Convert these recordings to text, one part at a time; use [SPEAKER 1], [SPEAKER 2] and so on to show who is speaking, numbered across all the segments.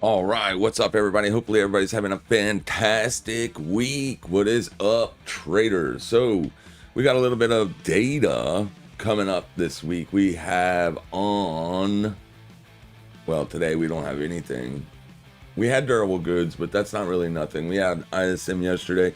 [SPEAKER 1] All right, what's up, everybody? Hopefully, everybody's having a fantastic week. What is up, traders? So, we got a little bit of data coming up this week. We have today we don't have anything. We had durable goods, but that's not really nothing. We had ISM yesterday.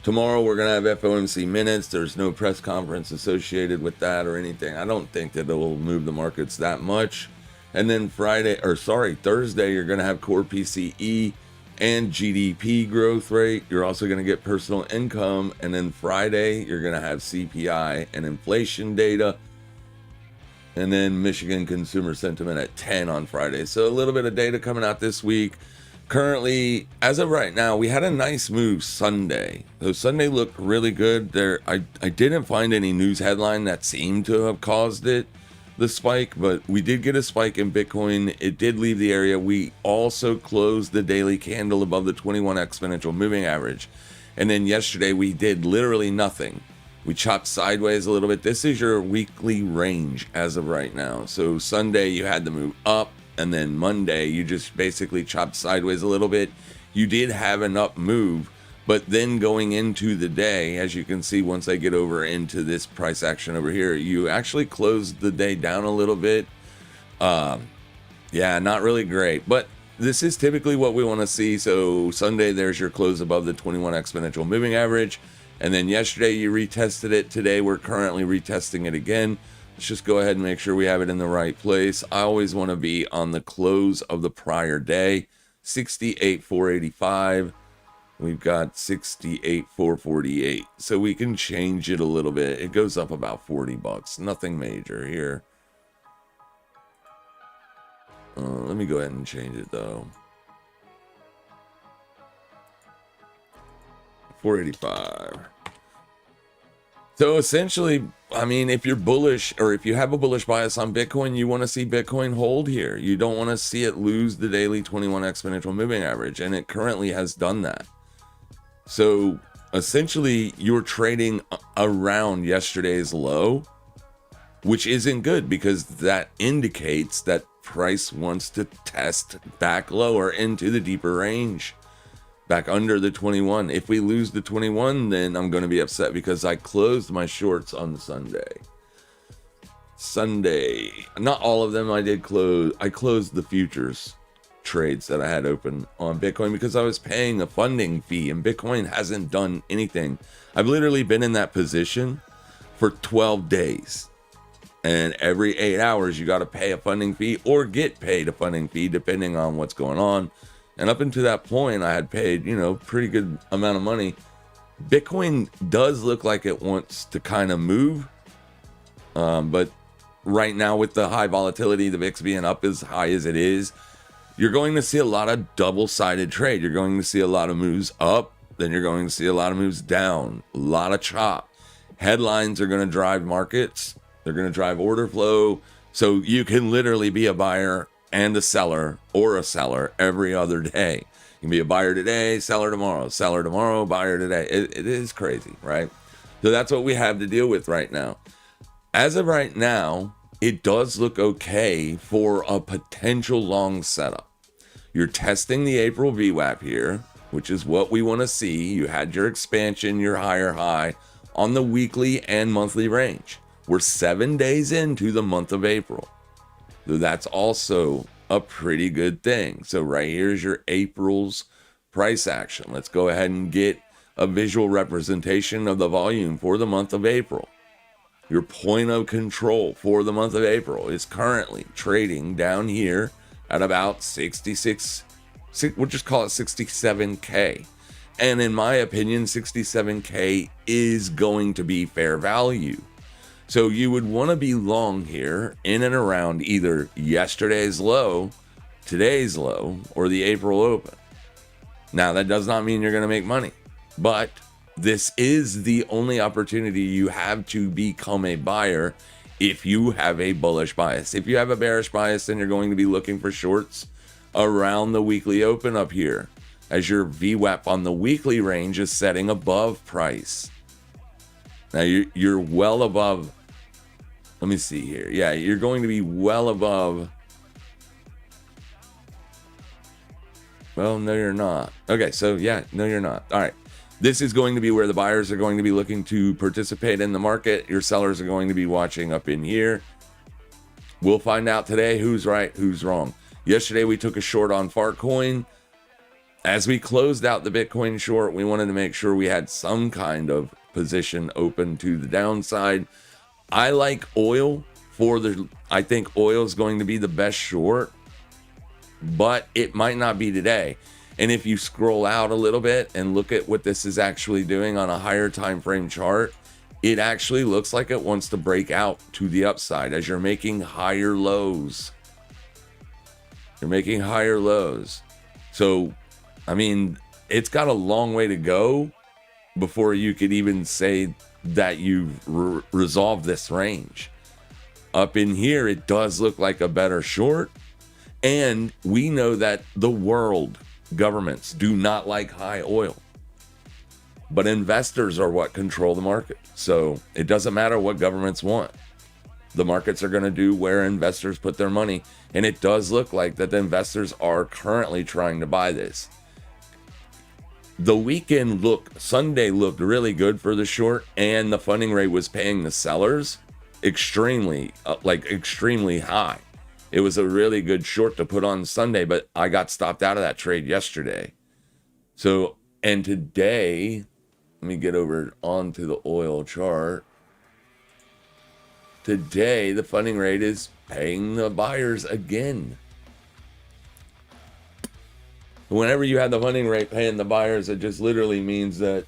[SPEAKER 1] Tomorrow, we're going to have FOMC minutes. There's no press conference associated with that or anything. I don't think that it will move the markets that much. And then Thursday, you're going to have core PCE and GDP growth rate. You're also going to get personal income. And then Friday, you're going to have CPI and inflation data. And then Michigan consumer sentiment at 10 on Friday. So a little bit of data coming out this week. Currently, as of right now, we had a nice move Sunday. So Sunday looked really good. I didn't find any news headline that seemed to have caused it. The spike, but we did get a spike in Bitcoin. It did leave the area. We also closed the daily candle above the 21 exponential moving average. And then yesterday we did literally nothing. We chopped sideways a little bit. This is your weekly range as of right now. So Sunday you had to move up, and then Monday you just basically chopped sideways a little bit. You did have an up move. But then going into the day, as you can see, once I get over into this price action over here, you actually closed the day down a little bit. Not really great. But this is typically what we want to see. So Sunday, there's your close above the 21 exponential moving average. And then yesterday, you retested it. Today, we're currently retesting it again. Let's just go ahead and make sure we have it in the right place. I always want to be on the close of the prior day, 68,485. We've got 68,448, so we can change it a little bit. It goes up about $40, nothing major here. Let me go ahead and change it though. 485. So essentially, I mean, if you're bullish or if you have a bullish bias on Bitcoin, you want to see Bitcoin hold here. You don't want to see it lose the daily 21 exponential moving average, and it currently has done that. So essentially, you're trading around yesterday's low, which isn't good because that indicates that price wants to test back lower into the deeper range, back under the 21. If we lose the 21, then I'm going to be upset because I closed my shorts on Sunday. Not all of them I did close. I closed the futures trades that I had open on Bitcoin because I was paying a funding fee and Bitcoin hasn't done anything. I've literally been in that position for 12 days, and every 8 hours you got to pay a funding fee or get paid a funding fee depending on what's going on. And up until that point I had paid, pretty good amount of money. Bitcoin does look like it wants to kind of move, but right now with the high volatility, the VIX being up as high as it is, you're going to see a lot of double-sided trade. You're going to see a lot of moves up, then you're going to see a lot of moves down, a lot of chop. Headlines are going to drive markets. They're going to drive order flow. So you can literally be a buyer and a seller every other day. You can be a buyer today, seller tomorrow, buyer today. It is crazy, right? So that's what we have to deal with right now. As of right now, it does look okay for a potential long setup. You're testing the April VWAP here, which is what we want to see. You had your expansion, your higher high on the weekly and monthly range. We're 7 days into the month of April. So that's also a pretty good thing. So right here's your April's price action. Let's go ahead and get a visual representation of the volume for the month of April. Your point of control for the month of April is currently trading down here at about 66, we'll just call it 67K. And in my opinion, 67K is going to be fair value. So you would want to be long here in and around either yesterday's low, today's low, or the April open. Now, that does not mean you're going to make money, but this is the only opportunity you have to become a buyer if you have a bullish bias. If you have a bearish bias, then you're going to be looking for shorts around the weekly open up here, as your VWAP on the weekly range is setting above price. Now you're well above. Let me see here. Yeah, you're going to be well above Well, no, you're not. Okay, so yeah, no, you're not. All right. This is going to be where the buyers are going to be looking to participate in the market. Your sellers are going to be watching up in here. We'll find out today who's right, who's wrong. Yesterday, we took a short on Fartcoin. As we closed out the Bitcoin short, we wanted to make sure we had some kind of position open to the downside. I like oil I think oil is going to be the best short, but it might not be today. And if you scroll out a little bit and look at what this is actually doing on a higher time frame chart, it actually looks like it wants to break out to the upside as you're making higher lows. You're making higher lows. So, I mean, it's got a long way to go before you could even say that you've resolved this range. Up in here, it does look like a better short. And we know that the world governments do not like high oil. But investors are what control the market. So it doesn't matter what governments want. The markets are going to do where investors put their money. And it does look like that the investors are currently trying to buy this. The weekend Sunday looked really good for the short, and the funding rate was paying the sellers extremely high. It was a really good short to put on Sunday, but I got stopped out of that trade yesterday. So, and today, let me get over onto the oil chart. Today, the funding rate is paying the buyers again. Whenever you have the funding rate paying the buyers, it just literally means that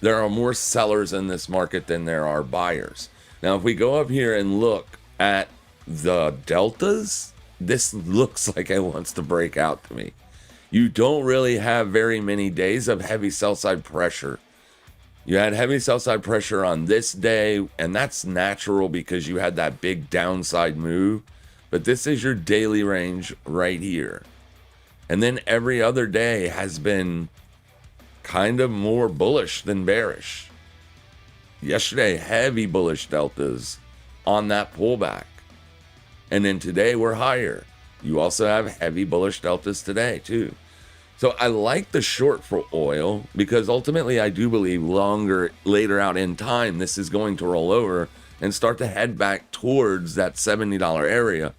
[SPEAKER 1] there are more sellers in this market than there are buyers. Now, if we go up here and look at the deltas, this looks like it wants to break out to me. You don't really have very many days of heavy sell side pressure. You had heavy sell side pressure on this day, and that's natural because you had that big downside move. But this is your daily range right here. And then every other day has been kind of more bullish than bearish. Yesterday, heavy bullish deltas on that pullback. And then today we're higher. You also have heavy bullish deltas today too. So I like the short for oil because ultimately I do believe later out in time, this is going to roll over and start to head back towards that $70 area.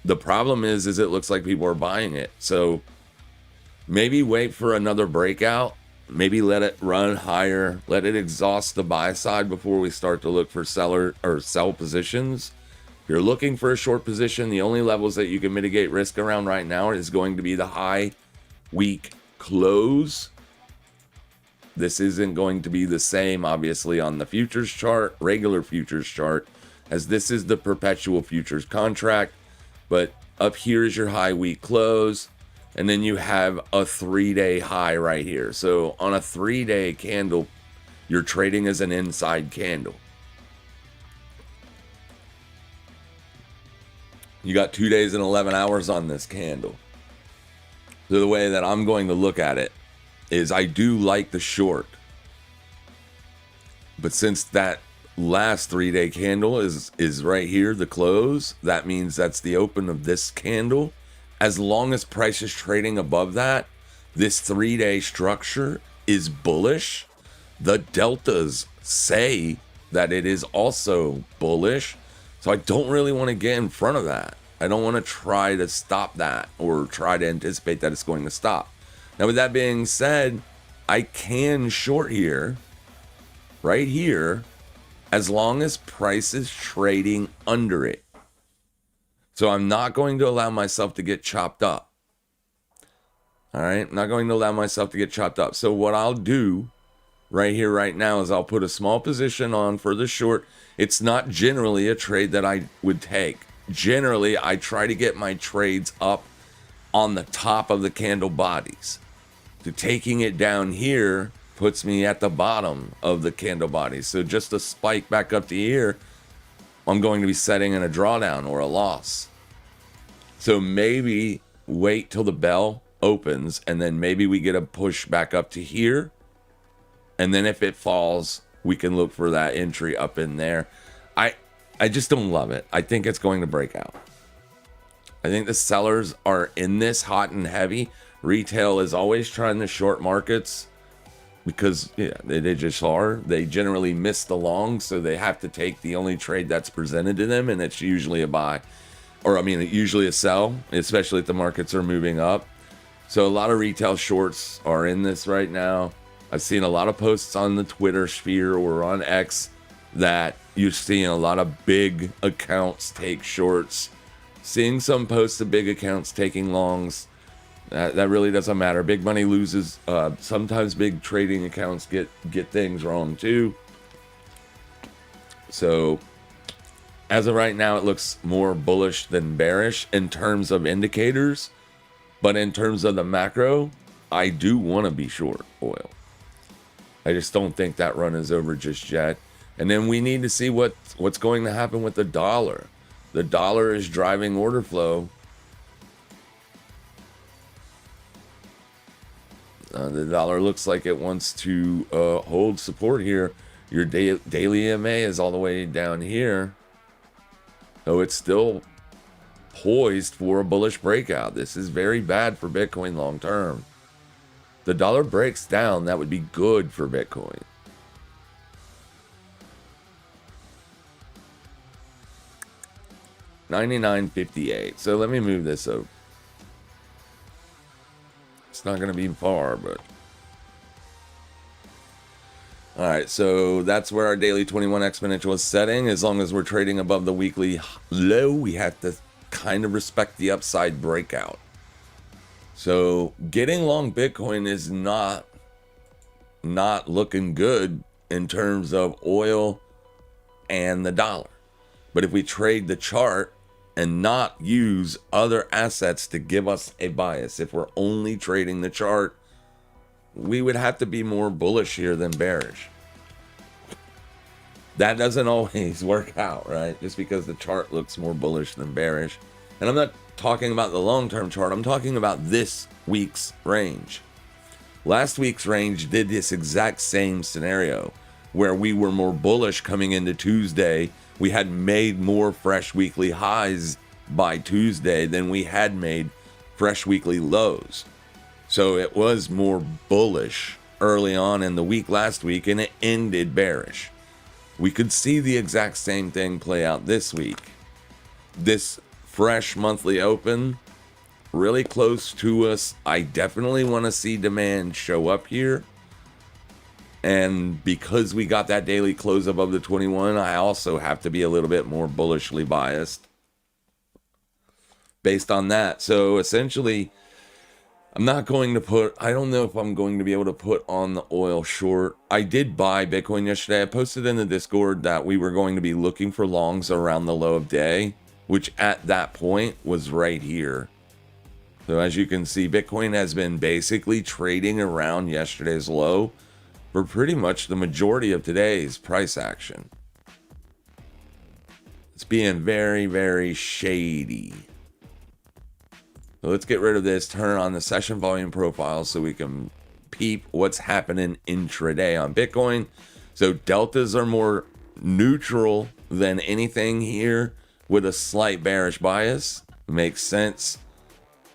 [SPEAKER 1] The problem is it looks like people are buying it. So maybe wait for another breakout. Maybe let it run higher. Let it exhaust the buy side before we start to look for seller or sell positions. If you're looking for a short position, the only levels that you can mitigate risk around right now is going to be the high week close. This isn't going to be the same, obviously, on the futures chart, regular futures chart, as this is the perpetual futures contract. But up here is your high week close. And then you have a 3-day high right here. So on a 3-day candle, you're trading as an inside candle. You got 2 days and 11 hours on this candle. So the way that I'm going to look at it is I do like the short. But since that last 3-day candle is right here, the close, that means that's the open of this candle. As long as price is trading above that, this 3-day structure is bullish. The deltas say that it is also bullish. So I don't really want to get in front of that. I don't want to try to stop that or try to anticipate that it's going to stop. Now, with that being said, I can short here, right here, as long as price is trading under it. So I'm not going to allow myself to get chopped up. All right, I'm not going to allow myself to get chopped up. So what I'll do right here, right now, is I'll put a small position on for the short. It's not generally a trade that I would take. Generally, I try to get my trades up on the top of the candle bodies. So taking it down here puts me at the bottom of the candle bodies. So just a spike back up to here, I'm going to be setting in a drawdown or a loss. So maybe wait till the bell opens and then maybe we get a push back up to here. And then if it falls, we can look for that entry up in there. I just don't love it. I think it's going to break out. I think the sellers are in this hot and heavy. Retail is always trying to short markets because they just are. They generally miss the long, so they have to take the only trade that's presented to them, and it's usually a buy. Or, I mean, usually a sell, especially if the markets are moving up. So a lot of retail shorts are in this right now. I've seen a lot of posts on the Twitter sphere or on X that you're seeing a lot of big accounts take shorts. Seeing some posts of big accounts taking longs. That really doesn't matter. Big money loses. Sometimes big trading accounts get things wrong too. So as of right now, it looks more bullish than bearish in terms of indicators. But in terms of the macro, I do want to be short oil. I just don't think that run is over just yet. And then we need to see what's going to happen with the dollar. The dollar is driving order flow. The dollar looks like it wants to hold support here. Your daily EMA is all the way down here. So it's still poised for a bullish breakout. This is very bad for Bitcoin long term. The dollar breaks down, that would be good for Bitcoin. $99.58. So let me move this up. It's not going to be far, but all right, so that's where our daily 21 exponential is setting. As long as we're trading above the weekly low, we have to kind of respect the upside breakout. So getting long Bitcoin is not looking good in terms of oil and the dollar. But if we trade the chart and not use other assets to give us a bias, if we're only trading the chart, we would have to be more bullish here than bearish. That doesn't always work out, right? Just because the chart looks more bullish than bearish. And I'm not talking about the long-term chart. I'm talking about this week's range. Last week's range did this exact same scenario where we were more bullish coming into Tuesday. We had made more fresh weekly highs by Tuesday than we had made fresh weekly lows. So it was more bullish early on in the week last week, and it ended bearish. We could see the exact same thing play out this week. This fresh monthly open, really close to us. I definitely want to see demand show up here. And because we got that daily close above the 21, I also have to be a little bit more bullishly biased based on that. So essentially, I'm not going to put, I don't know if I'm going to be able to put on the oil short. I did buy Bitcoin yesterday. I posted in the Discord that we were going to be looking for longs around the low of day, which at that point was right here. So as you can see, Bitcoin has been basically trading around yesterday's low for pretty much the majority of today's price action. It's being very, very shady. So let's get rid of this, turn on the session volume profile so we can peep what's happening intraday on Bitcoin. So deltas are more neutral than anything here with a slight bearish bias. Makes sense.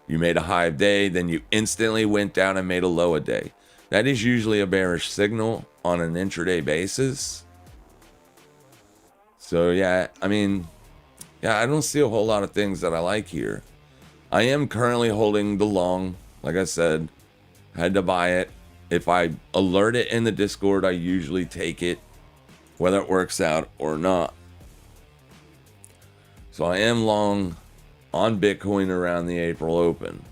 [SPEAKER 1] You made a high of day, then you instantly went down and made a low of day. That is usually a bearish signal on an intraday basis. So yeah, I mean, I don't see a whole lot of things that I like here. I am currently holding the long, like I said, had to buy it. If I alert it in the Discord, I usually take it, whether it works out or not. So I am long on Bitcoin around the April open.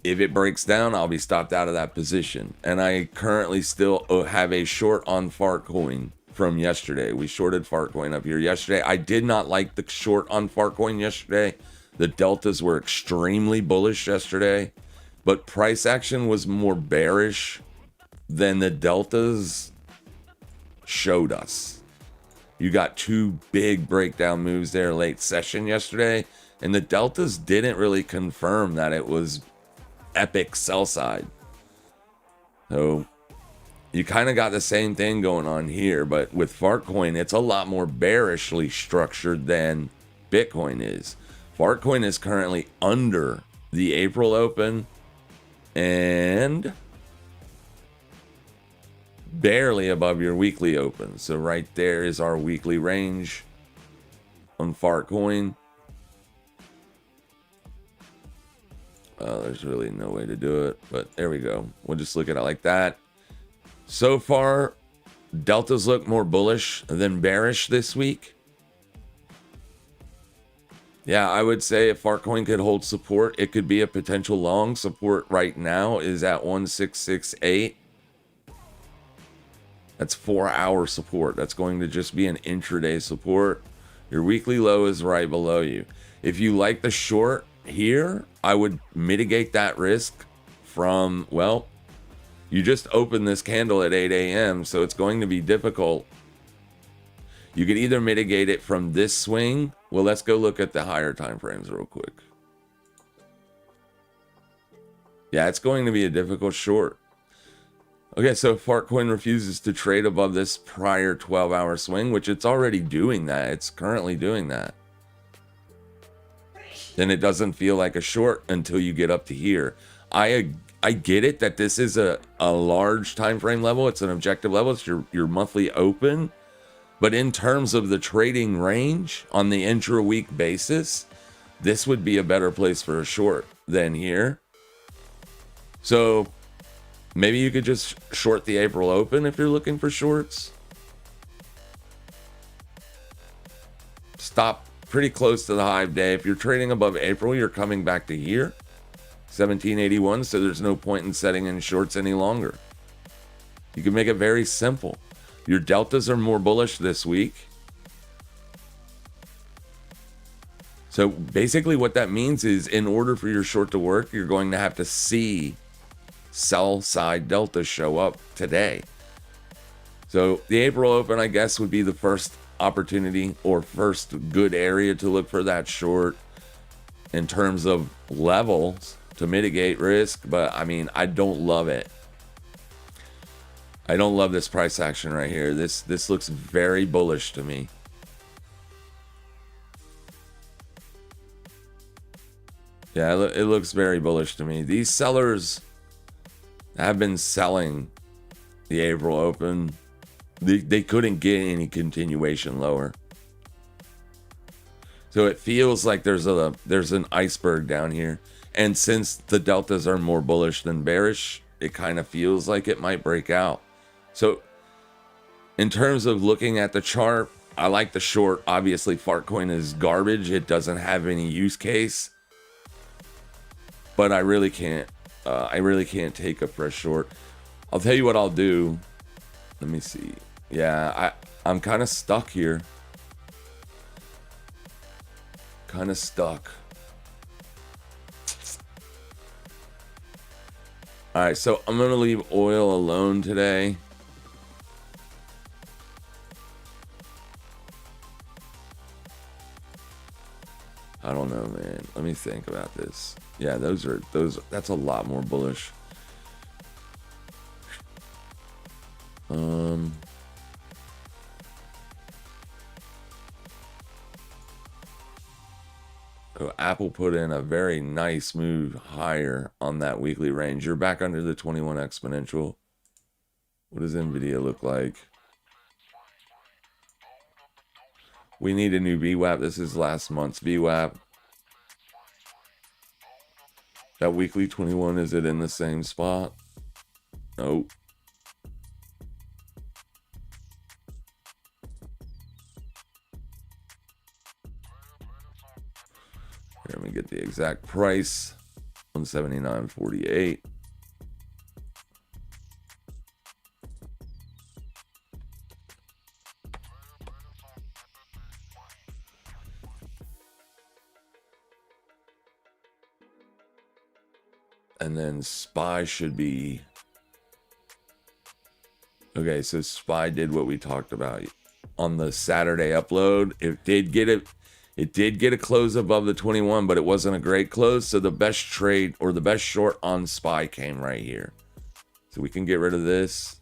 [SPEAKER 1] If it breaks down, I'll be stopped out of that position. And I currently still have a short on Fartcoin from yesterday. We shorted Fartcoin up here yesterday. I did not like the short on Fartcoin yesterday. The deltas were extremely bullish yesterday, but price action was more bearish than the deltas showed us. You got two big breakdown moves there late session yesterday, and the deltas didn't really confirm that it was epic sell side. So you kind of got the same thing going on here, but with Fartcoin, it's a lot more bearishly structured than Bitcoin is. Fartcoin is currently under the April open and barely above your weekly open. So right there is our weekly range on Fartcoin. There's really no way to do it, but there we go. We'll just look at it like that. So far, deltas look more bullish than bearish this week. Yeah, I would say if Fartcoin could hold support, it could be a potential long. Support right now is at 1668. That's 4-hour support. That's going to just be an intraday support. Your weekly low is right below you. If you like the short here, I would mitigate that risk from, well, you just opened this candle at 8 a.m., so it's going to be difficult. You could either mitigate it from this swing. Well, let's go look at the higher time frames real quick. Yeah, it's going to be a difficult short. Okay, so Fartcoin refuses to trade above this prior 12-hour swing, which it's already doing that. It's currently doing that. Then it doesn't feel like a short until you get up to here. I get it that this is a large time frame level. It's an objective level. It's your monthly open. But in terms of the trading range on the intra-week basis, this would be a better place for a short than here. So maybe you could just short the April open if you're looking for shorts. Stop pretty close to the high day. If you're trading above April, you're coming back to here, 1781, so there's no point in setting in shorts any longer. You can make it very simple. Your deltas are more bullish this week. So basically what that means is in order for your short to work, you're going to have to see sell side delta show up today. So the April open, I guess, would be the first opportunity or first good area to look for that short in terms of levels to mitigate risk. But I mean, I don't love it. I don't love this price action right here. This looks very bullish to me. Yeah, it looks very bullish to me. These sellers have been selling the April open. They couldn't get any continuation lower. So it feels like there's an iceberg down here. And since the deltas are more bullish than bearish, it kind of feels like it might break out. So in terms of looking at the chart, I like the short. Obviously, Fartcoin is garbage. It doesn't have any use case. But I really can't take a fresh short. I'll tell you what I'll do. Let me see. Yeah, I'm kind of stuck here. Kind of stuck. All right, so I'm going to leave oil alone today. I don't know, man. Let me think about this. Yeah, that's a lot more bullish. So Apple put in a very nice move higher on that weekly range. You're back under the 21 exponential. What does Nvidia look like? We need a new VWAP. This is last month's VWAP. That weekly 21, is it in the same spot? Nope. Here, let me get the exact price. 179.48. And then SPY should be... Okay, so SPY did what we talked about on the Saturday upload. It did get a close above the 21, but it wasn't a great close. So the best trade or the best short on SPY came right here. So we can get rid of this.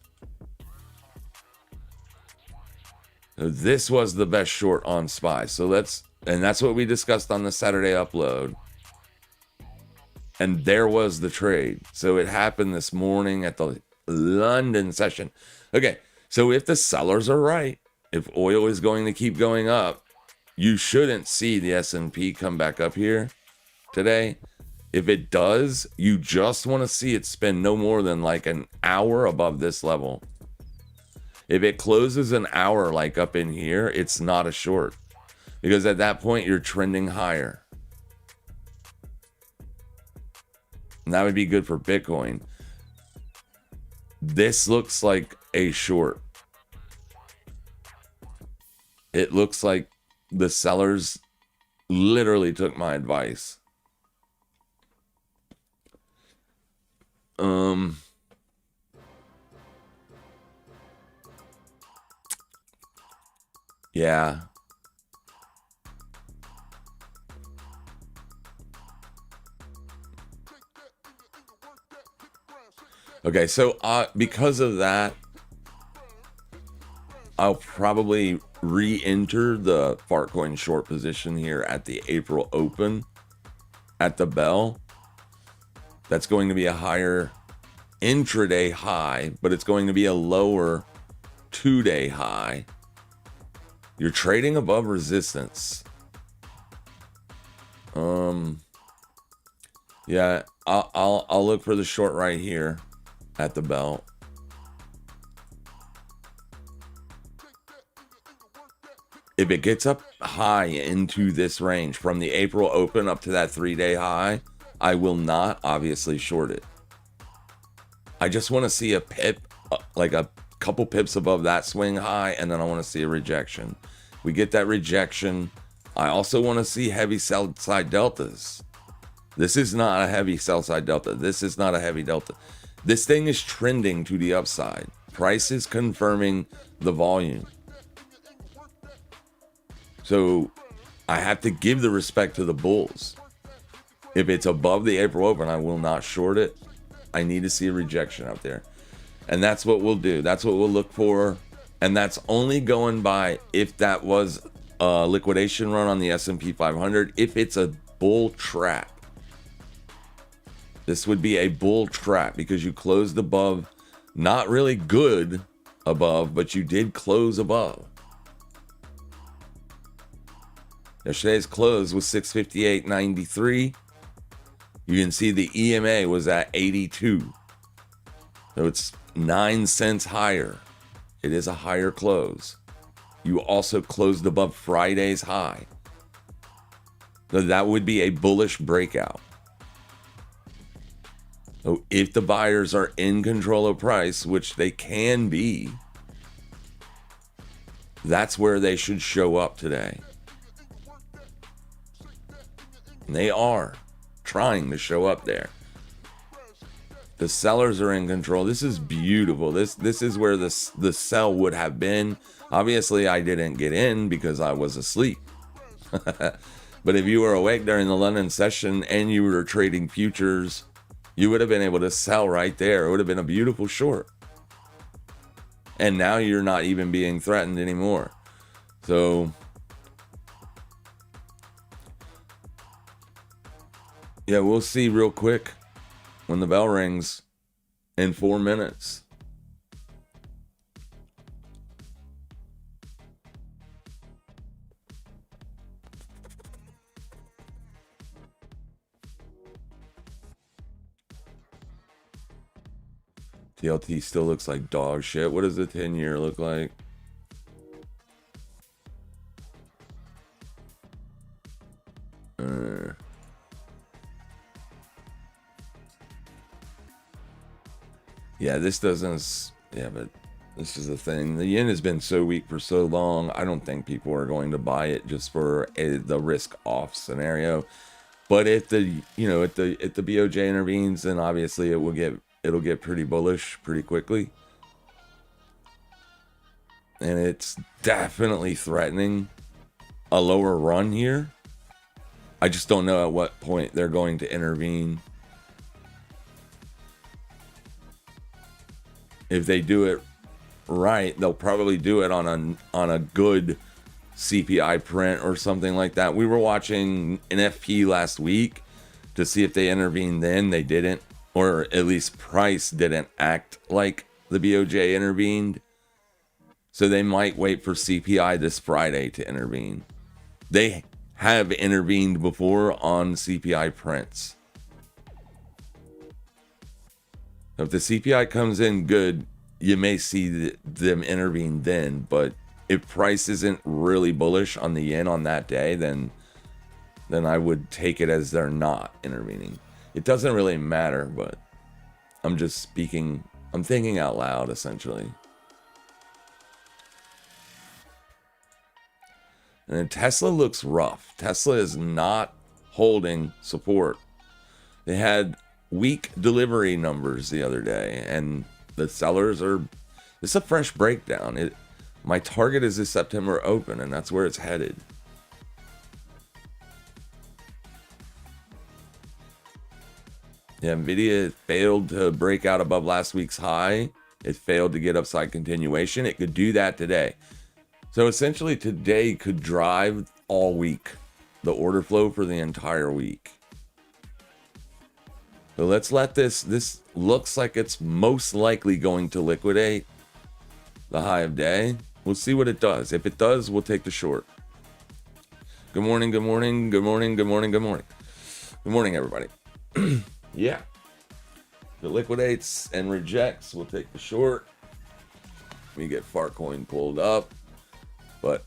[SPEAKER 1] So this was the best short on SPY. So let's And that's what we discussed on the Saturday upload. And there was the trade. So it happened this morning at the London session. Okay, so if the sellers are right, if oil is going to keep going up, you shouldn't see the S&P come back up here today. If it does, you just want to see it spend no more than like an hour above this level. If it closes an hour like up in here, it's not a short. Because at that point, you're trending higher. And that would be good for Bitcoin. This looks like a short. It looks like the sellers literally took my advice. Yeah. Okay, so because of that, I'll probably re-enter the Fartcoin short position here at the April open at the bell. That's going to be a higher intraday high, but it's going to be a lower 2-day high. You're trading above resistance. Yeah, I'll look for the short right here at the bell. If it gets up high into this range from the April open up to that 3-day high, I will not obviously short it. I just want to see a pip, like a couple pips above that swing high, and then I want to see a rejection. We get that rejection. I also want to see heavy sell side deltas. This is not a heavy sell side delta. This is not a heavy delta. This thing is trending to the upside. Price is confirming the volume. So I have to give the respect to the bulls. If it's above the April open, I will not short it. I need to see a rejection out there. And that's what we'll do. That's what we'll look for. And that's only going by if that was a liquidation run on the S&P 500. If it's a bull trap. This would be a bull trap because you closed above, not really good above, but you did close above. Yesterday's close was 658.93. You can see the EMA was at 82. So it's 9 cents higher. It is a higher close. You also closed above Friday's high. So that would be a bullish breakout. So if the buyers are in control of price, which they can be, that's where they should show up today. And they are trying to show up there. The sellers are in control. This is beautiful. This is where the sell would have been. Obviously, I didn't get in because I was asleep. But if you were awake during the London session and you were trading futures, you would have been able to sell right there. It would have been a beautiful short. And now you're not even being threatened anymore. So yeah, we'll see real quick when the bell rings in 4 minutes. TLT still looks like dog shit. What does the 10-year look like? Yeah, this doesn't. Yeah, but this is the thing. The yen has been so weak for so long. I don't think people are going to buy it just for the risk off scenario. But if the if the BOJ intervenes, then obviously it'll get pretty bullish pretty quickly. And it's definitely threatening a lower run here. I just don't know at what point they're going to intervene. If they do it right, they'll probably do it on a good CPI print or something like that. We were watching NFP last week to see if they intervened then. They didn't, or at least price didn't act like the BOJ intervened. So they might wait for CPI this Friday to intervene. They have intervened before on CPI prints. If the CPI comes in good, you may see them intervene then. But if price isn't really bullish on the yen on that day, then I would take it as they're not intervening. It doesn't really matter, but I'm just speaking. I'm thinking out loud, essentially. And then Tesla looks rough. Tesla is not holding support. They had weak delivery numbers the other day, and the sellers are... It's a fresh breakdown. My target is this September open, and that's where it's headed. Yeah, Nvidia failed to break out above last week's high. It failed to get upside continuation. It could do that today. So essentially today could drive all week, the order flow for the entire week. So let's let this looks like it's most likely going to liquidate the high of day. We'll see what it does. If it does, we'll take the short. Good morning, good morning, good morning, good morning, good morning. Good morning, everybody. Yeah. If it liquidates and rejects, we'll take the short. We get Farcoin pulled up. But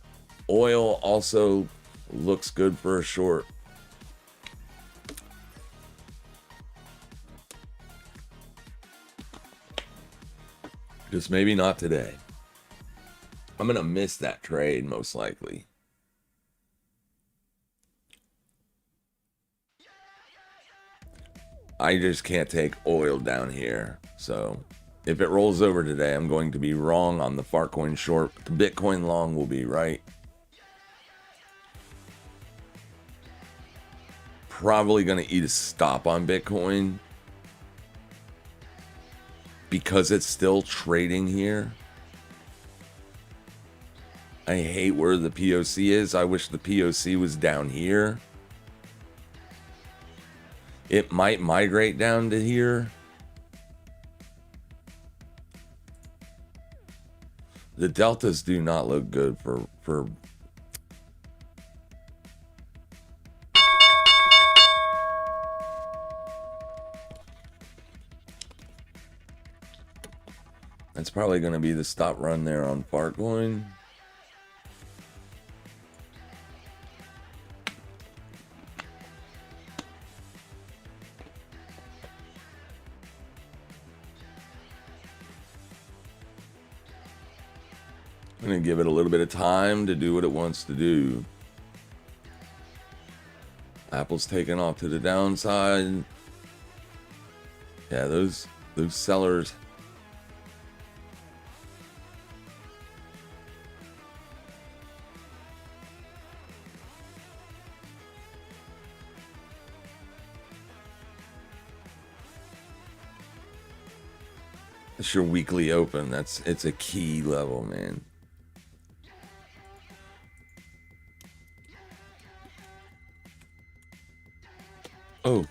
[SPEAKER 1] oil also looks good for a short. Just maybe not today. I'm going to miss that trade most likely. I just can't take oil down here. So if it rolls over today, I'm going to be wrong on the Farcoin short. The Bitcoin long will be right. Probably going to eat a stop on Bitcoin because it's still trading here. I hate where the POC is. I wish the POC was down here. It might migrate down to here. The deltas do not look good for that's probably going to be the stop run there on Farcoin. I'm going to give it a little bit of time to do what it wants to do. Apple's taking off to the downside. Yeah, those sellers. It's your weekly open. It's a key level, man. Oh.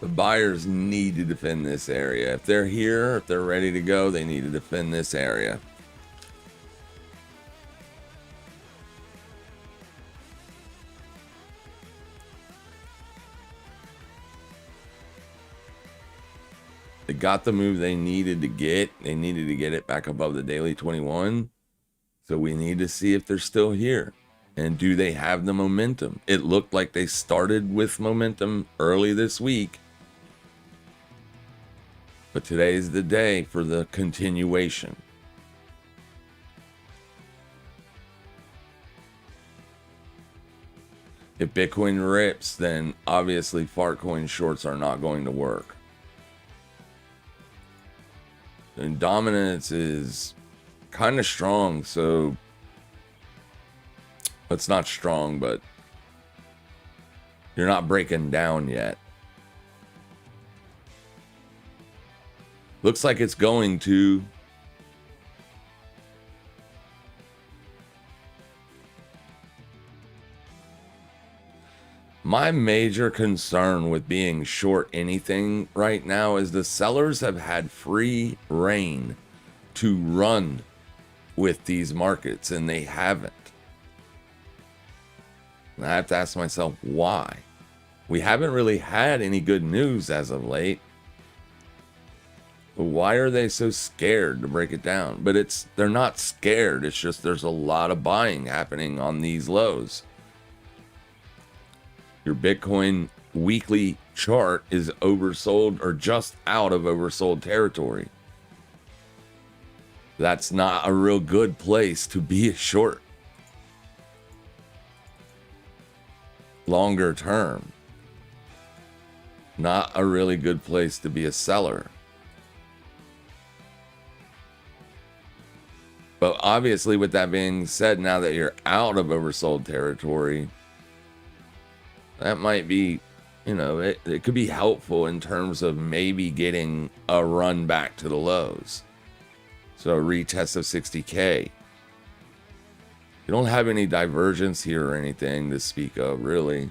[SPEAKER 1] The buyers need to defend this area. If they're here, if they're ready to go, they need to defend this area. They got the move they needed to get. They needed to get it back above the daily 21. So we need to see if they're still here. And do they have the momentum? It looked like they started with momentum early this week. But today's the day for the continuation. If Bitcoin rips, then obviously Fartcoin shorts are not going to work. And dominance is kind of strong, so it's not strong, but you're not breaking down yet. Looks like it's going to. My major concern with being short anything right now is the sellers have had free reign to run with these markets, and they haven't. And I have to ask myself why. We haven't really had any good news as of late. But why are they so scared to break it down? But they're not scared. It's just there's a lot of buying happening on these lows. Your Bitcoin weekly chart is oversold or just out of oversold territory. That's not a real good place to be a short. Longer term. Not a really good place to be a seller. But obviously, with that being said, now that you're out of oversold territory, that might be, it could be helpful in terms of maybe getting a run back to the lows. So a retest of 60K. You don't have any divergence here or anything to speak of, really.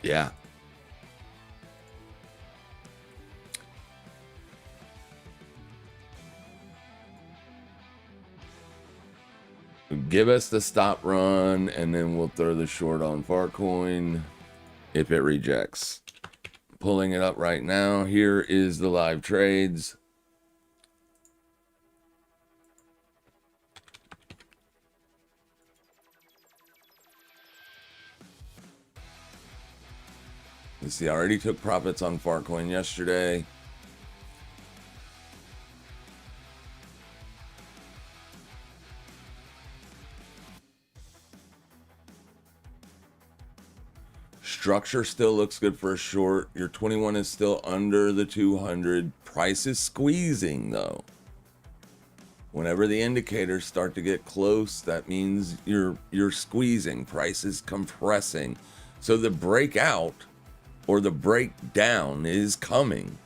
[SPEAKER 1] Yeah. Give us the stop run, and then we'll throw the short on Fartcoin if it rejects. Pulling it up right now. Here is the live trades. You see, I already took profits on Fartcoin yesterday. Structure still looks good for a short. Your 21 is still under the 200. Price is squeezing, though. Whenever the indicators start to get close, that means you're squeezing. Price is compressing. So the breakout or the breakdown is coming.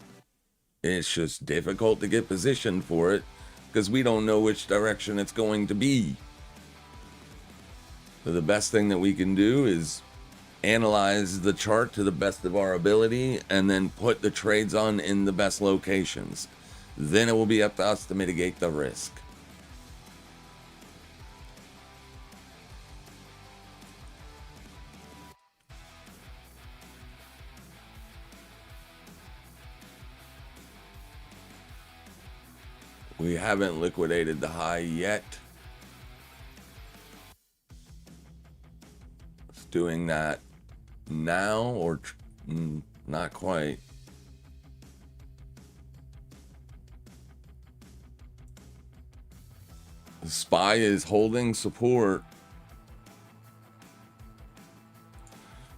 [SPEAKER 1] It's just difficult to get positioned for it because we don't know which direction it's going to be. So the best thing that we can do is analyze the chart to the best of our ability and then put the trades on in the best locations. Then it will be up to us to mitigate the risk. We haven't liquidated the high yet. It's doing that now or not quite. The SPY is holding support.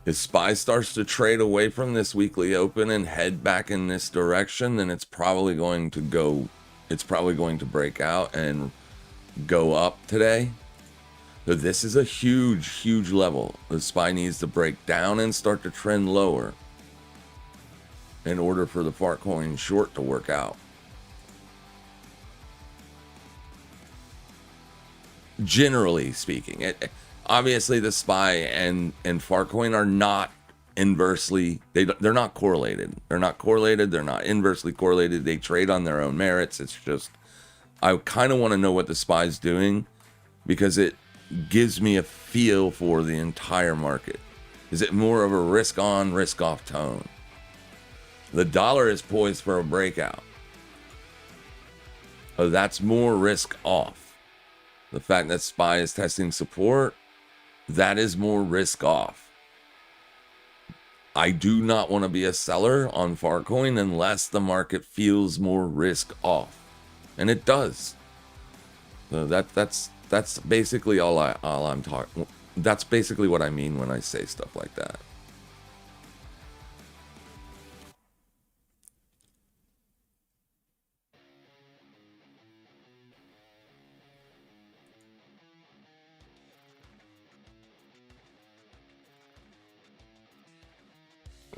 [SPEAKER 1] If SPY starts to trade away from this weekly open and head back in this direction, then it's probably going to break out and go up today. So this is a huge level. The SPY needs to break down and start to trend lower in order for the Fartcoin short to work out. Generally speaking, obviously the SPY and Fartcoin are not inversely, they're not correlated. They're not correlated. They're not inversely correlated. They trade on their own merits. It's just, I kind of want to know what the SPY is doing because it gives me a feel for the entire market. Is it more of a risk on, risk off tone? The dollar is poised for a breakout. Oh, that's more risk off. The fact that SPY is testing support, that is more risk off. I do not want to be a seller on Farcoin unless the market feels more risk off, and it does. So that's basically all I'm talking. That's basically what I mean when I say stuff like that.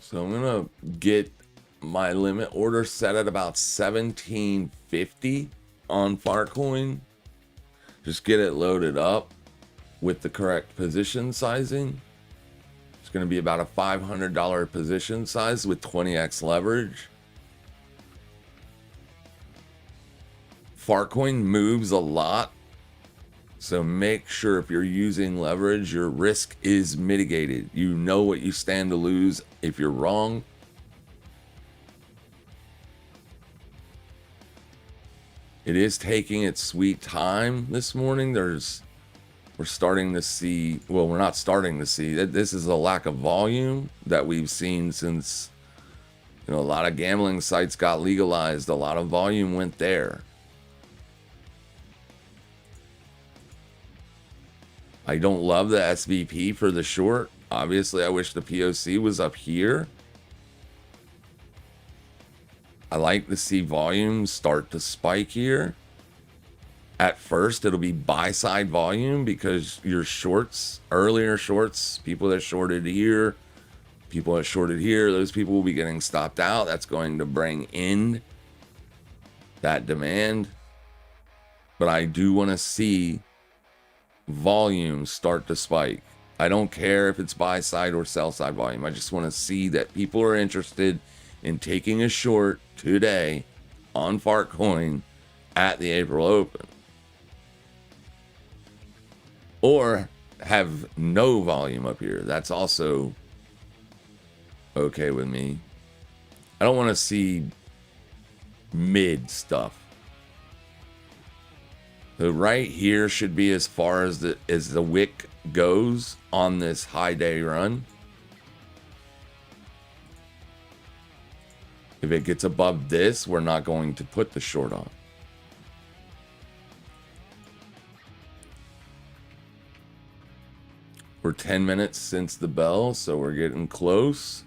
[SPEAKER 1] So I'm gonna get my limit order set at about 1750 on Farcoin. Just get it loaded up with the correct position sizing. It's going to be about a $500 position size with 20x leverage. Farcoin moves a lot, so make sure if you're using leverage, your risk is mitigated. You know what you stand to lose if you're wrong. It is taking its sweet time this morning. We're starting to see, well, we're not starting to see that this is a lack of volume that we've seen since, a lot of gambling sites got legalized. A lot of volume went there. I don't love the SVP for the short. Obviously, I wish the POC was up here. I like to see volume start to spike here. At first, it'll be buy side volume because your shorts, earlier shorts, people that shorted here, people that shorted here, those people will be getting stopped out. That's going to bring in that demand. But I do want to see volume start to spike. I don't care if it's buy side or sell side volume. I just want to see that people are interested in taking a short today on Farcoin at the April Open. Or have no volume up here. That's also okay with me. I don't want to see mid stuff. So right here should be as far as the wick goes on this high day run. If it gets above this, we're not going to put the short on. We're 10 minutes since the bell, so we're getting close.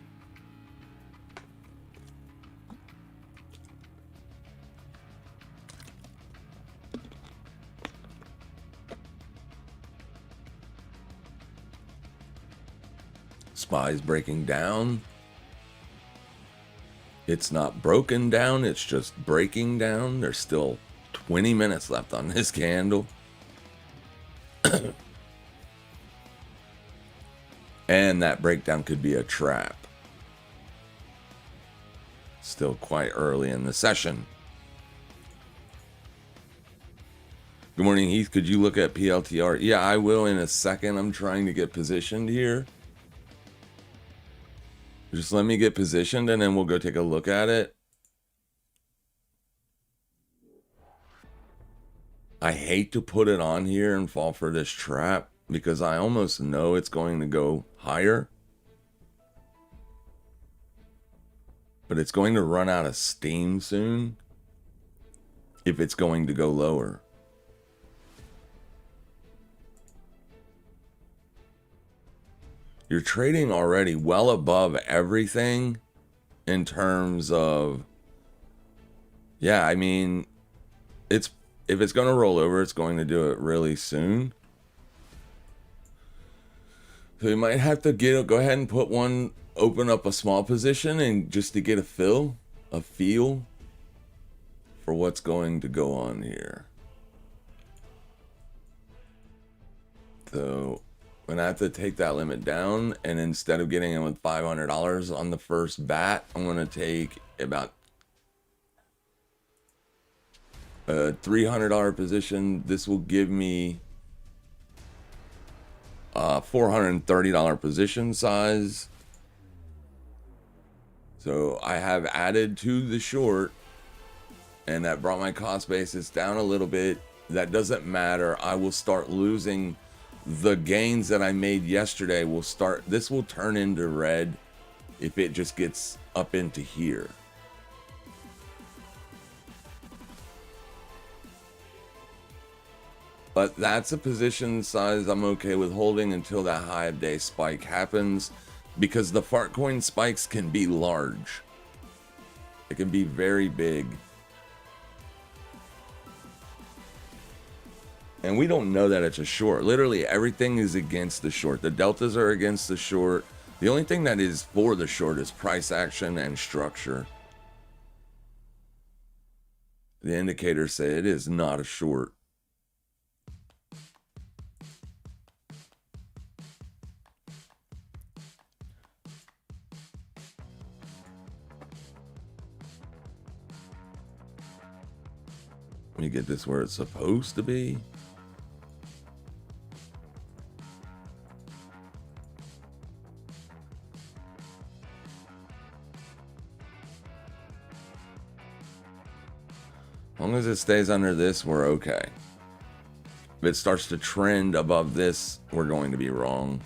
[SPEAKER 1] SPY's breaking down. It's not broken down, it's just breaking down. There's still 20 minutes left on this candle. And that breakdown could be a trap. Still quite early in the session. Good morning, Heath. Could you look at PLTR? Yeah, I will in a second. I'm trying to get positioned here. Just let me get positioned and then we'll go take a look at it. I hate to put it on here and fall for this trap because I almost know it's going to go higher. But it's going to run out of steam soon if it's going to go lower. You're trading already well above everything in terms of, yeah, I mean, if it's going to roll over, it's going to do it really soon. So you might have to go ahead and open up a small position and just to get a feel for what's going to go on here. So I'm gonna have to take that limit down, and instead of getting in with $500 on the first bat, I'm gonna take about a $300 position. This will give me $430 position size. So I have added to the short, and that brought my cost basis down a little bit. That doesn't matter. I will start losing the gains that I made yesterday. This will turn into red if it just gets up into here. But that's a position size I'm okay with holding until that high of day spike happens, because the fart coin spikes can be large. It can be very big. And we don't know that it's a short. Literally everything is against the short. The deltas are against the short. The only thing that is for the short is price action and structure. The indicators say it is not a short. Let me get this where it's supposed to be. As long as it stays under this, we're okay. If it starts to trend above this, we're going to be wrong.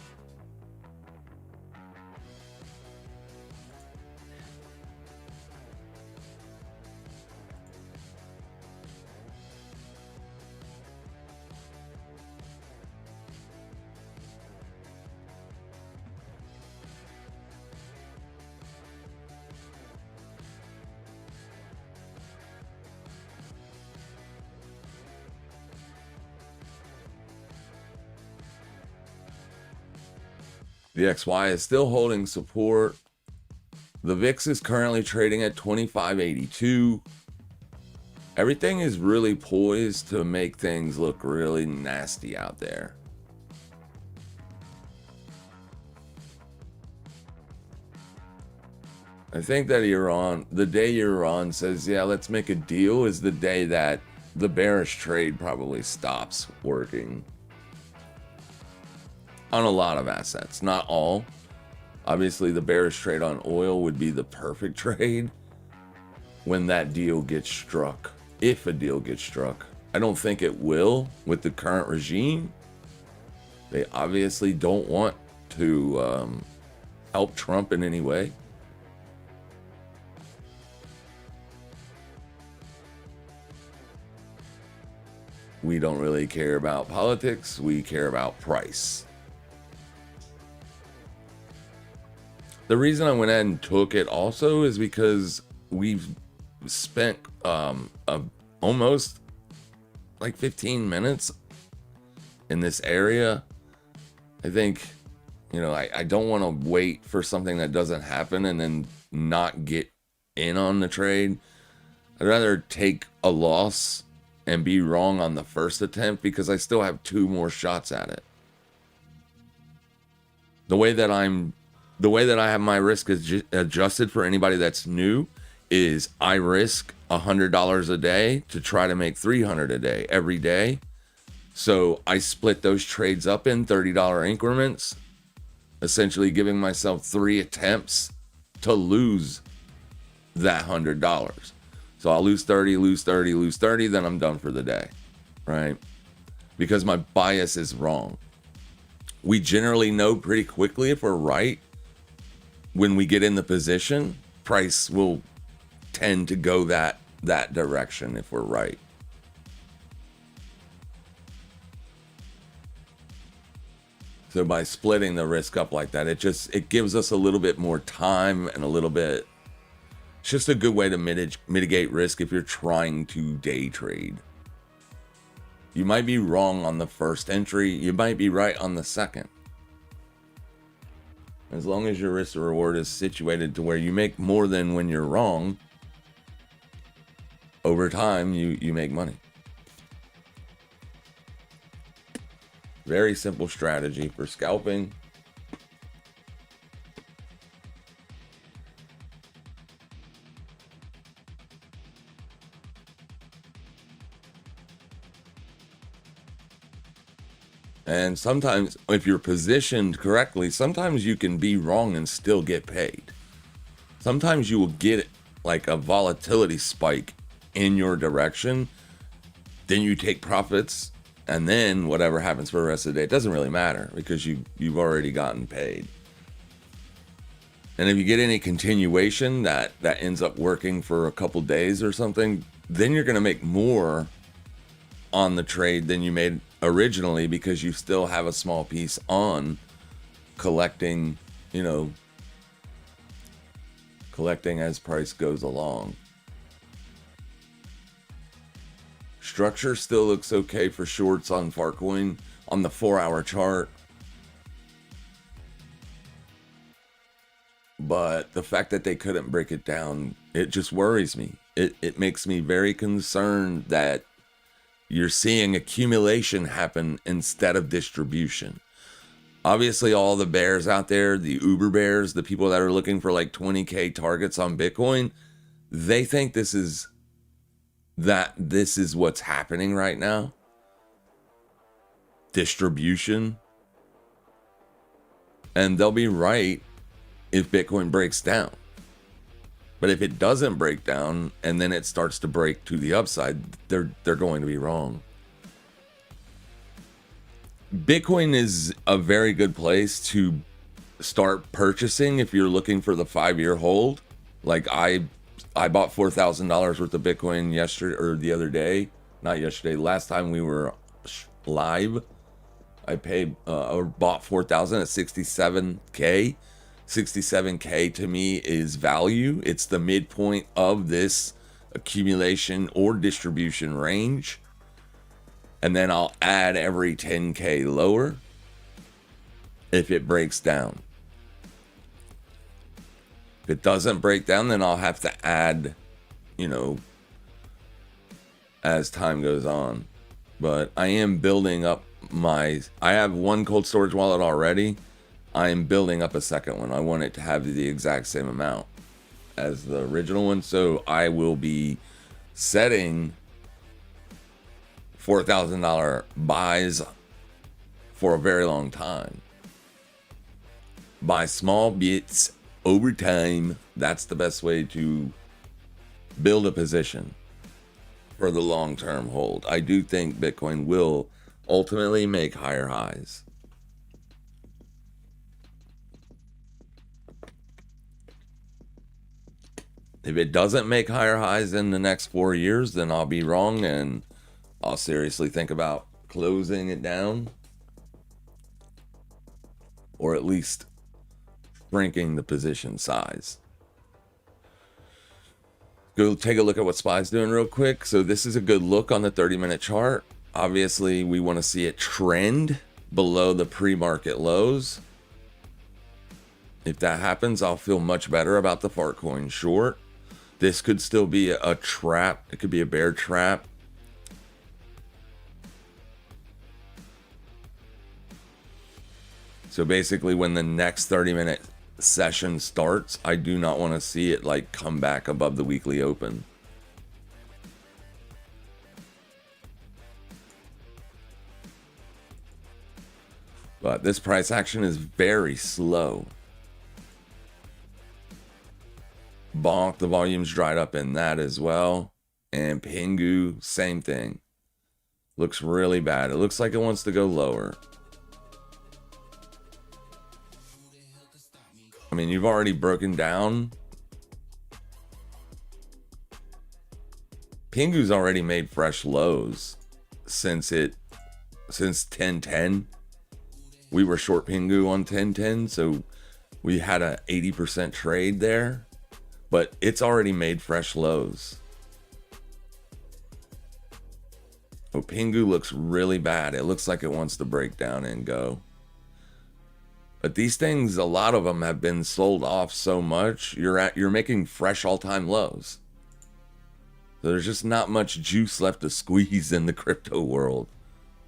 [SPEAKER 1] The XY is still holding support. The VIX is currently trading at 2582. Everything is really poised to make things look really nasty out there. I think that the day Iran says, yeah, let's make a deal, is the day that the bearish trade probably stops working. On a lot of assets, not all. Obviously, the bearish trade on oil would be the perfect trade when that deal gets struck. If a deal gets struck. I don't think it will with the current regime. They obviously don't want to help Trump in any way. We don't really care about politics. We care about price. The reason I went ahead and took it also is because we've spent almost like 15 minutes in this area. I think, I don't want to wait for something that doesn't happen and then not get in on the trade. I'd rather take a loss and be wrong on the first attempt because I still have 2 more shots at it. The way that I have my risk adjusted for anybody that's new is I risk $100 a day to try to make $300 a day every day. So I split those trades up in $30 increments, essentially giving myself 3 attempts to lose that $100. So I'll lose 30, lose 30, lose 30, then I'm done for the day, right? Because my bias is wrong. We generally know pretty quickly if we're right. When we get in the position, price will tend to go that direction if we're right. So by splitting the risk up like that, it gives us a little bit more time and it's just a good way to mitigate risk if you're trying to day trade. You might be wrong on the first entry. You might be right on the second. As long as your risk to reward is situated to where you make more than when you're wrong, over time, you make money. Very simple strategy for scalping. And sometimes, if you're positioned correctly, sometimes you can be wrong and still get paid. Sometimes you will get like a volatility spike in your direction, then you take profits, and then whatever happens for the rest of the day, it doesn't really matter because you've already gotten paid. And if you get any continuation that ends up working for a couple days or something, then you're going to make more on the trade than you made originally because you still have a small piece on collecting, collecting as price goes along. Structure still looks okay for shorts on Farcoin on the 4-hour chart. But the fact that they couldn't break it down, it just worries me. It makes me very concerned that you're seeing accumulation happen instead of distribution. Obviously, all the bears out there, the uber bears, the people that are looking for like 20K targets on Bitcoin, they think this is what's happening right now. Distribution. And they'll be right if Bitcoin breaks down. But if it doesn't break down and then it starts to break to the upside, they're going to be wrong. Bitcoin is a very good place to start purchasing if you're looking for the 5-year hold. Like I bought $4,000 worth of Bitcoin yesterday or the other day. Not yesterday. Last time we were live, I paid or bought 4,000 at 67K. 67K to me is value. It's the midpoint of this accumulation or distribution range. And then I'll add every 10K lower if it breaks down. If it doesn't break down, then I'll have to add, as time goes on. But I am building up I have one cold storage wallet already. I am building up a second one. I want it to have the exact same amount as the original one. So I will be setting $4,000 buys for a very long time. Buy small bits over time. That's the best way to build a position for the long-term hold. I do think Bitcoin will ultimately make higher highs. If it doesn't make higher highs in the next 4 years, then I'll be wrong and I'll seriously think about closing it down. Or at least shrinking the position size. Go take a look at what SPY's doing real quick. So this is a good look on the 30-minute chart. Obviously, we want to see it trend below the pre-market lows. If that happens, I'll feel much better about the Farcoin short. This could still be a trap. It could be a bear trap. So basically, when the next 30-minute session starts, I do not want to see it like come back above the weekly open. But this price action is very slow. Bonk, the volume's dried up in that as well. And Pingu, same thing. Looks really bad. It looks like it wants to go lower. I mean, you've already broken down. Pingu's already made fresh lows since 1010. We were short Pingu on 1010, so we had a 80% trade there. But it's already made fresh lows. Oh, Pingu looks really bad. It looks like it wants to break down and go. But these things, a lot of them have been sold off so much, you're making fresh all-time lows. So there's just not much juice left to squeeze in the crypto world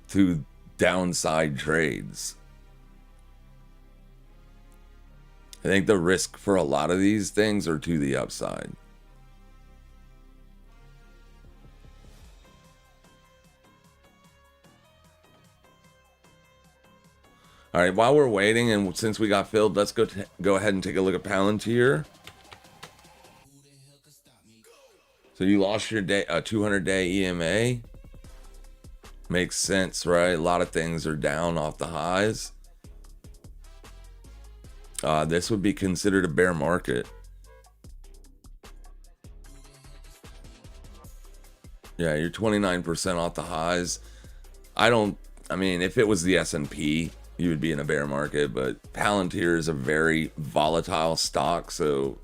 [SPEAKER 1] to downside trades. I think the risk for a lot of these things are to the upside. All right, while we're waiting, and since we got filled, let's go ahead and take a look at Palantir. So you lost your 200-day EMA. Makes sense, right? A lot of things are down off the highs. This would be considered a bear market. Yeah, you're 29% off the highs. I mean, if it was the S&P, you would be in a bear market, but Palantir is a very volatile stock, so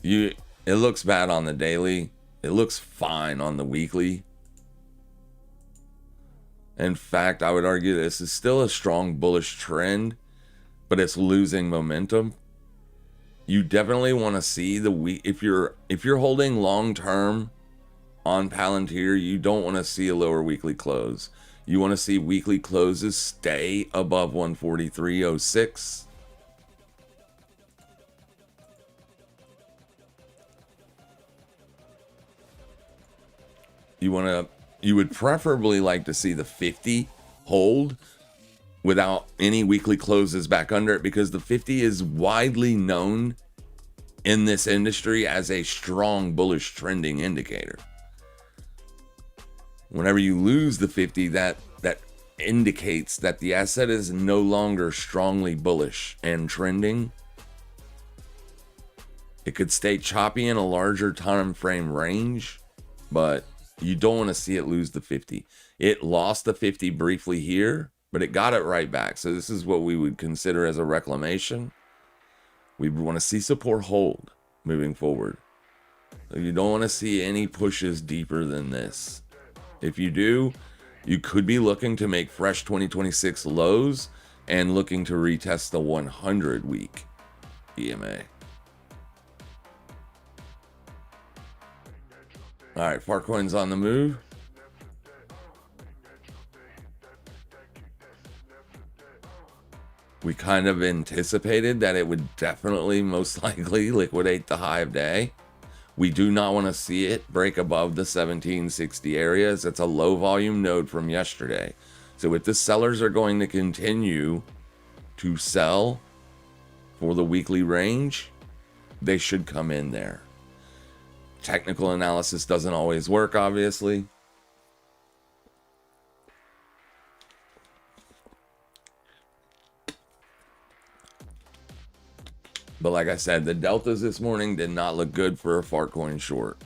[SPEAKER 1] it looks bad on the daily. It looks fine on the weekly. In fact, I would argue this is still a strong bullish trend, but it's losing momentum. You definitely want to see if you're holding long term on Palantir, you don't want to see a lower weekly close. You want to see weekly closes stay above 143.06. You would preferably like to see the 50 hold without any weekly closes back under it, because the 50 is widely known in this industry as a strong bullish trending indicator. Whenever you lose the 50, that indicates that the asset is no longer strongly bullish and trending. It could stay choppy in a larger time frame range, but you don't want to see it lose the 50. It lost the 50 briefly here, but it got it right back. So this is what we would consider as a reclamation. We want to see support hold moving forward. So you don't want to see any pushes deeper than this. If you do, you could be looking to make fresh 2026 lows and looking to retest the 100-week EMA. All right, Farcoin's on the move. We kind of anticipated that it would definitely most likely liquidate the high of day. We do not want to see it break above the 1760 areas. It's a low volume node from yesterday. So if the sellers are going to continue to sell for the weekly range, they should come in there. Technical analysis doesn't always work, obviously. But like I said, the deltas this morning did not look good for a Farcoin short.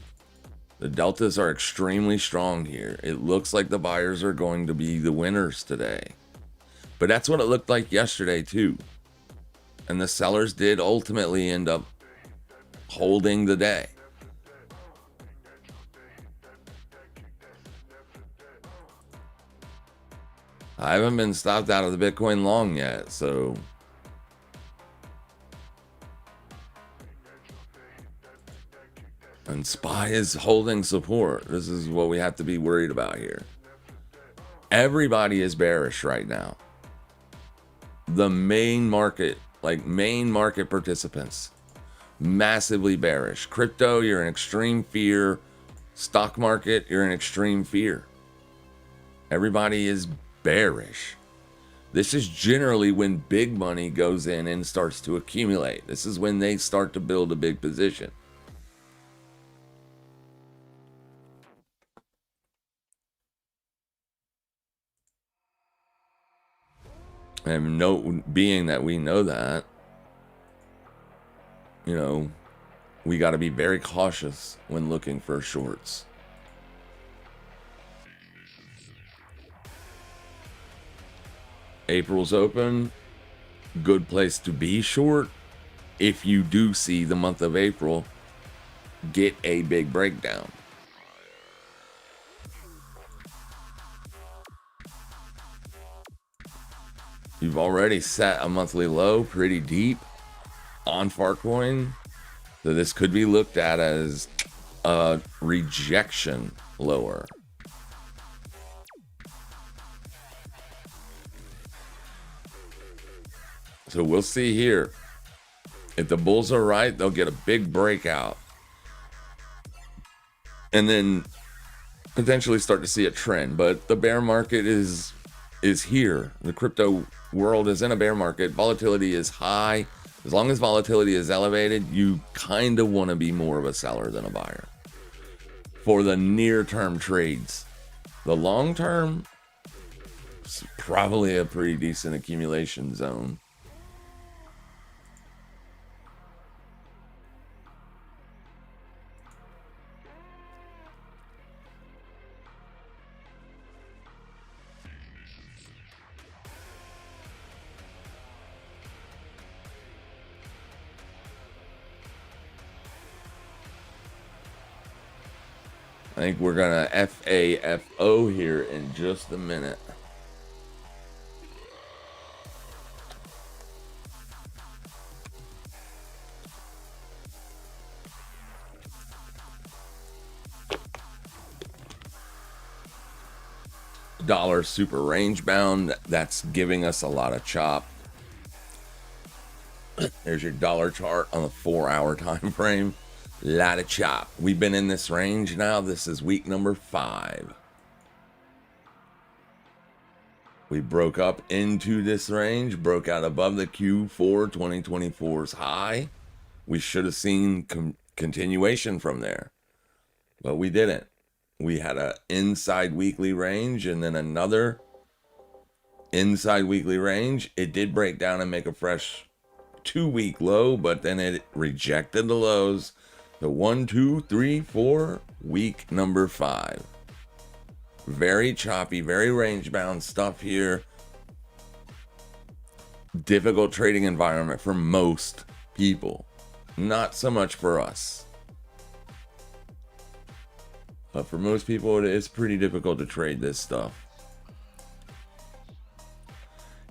[SPEAKER 1] The deltas are extremely strong here. It looks like the buyers are going to be the winners today. But that's what it looked like yesterday too. And the sellers did ultimately end up holding the day. I haven't been stopped out of the Bitcoin long yet, so and SPY is holding support. This is what we have to be worried about here. Everybody is bearish right now. The main market participants, massively bearish. Crypto, you're in extreme fear. Stock market, you're in extreme fear. Everybody is bearish. This is generally when big money goes in and starts to accumulate. This is when they start to build a big position. And being that we know that, we got to be very cautious when looking for shorts. April's open. Good place to be short if you do see the month of April get a big breakdown. You've already set a monthly low pretty deep on Farcoin. So this could be looked at as a rejection lower. So we'll see here. If the bulls are right, they'll get a big breakout. And then potentially start to see a trend. But the bear market is here. The crypto world is in a bear market, volatility is high. As long as volatility is elevated, you kind of want to be more of a seller than a buyer for the near-term trades. The long-term is probably a pretty decent accumulation zone. I think we're gonna FAFO here in just a minute. Dollar super range bound. That's giving us a lot of chop. There's your dollar chart on the 4-hour time frame. Lot of chop. We've been in this range now. This is week number 5. We broke up into this range, broke out above the Q4 2024's high. We should have seen continuation from there, but we didn't. We had an inside weekly range and then another inside weekly range. It did break down and make a fresh 2-week low, but then it rejected the lows. The 1, 2, 3, 4, week number 5. Very choppy, very range bound stuff here. Difficult trading environment for most people. Not so much for us. But for most people, it is pretty difficult to trade this stuff.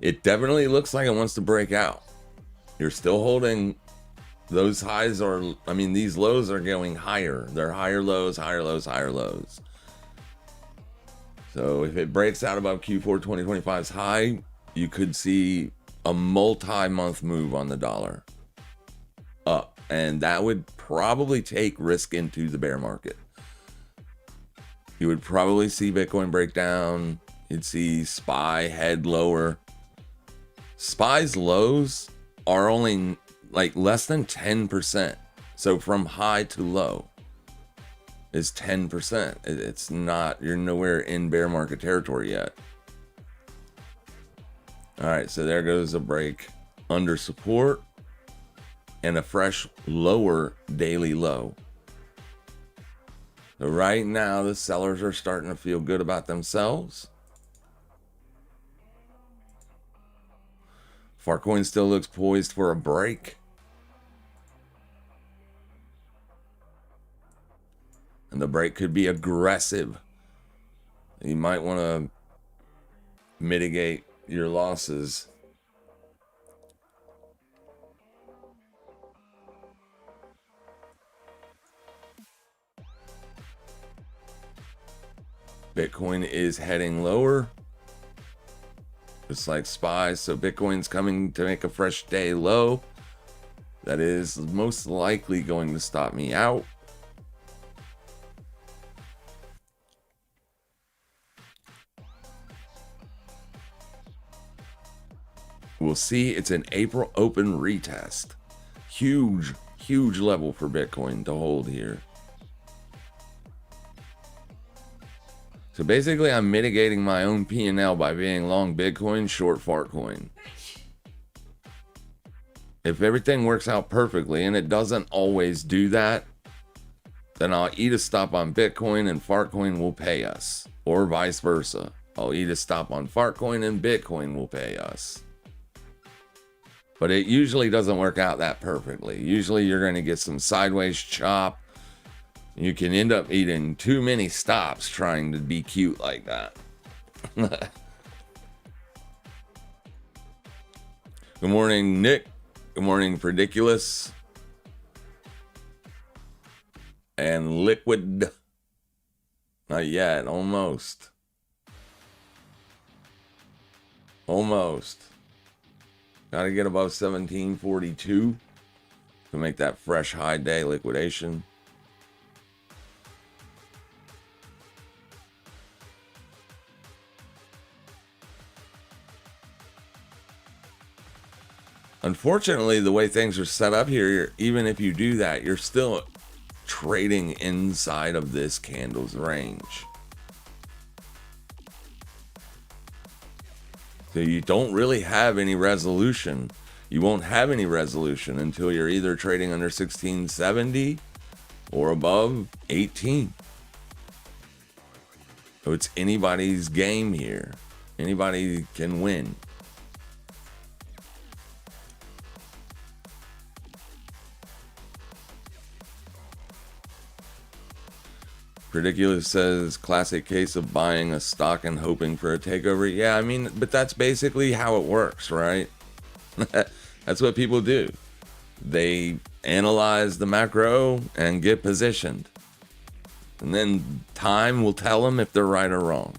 [SPEAKER 1] It definitely looks like it wants to break out. You're still holding. Those highs are, I mean, these lows are going higher. They're higher lows, higher lows, higher lows. So if it breaks out above Q4 2025's high, you could see a multi-month move on the dollar up. And that would probably take risk into the bear market. You would probably see Bitcoin break down. You'd see SPY head lower. SPY's lows are only like less than 10%. So from high to low is 10%. It's not, you're nowhere in bear market territory yet. All right, so there goes a break under support and a fresh lower daily low. So right now the sellers are starting to feel good about themselves. Farcoin still looks poised for a break. And the break could be aggressive. You might want to mitigate your losses. Bitcoin is heading lower, just like SPY. So Bitcoin's coming to make a fresh day low. That is most likely going to stop me out. We'll see. It's an April open retest. Huge, huge level for Bitcoin to hold here. So basically, I'm mitigating my own P&L by being long Bitcoin, short Fartcoin. If everything works out perfectly, and it doesn't always do that, then I'll eat a stop on Bitcoin and Fartcoin will pay us. Or vice versa. I'll eat a stop on Fartcoin and Bitcoin will pay us. But it usually doesn't work out that perfectly. Usually you're going to get some sideways chop. You can end up eating too many stops trying to be cute like that. Good morning, Nick. Good morning, Prediculous. And Liquid. Not yet. Almost. Almost. Got to get above 1742 to make that fresh high day liquidation. Unfortunately, the way things are set up here, even if you do that, you're still trading inside of this candle's range. So you don't really have any resolution. You won't have any resolution until you're either trading under 1670 or above 18. So it's anybody's game here. Anybody can win. Ridiculous says, classic case of buying a stock and hoping for a takeover. Yeah, I mean, but that's basically how it works, right? That's what people do. They analyze the macro and get positioned. And then time will tell them if they're right or wrong.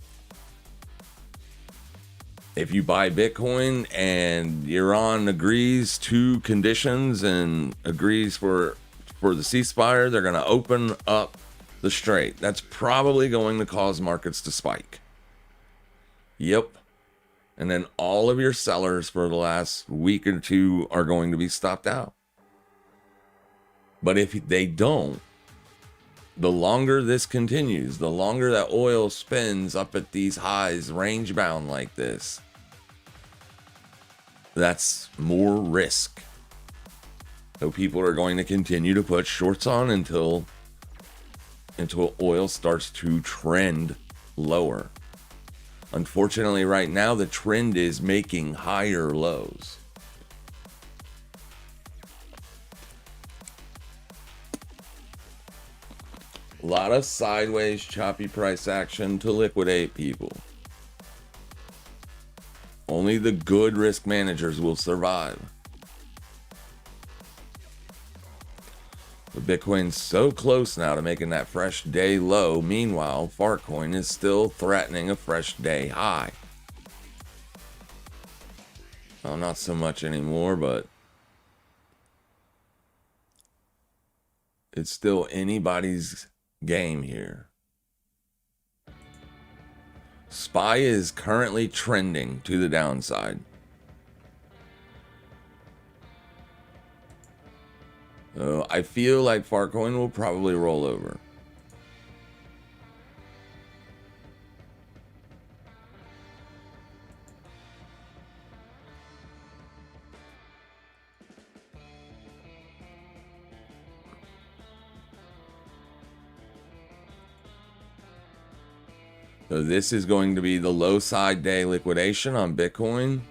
[SPEAKER 1] If you buy Bitcoin and Iran agrees to conditions and agrees for the ceasefire, they're going to open up the strait. That's probably going to cause markets to spike. Yep. And then all of your sellers for the last week or two are going to be stopped out. But if they don't, the longer this continues, the longer that oil spins up at these highs, range bound like this, that's more risk. So people are going to continue to put shorts on until oil starts to trend lower. Unfortunately, right now, the trend is making higher lows. A lot of sideways, choppy price action to liquidate people. Only the good risk managers will survive. But Bitcoin's so close now to making that fresh day low. Meanwhile, Fartcoin is still threatening a fresh day high. Well, not so much anymore, but it's still anybody's game here. SPY is currently trending to the downside. I feel like Fartcoin will probably roll over. So this is going to be the low side day liquidation on Bitcoin.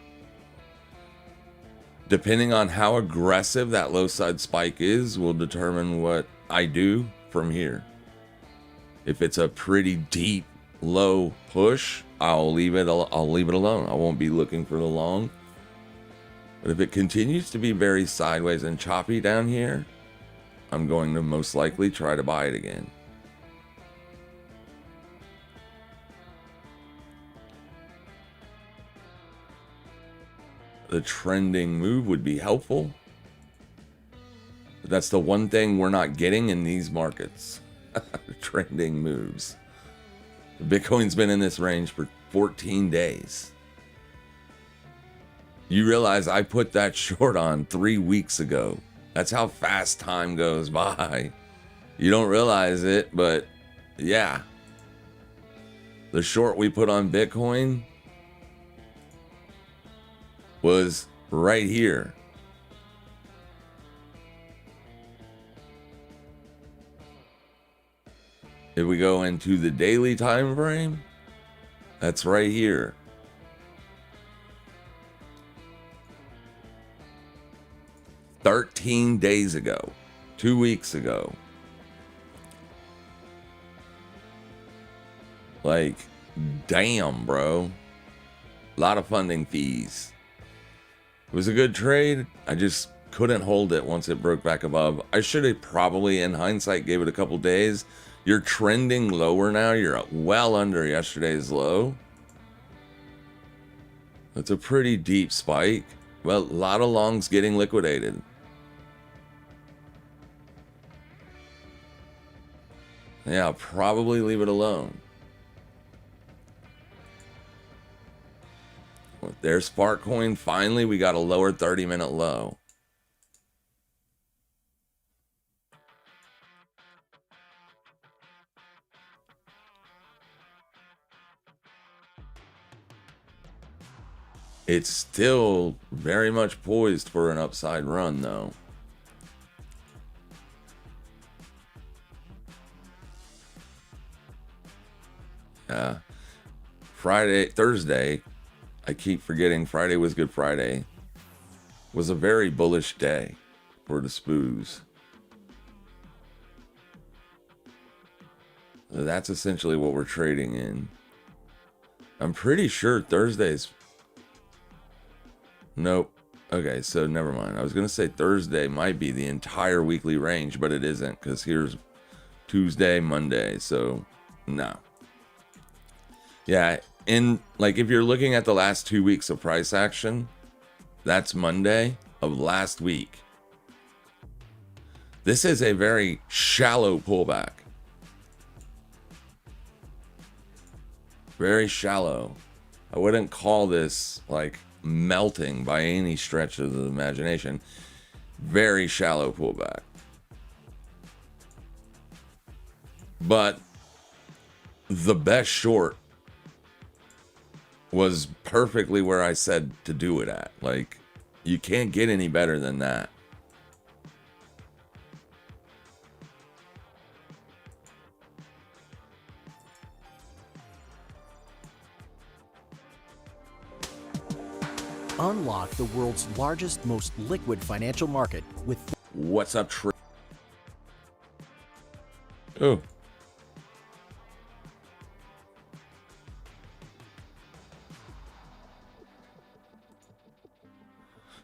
[SPEAKER 1] Depending on how aggressive that low side spike is, will determine what I do from here. If it's a pretty deep low push, I'll leave it alone. I won't be looking for the long. But if it continues to be very sideways and choppy down here, I'm going to most likely try to buy it again. The trending move would be helpful. But that's the one thing we're not getting in these markets. Trending moves. Bitcoin's been in this range for 14 days. You realize I put that short on 3 weeks ago. That's how fast time goes by. You don't realize it, but yeah. The short we put on Bitcoin was right here. If we go into the daily time frame, that's right here. "13 days ago, 2 weeks ago." Like, damn, bro. A lot of funding fees. It was a good trade. I just couldn't hold it once it broke back above. I should have probably, in hindsight, gave it a couple days. You're trending lower now. You're well under yesterday's low. That's a pretty deep spike. Well, a lot of longs getting liquidated. Yeah, I'll probably leave it alone. There's Fartcoin. Finally, we got a lower 30-minute low. It's still very much poised for an upside run, though. Yeah. Thursday, I keep forgetting Friday was Good Friday, was a very bullish day for the SPOOs. That's essentially what we're trading in. I'm pretty sure Thursday's... Nope. Okay, so never mind. I was going to say Thursday might be the entire weekly range, but it isn't, because here's Tuesday, Monday, so no. Yeah, like if you're looking at the last 2 weeks of price action, that's Monday of last week. This is a very shallow pullback. Very shallow. I wouldn't call this like melting by any stretch of the imagination. Very shallow pullback. But the best short was perfectly where I said to do it at. Like, you can't get any better than that.
[SPEAKER 2] Unlock the world's largest, most liquid financial market with...
[SPEAKER 1] What's up, Oh.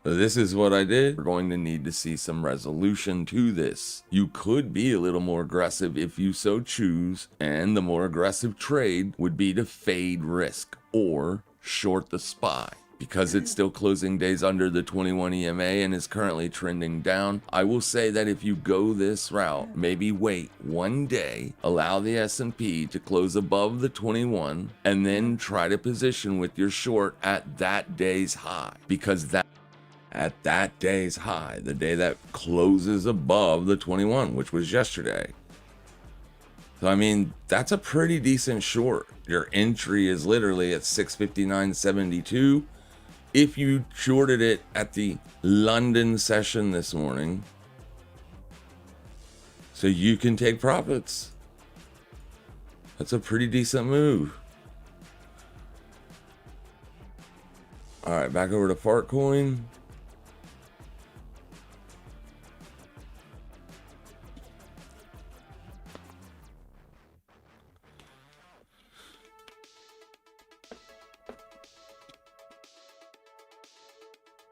[SPEAKER 1] This is what I did. We're going to need to see some resolution to this. You could be a little more aggressive if you so choose, and the more aggressive trade would be to fade risk or short the SPY. Because it's still closing days under the 21 EMA and is currently trending down, I will say that if you go this route, maybe wait one day, allow the S&P to close above the 21, and then try to position with your short at that day's high. Because at that day's high, the day that closes above the 21, which was yesterday. So, I mean, that's a pretty decent short. Your entry is literally at 659.72. If you shorted it at the London session this morning, so you can take profits. That's a pretty decent move. All right, back over to Fartcoin.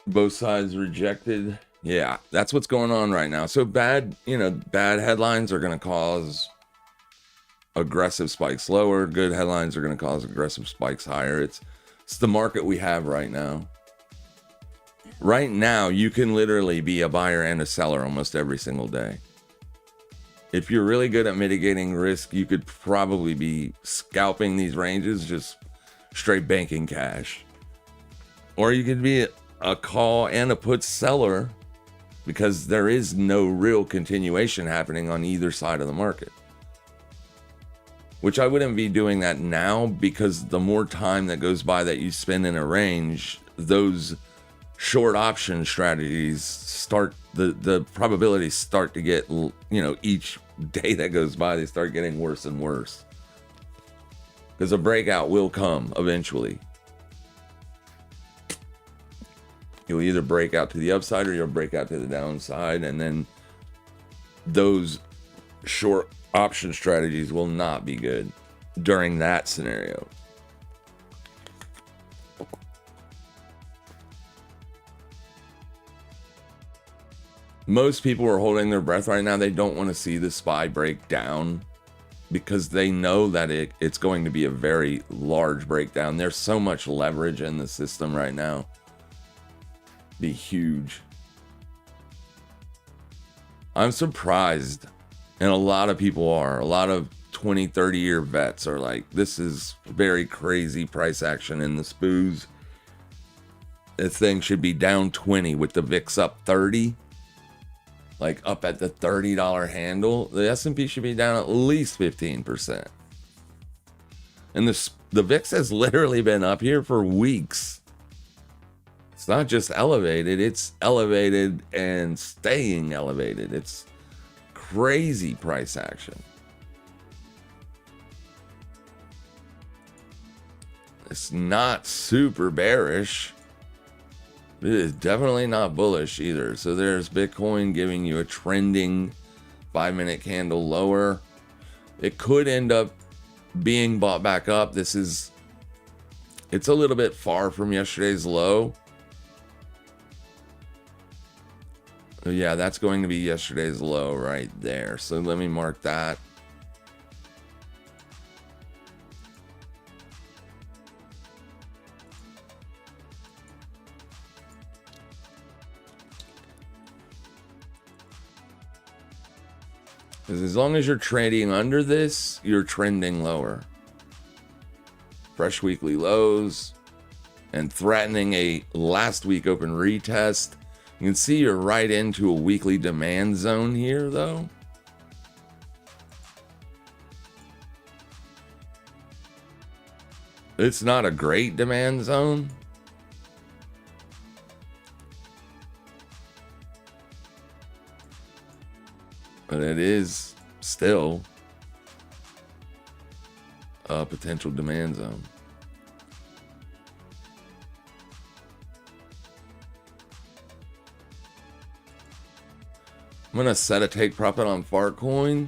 [SPEAKER 1] Both sides rejected. Yeah, that's what's going on right now. So bad headlines are going to cause aggressive spikes lower. Good headlines are going to cause aggressive spikes higher. It's the market we have right now. Right now, you can literally be a buyer and a seller almost every single day. If you're really good at mitigating risk, you could probably be scalping these ranges, just straight banking cash. Or you could be a call and a put seller because there is no real continuation happening on either side of the market. Which I wouldn't be doing that now, because the more time that goes by that you spend in a range, those short option strategies start, the probabilities start to get, each day that goes by, they start getting worse and worse. Because a breakout will come eventually. You'll either break out to the upside or you'll break out to the downside, and then those short option strategies will not be good during that scenario. Most people are holding their breath right now. They don't want to see the SPY break down because they know that it's going to be a very large breakdown. There's so much leverage in the system right now. Be huge. I'm surprised, and a lot of people are. A lot of 20, 30-year vets are like, this is very crazy price action in the SPOOs. This thing should be down 20 with the VIX up 30. Like up at the $30 handle. The S&P should be down at least 15%. And the VIX has literally been up here for weeks. It's not just elevated, it's elevated and staying elevated. It's crazy price action. It's not super bearish. It is definitely not bullish either. So there's Bitcoin giving you a trending 5-minute candle lower. It could end up being bought back up. It's a little bit far from yesterday's low. Yeah, that's going to be yesterday's low right there. So let me mark that. Because as long as you're trading under this, you're trending lower. Fresh weekly lows and threatening a last week open retest. You can see you're right into a weekly demand zone here, though. It's not a great demand zone. But it is still a potential demand zone. I'm going to set a take profit on Fartcoin.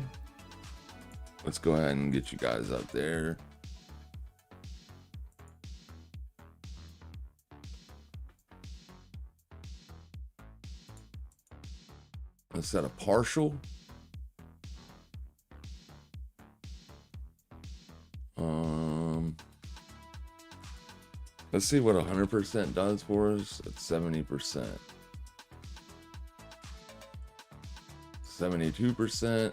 [SPEAKER 1] Let's go ahead and get you guys up there. Let's set a partial. Let's see what 100% does for us at 70%. 72%.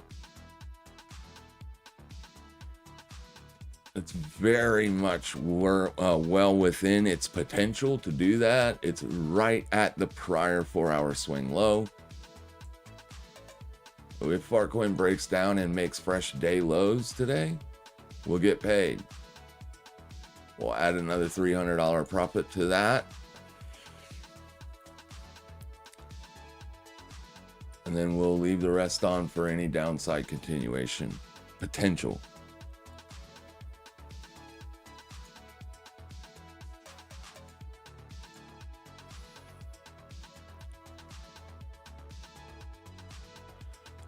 [SPEAKER 1] It's very much well within its potential to do that. It's right at the prior 4-hour swing low. If Fartcoin breaks down and makes fresh day lows today, we'll get paid. We'll add another $300 profit to that. And then we'll leave the rest on for any downside continuation potential.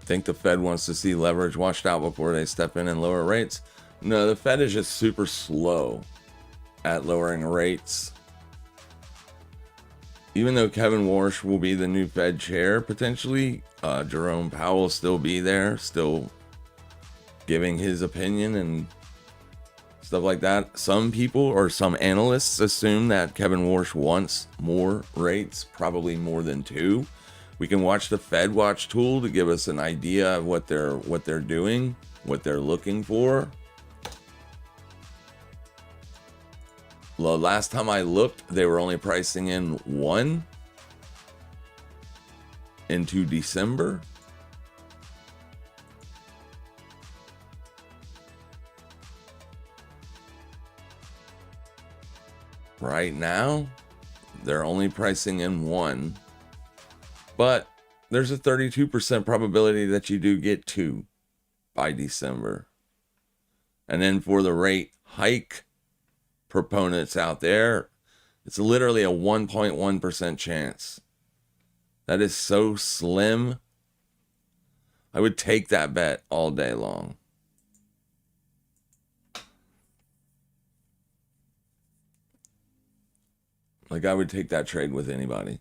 [SPEAKER 1] Think the Fed wants to see leverage washed out before they step in and lower rates? No, the Fed is just super slow at lowering rates. Even though Kevin Warsh will be the new Fed chair, potentially, Jerome Powell will still be there, still giving his opinion and stuff like that. Some people or some analysts assume that Kevin Warsh wants more rates, probably more than 2. We can watch the Fed Watch tool to give us an idea of what they're doing, what they're looking for. The last time I looked, they were only pricing in 1 into December. Right now, they're only pricing in 1. But there's a 32% probability that you do get 2 by December. And then for the rate hike proponents out there, it's literally a 1.1% chance. That is so slim. I would take that bet all day long. Like, I would take that trade with anybody.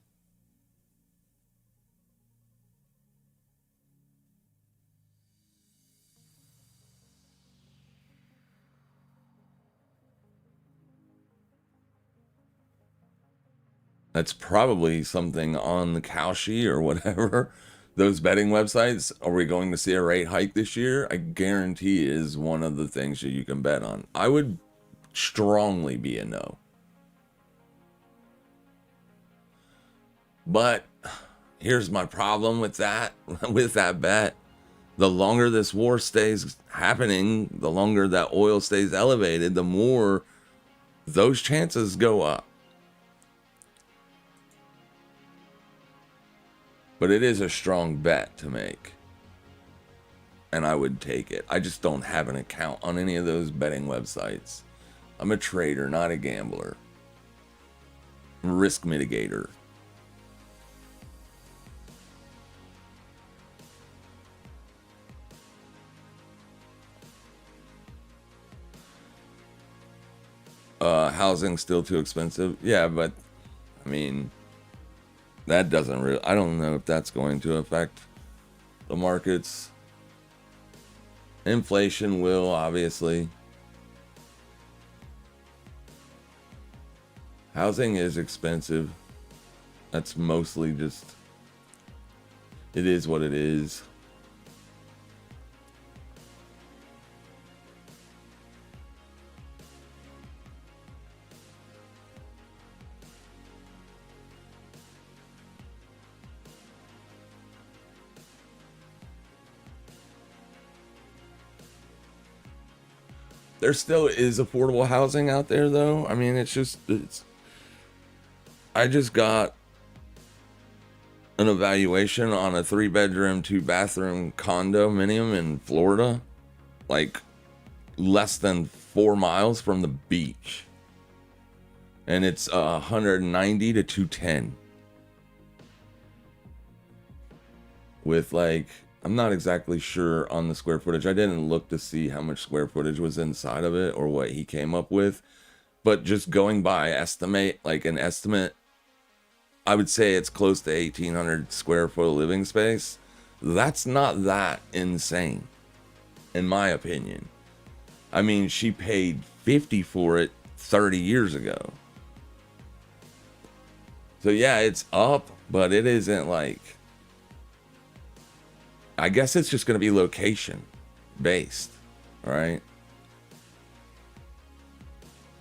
[SPEAKER 1] That's probably something on the Kalshi or whatever. Those betting websites, are we going to see a rate hike this year? I guarantee is one of the things that you can bet on. I would strongly be a no. But here's my problem with that, with that bet. The longer this war stays happening, the longer that oil stays elevated, the more those chances go up. But it is a strong bet to make. And I would take it. I just don't have an account on any of those betting websites. I'm a trader, not a gambler. I'm a risk mitigator. Housing still too expensive. Yeah, but I mean, that doesn't really, I don't know if that's going to affect the markets. Inflation will, obviously. Housing is expensive. That's mostly just, it is what it is. There still is affordable housing out there, though. I mean, I just got an evaluation on a 3-bedroom, 2-bathroom condominium in Florida, like less than 4 miles from the beach. And it's 190 to 210. With like, I'm not exactly sure on the square footage. I didn't look to see how much square footage was inside of it or what he came up with. But just going by an estimate, I would say it's close to 1,800 square foot of living space. That's not that insane, in my opinion. I mean, she paid 50 for it 30 years ago. So yeah, it's up, but it isn't like, I guess it's just going to be location based, right?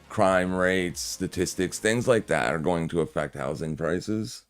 [SPEAKER 1] Crime rates, statistics, things like that are going to affect housing prices.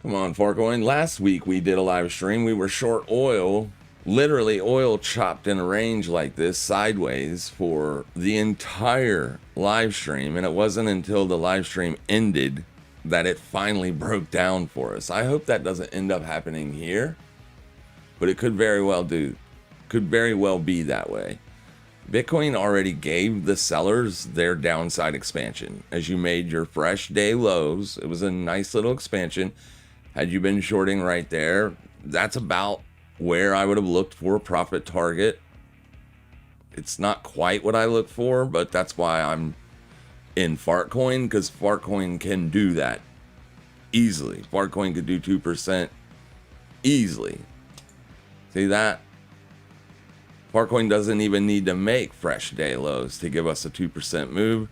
[SPEAKER 1] Come on, Farcoin. Last week we did a live stream. We were short oil, literally oil chopped in a range like this sideways for the entire live stream. And it wasn't until the live stream ended that it finally broke down for us. I hope that doesn't end up happening here, but it could very well do. Could very well be that way. Bitcoin already gave the sellers their downside expansion. As you made your fresh day lows, it was a nice little expansion. Had you been shorting right there, that's about where I would have looked for a profit target. It's not quite what I look for, but that's why I'm in Fartcoin, because Fartcoin can do that easily. Fartcoin could do 2% easily. See that? Fartcoin doesn't even need to make fresh day lows to give us a 2% move.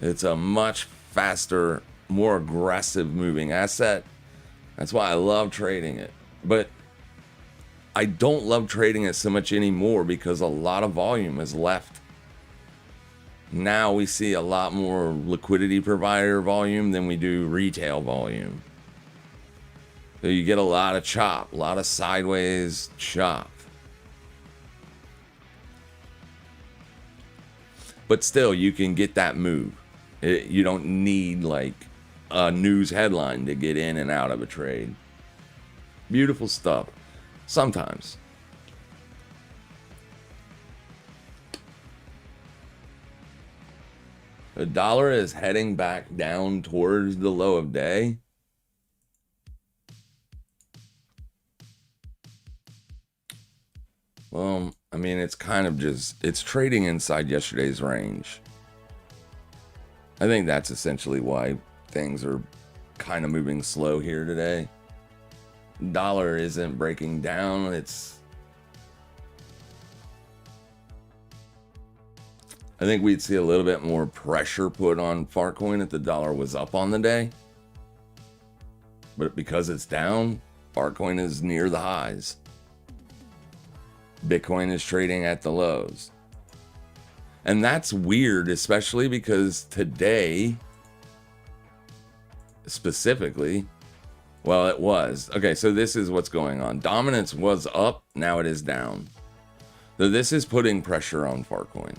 [SPEAKER 1] It's a much faster, more aggressive moving asset. That's why I love trading it. But I don't love trading it so much anymore because a lot of volume is left. Now we see a lot more liquidity provider volume than we do retail volume. So you get a lot of chop, a lot of sideways chop. But still, you can get that move. You don't need like a news headline to get in and out of a trade. Beautiful stuff. Sometimes. The dollar is heading back down towards the low of day. Well, I mean, it's kind of just, it's trading inside yesterday's range. I think that's essentially why things are kind of moving slow here today. Dollar isn't breaking down. I think we'd see a little bit more pressure put on Farcoin if the dollar was up on the day. But because it's down, Farcoin is near the highs. Bitcoin is trading at the lows. And that's weird, especially because today, specifically, well, it was. Okay, so this is what's going on. Dominance was up, now it is down. So this is putting pressure on Farcoin.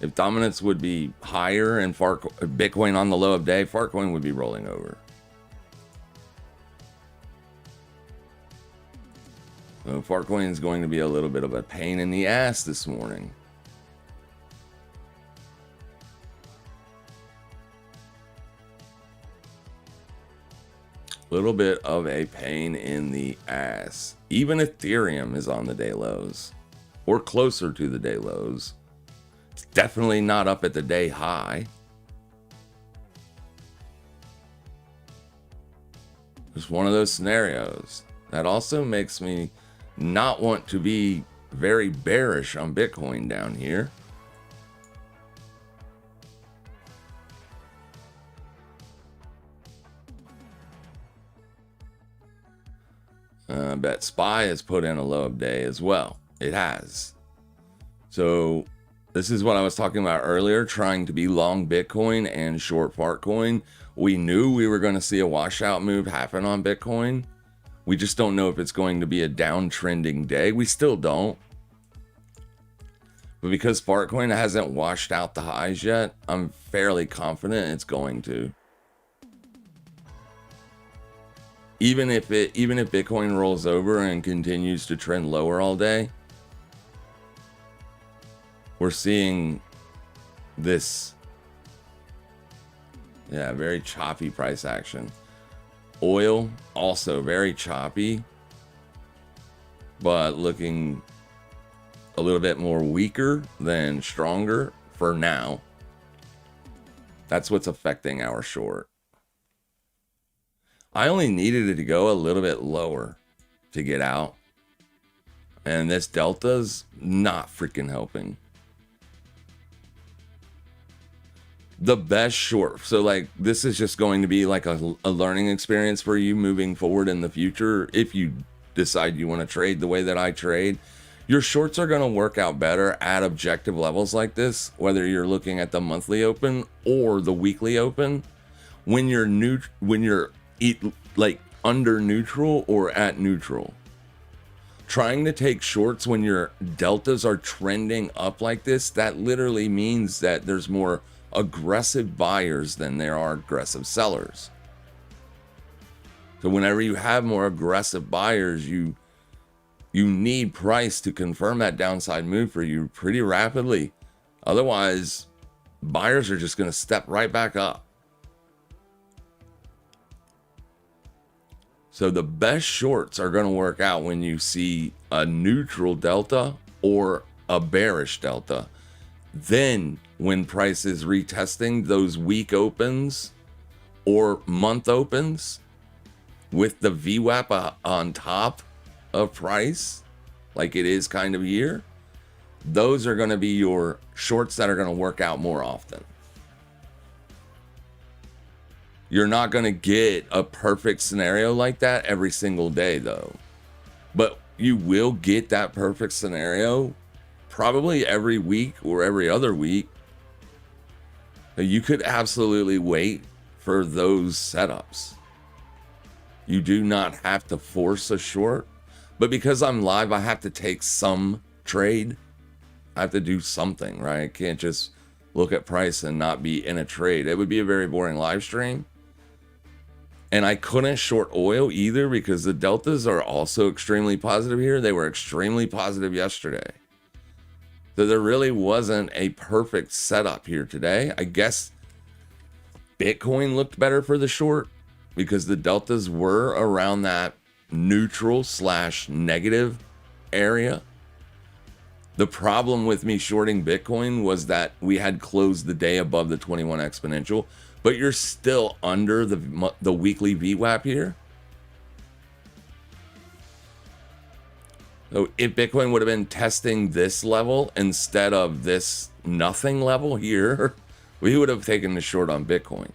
[SPEAKER 1] If dominance would be higher and Bitcoin on the low of day, Farcoin would be rolling over. So Farcoin is going to be a little bit of a pain in the ass this morning. Little bit of a pain in the ass. Even Ethereum is on the day lows, or closer to the day lows. It's definitely not up at the day high. Just one of those scenarios. That also makes me not want to be very bearish on Bitcoin down here. I bet SPY has put in a low of day as well. It has. So this is what I was talking about earlier, trying to be long Bitcoin and short Farcoin. We knew we were going to see a washout move happen on Bitcoin. We just don't know if it's going to be a downtrending day. We still don't. But because Farcoin hasn't washed out the highs yet, I'm fairly confident it's going to. Even if Bitcoin rolls over and continues to trend lower all day, we're seeing this, very choppy price action. Oil also very choppy, but looking a little bit more weaker than stronger for now. That's what's affecting our short. I only needed it to go a little bit lower to get out. And this delta's not freaking helping. The best short. So like, this is just going to be like a learning experience for you moving forward in the future. If you decide you want to trade the way that I trade, your shorts are going to work out better at objective levels like this, whether you're looking at the monthly open or the weekly open. When you're like under neutral or at neutral. Trying to take shorts when your deltas are trending up like this, that literally means that there's more aggressive buyers than there are aggressive sellers. So whenever you have more aggressive buyers, you need price to confirm that downside move for you pretty rapidly. Otherwise, buyers are just going to step right back up. So the best shorts are going to work out when you see a neutral delta or a bearish delta. Then when price is retesting those week opens or month opens with the VWAP on top of price, like it is kind of here, those are going to be your shorts that are going to work out more often. You're not going to get a perfect scenario like that every single day, though. But you will get that perfect scenario probably every week or every other week. You could absolutely wait for those setups. You do not have to force a short. But because I'm live, I have to take some trade. I have to do something, right? I can't just look at price and not be in a trade. It would be a very boring live stream. And I couldn't short oil either because the deltas are also extremely positive here. They were extremely positive yesterday. So there really wasn't a perfect setup here today. I guess Bitcoin looked better for the short because the deltas were around that neutral / negative area. The problem with me shorting Bitcoin was that we had closed the day above the 21 exponential, but you're still under the weekly VWAP here. So if Bitcoin would have been testing this level instead of this nothing level here, we would have taken the short on Bitcoin.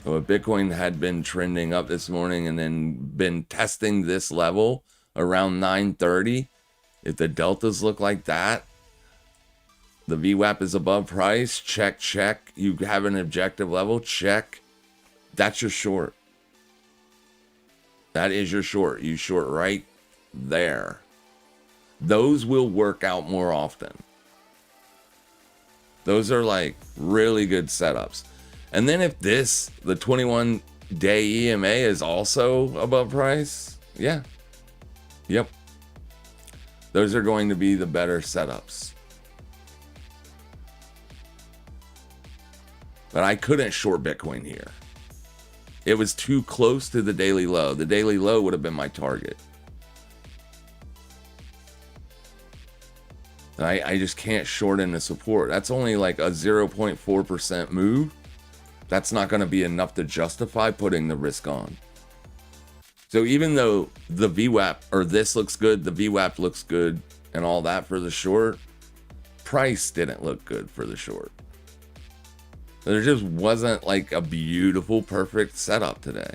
[SPEAKER 1] So if Bitcoin had been trending up this morning and then been testing this level around 930, if the deltas look like that, the VWAP is above price, check, check. You have an objective level, check. That's your short. That is your short. You short right there. Those will work out more often. Those are like really good setups. And then if the 21-day EMA is also above price, yeah. Yep. Those are going to be the better setups. But I couldn't short Bitcoin here. It was too close to the daily low. The daily low would have been my target. And I just can't short into support. That's only like a 0.4% move. That's not going to be enough to justify putting the risk on. So even though the VWAP, or this looks good, the VWAP looks good, and all that for the short, price didn't look good for the short. There just wasn't like a beautiful, perfect setup today.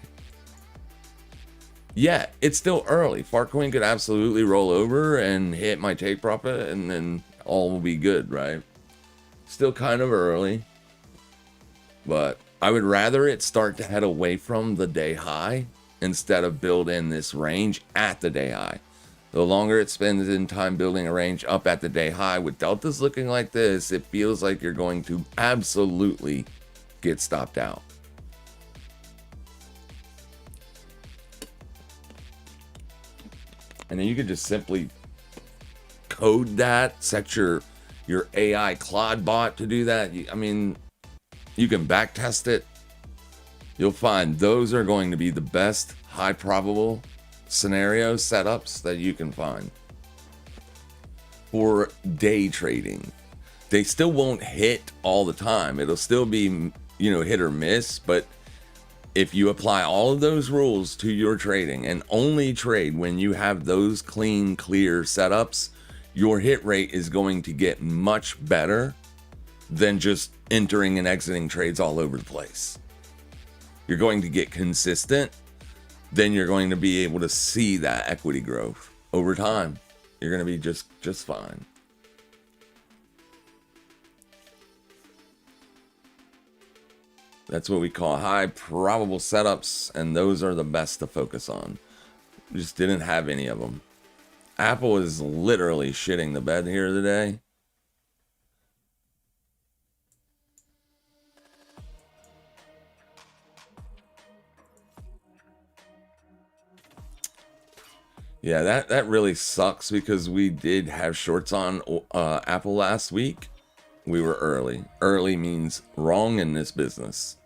[SPEAKER 1] Yeah, it's still early. Farcoin could absolutely roll over and hit my take profit, and then all will be good, right? Still kind of early, but I would rather it start to head away from the day high instead of build in this range at the day high. The longer it spends in time building a range up at the day high with deltas looking like this, it feels like you're going to absolutely get stopped out. And then you could just simply code that, set your AI Claude bot to do that. I mean, you can back test it. You'll find those are going to be the best high probable scenario setups that you can find for day trading. They still won't hit all the time. It'll still be, hit or miss, but if you apply all of those rules to your trading and only trade when you have those clean, clear setups, your hit rate is going to get much better than just entering and exiting trades all over the place. You're going to get consistent, then you're going to be able to see that equity growth over time. You're going to be just fine. That's what we call high probable setups, and those are the best to focus on. We just didn't have any of them. Apple is literally shitting the bed here today. Yeah, that really sucks because we did have shorts on Apple last week. We were early. Early means wrong in this business.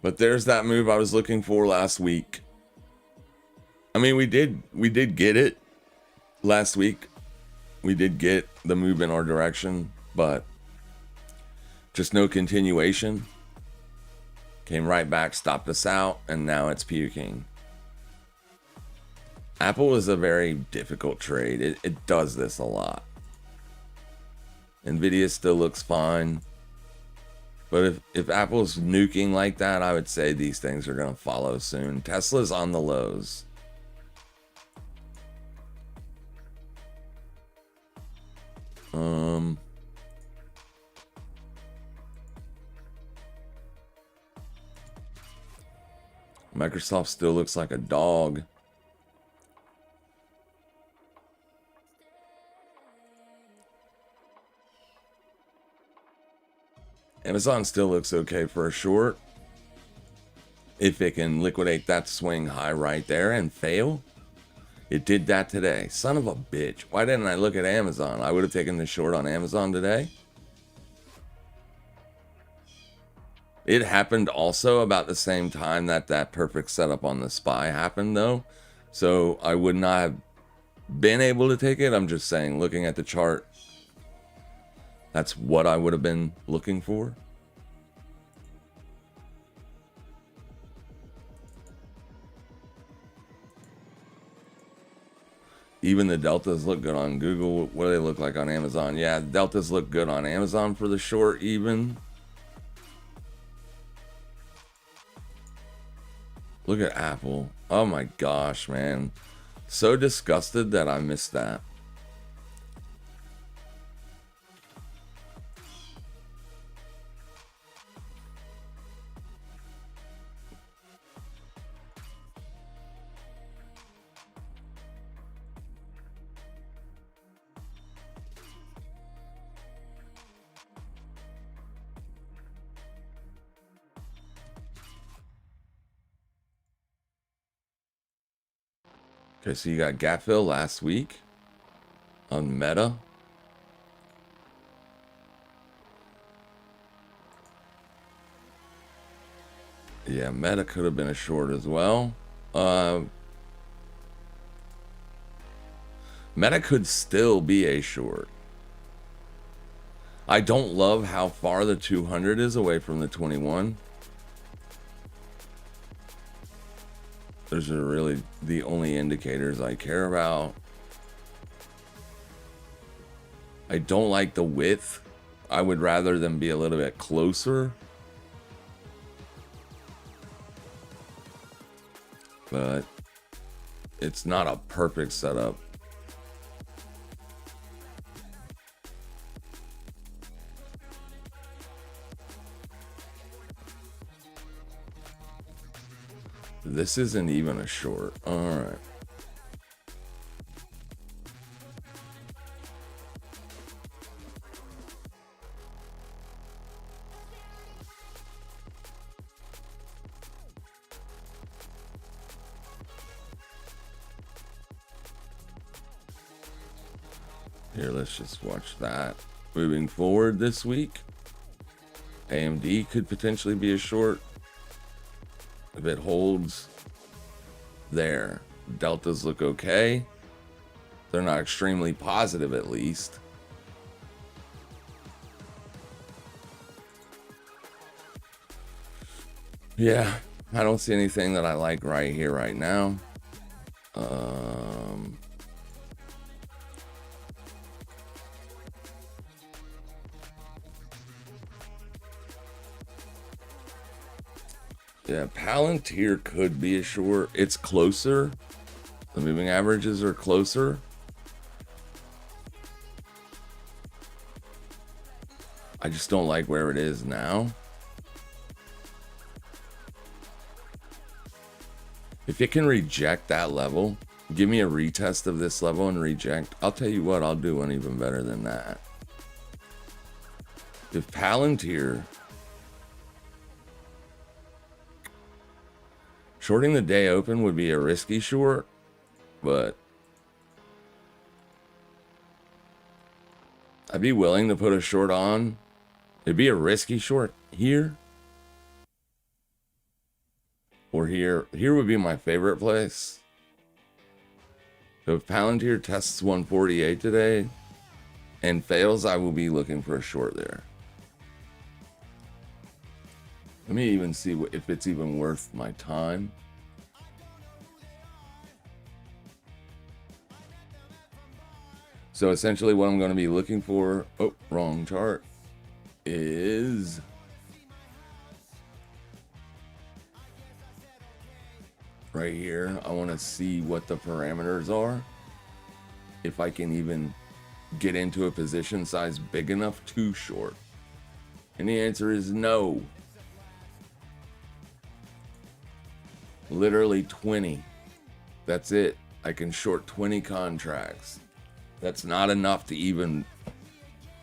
[SPEAKER 1] But there's that move I was looking for last week. I mean, we did get it last week. We did get the move in our direction, but just no continuation. Came right back, stopped us out, and now it's puking. Apple is a very difficult trade. It does this a lot. Nvidia still looks fine. But if Apple's nuking like that, I would say these things are going to follow soon. Tesla's on the lows. Microsoft still looks like a dog. Amazon still looks okay for a short. If it can liquidate that swing high right there and fail. It did that today. Son of a bitch. Why didn't I look at Amazon? I would have taken the short on Amazon today. It happened also about the same time that perfect setup on the SPY happened though. So I would not have been able to take it. I'm just saying, looking at the chart, that's what I would have been looking for. Even the deltas look good on Google. What do they look like on Amazon? Yeah, deltas look good on Amazon for the short even. Look at Apple. Oh my gosh, man. So disgusted that I missed that. Okay, so you got gap fill last week on Meta. Yeah, Meta could have been a short as well. Meta could still be a short. I don't love how far the 200 is away from the 21. Those are really the only indicators I care about. I don't like the width. I would rather them be a little bit closer. But it's not a perfect setup. This isn't even a short. All right. Here, let's just watch that. Moving forward this week, AMD could potentially be a short. If it holds there, deltas look okay. They're not extremely positive, at least. Yeah, I don't see anything that I like right here, right now. Yeah, Palantir could be a short. It's closer. The moving averages are closer. I just don't like where it is now. If it can reject that level, give me a retest of this level and reject, I'll tell you what, I'll do one even better than that. If Palantir, shorting the day open would be a risky short, but I'd be willing to put a short on. It'd be a risky short here or here. Here would be my favorite place. So if Palantir tests 148 today and fails, I will be looking for a short there. Let me even see if it's even worth my time. So essentially what I'm going to be looking for, oh, wrong chart, is right here. I want to see what the parameters are. If I can even get into a position size big enough to short. And the answer is no. Literally 20. That's it. I can short 20 contracts. That's not enough to even...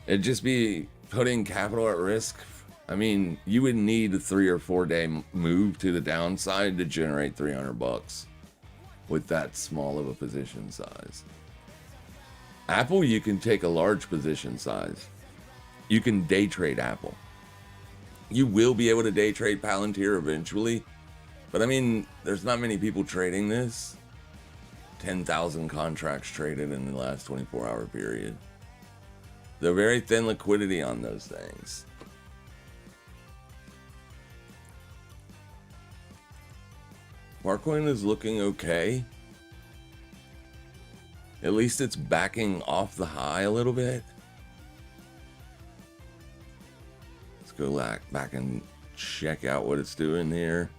[SPEAKER 1] It'd just be putting capital at risk. I mean, you would need a 3 or 4 day move to the downside to generate $300 with that small of a position size. Apple, you can take a large position size. You can day trade Apple. You will be able to day trade Palantir eventually. But I mean, there's not many people trading this. 10,000 contracts traded in the last 24-hour period. They're very thin liquidity on those things. Farcoin is looking okay. At least it's backing off the high a little bit. Let's go back and check out what it's doing here.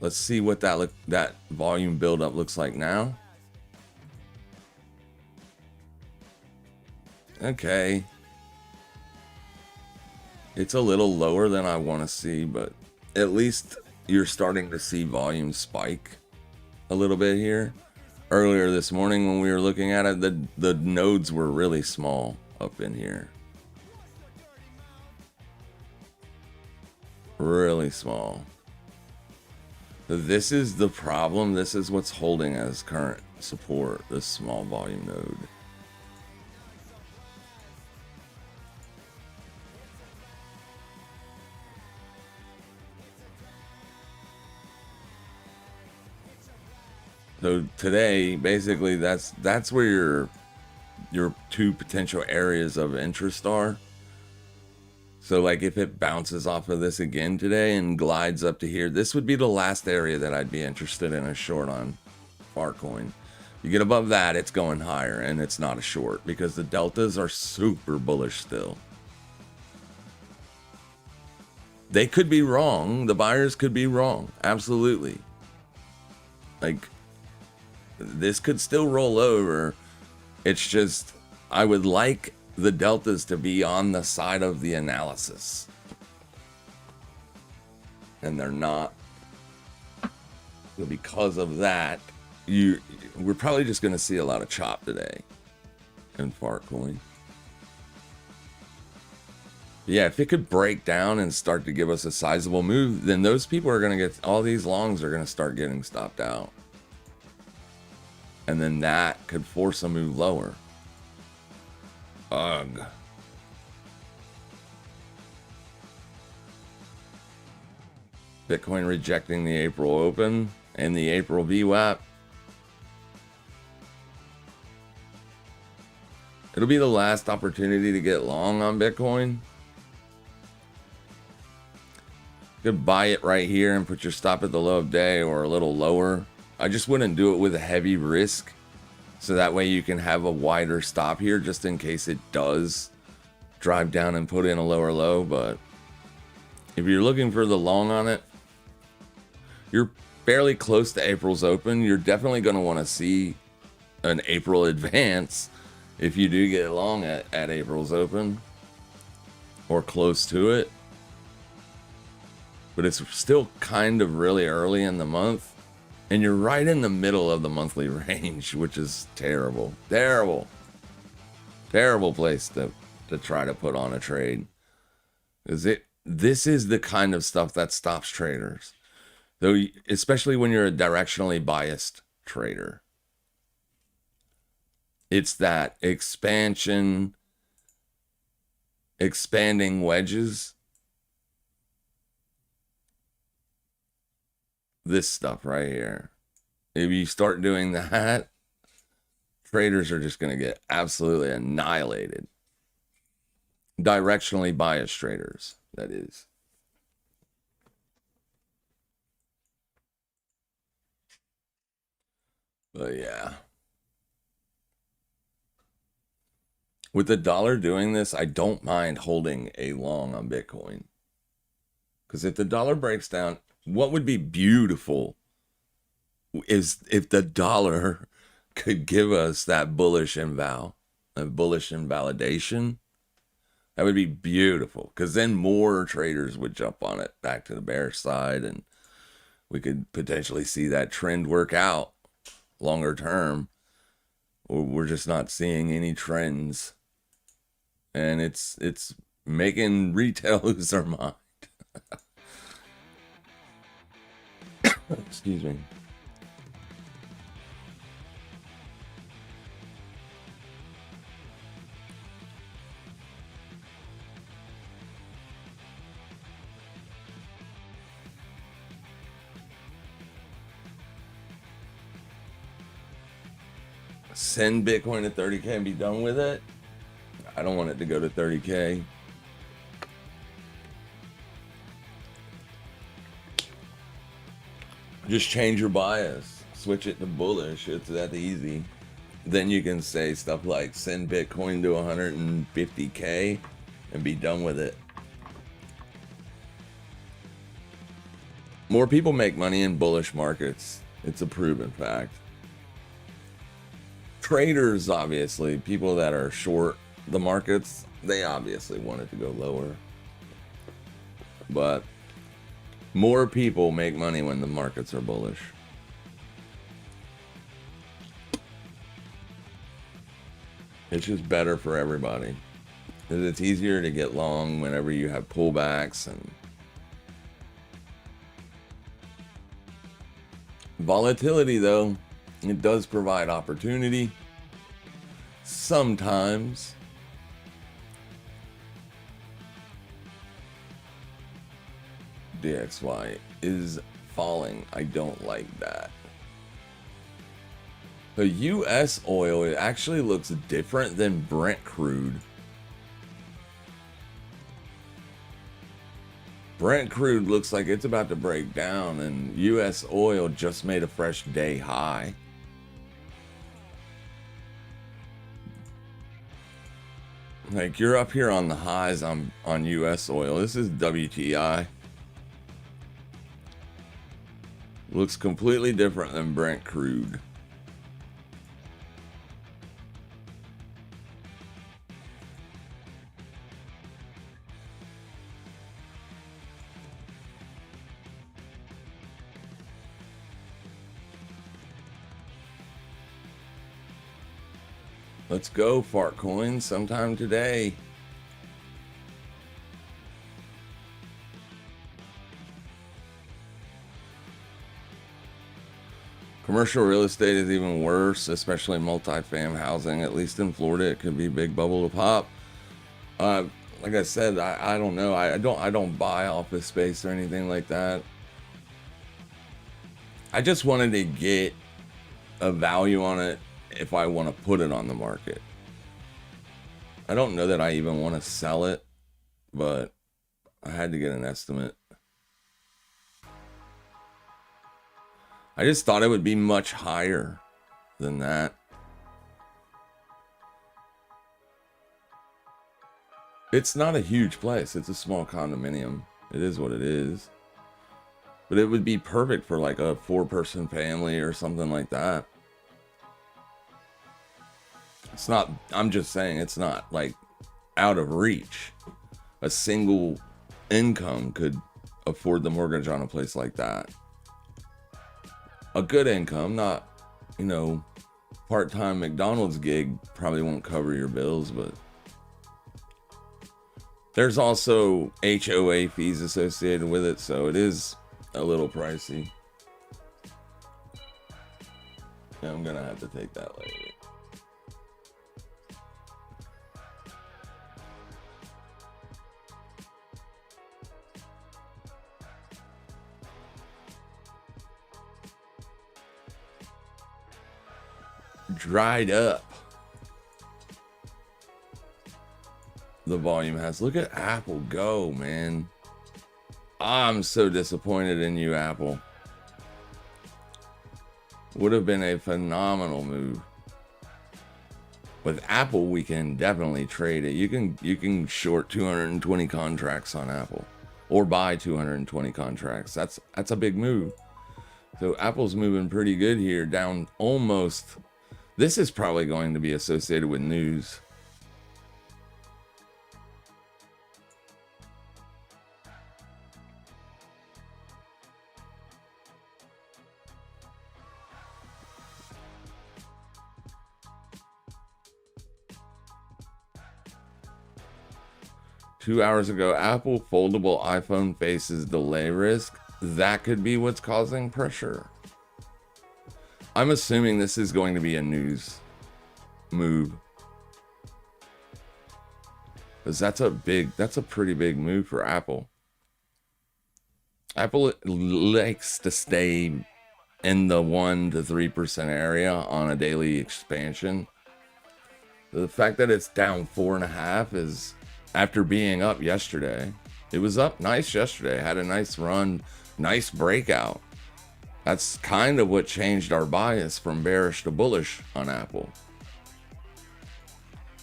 [SPEAKER 1] Let's see what that volume buildup looks like now. Okay. It's a little lower than I want to see, but at least you're starting to see volume spike a little bit here. Earlier this morning when we were looking at it, the nodes were really small up in here. Really small. This is the problem. This is what's holding as current support, this small volume node. So today, basically, that's where your two potential areas of interest are. So like if it bounces off of this again today and glides up to here, this would be the last area that I'd be interested in a short on Farcoin. You get above that, it's going higher, and it's not a short because the deltas are super bullish still. They could be wrong. The buyers could be wrong. Absolutely. Like, this could still roll over. It's just, I would like the deltas to be on the side of the analysis. And they're not. So because of that, we're probably just going to see a lot of chop today in Farcoin. Yeah, if it could break down and start to give us a sizable move, then those people are going to get, all these longs are going to start getting stopped out. And then that could force a move lower. Ugh. Bitcoin rejecting the April open and the April VWAP. It'll be the last opportunity to get long on Bitcoin. You could buy it right here and put your stop at the low of day or a little lower. I just wouldn't do it with a heavy risk. So that way you can have a wider stop here just in case it does drive down and put in a lower low. But if you're looking for the long on it, you're fairly close to April's open. You're definitely going to want to see an April advance if you do get long at April's open or close to it. But it's still kind of really early in the month. And you're right in the middle of the monthly range, which is terrible. Terrible. Terrible place to try to put on a trade. This is the kind of stuff that stops traders. Though, especially when you're a directionally biased trader. It's that expanding wedges. This stuff right here. If you start doing that, traders are just going to get absolutely annihilated. Directionally biased traders, that is. But yeah. With the dollar doing this, I don't mind holding a long on Bitcoin. Because if the dollar breaks down, what would be beautiful is if the dollar could give us that bullish invalidation. That would be beautiful, because then more traders would jump on it back to the bear side, and we could potentially see that trend work out longer term. We're just not seeing any trends, and it's making retail lose their mind. Excuse me. send Bitcoin to 30K and be done with it. I don't want it to go to 30K. Just change your bias. Switch it to bullish. It's that easy. Then you can say stuff like send Bitcoin to 150K and be done with it. More people make money in bullish markets. It's a proven fact. Traders, obviously, people that are short the markets, they obviously want it to go lower. But more people make money when the markets are bullish. It's just better for everybody. Because it's easier to get long whenever you have pullbacks. And volatility, though, it does provide opportunity. Sometimes. DXY is falling. I don't like that. The US oil, it actually looks different than Brent crude. Brent crude looks like it's about to break down, and US oil just made a fresh day high. Like, you're up here on the highs on US oil. This is WTI. Looks completely different than Brent crude. Let's go, fart coins, sometime today. Commercial real estate is even worse, especially multi-fam housing. At least in Florida, it could be a big bubble to pop. Like I said, I don't know. I don't buy office space or anything like that. I just wanted to get a value on it if I want to put it on the market. I don't know that I even want to sell it, but I had to get an estimate. I just thought it would be much higher than that. It's not a huge place. It's a small condominium. It is what it is. But it would be perfect for like a 4-person family or something like that. It's not, I'm just saying, it's not like out of reach. A single income could afford the mortgage on a place like that. A good income, not, you know, part-time McDonald's gig probably won't cover your bills, but there's also HOA fees associated with it, so it is a little pricey. Yeah, I'm gonna have to take that later. Dried up. The volume has. Look at Apple go, man. I'm so disappointed in you, Apple. Would have been a phenomenal move. With Apple, we can definitely trade it. You can short 220 contracts on Apple, or buy 220 contracts. That's a big move. So Apple's moving pretty good here, down almost. This is probably going to be associated with news. Two hours ago, Apple foldable iPhone faces delay risk. That could be what's causing pressure. I'm assuming this is going to be a news move. Because that's a pretty big move for Apple. Apple likes to stay in the 1 to 3% area on a daily expansion. The fact that it's down 4.5 is after being up yesterday. It was up nice yesterday, had a nice run, nice breakout. That's kind of what changed our bias from bearish to bullish on Apple.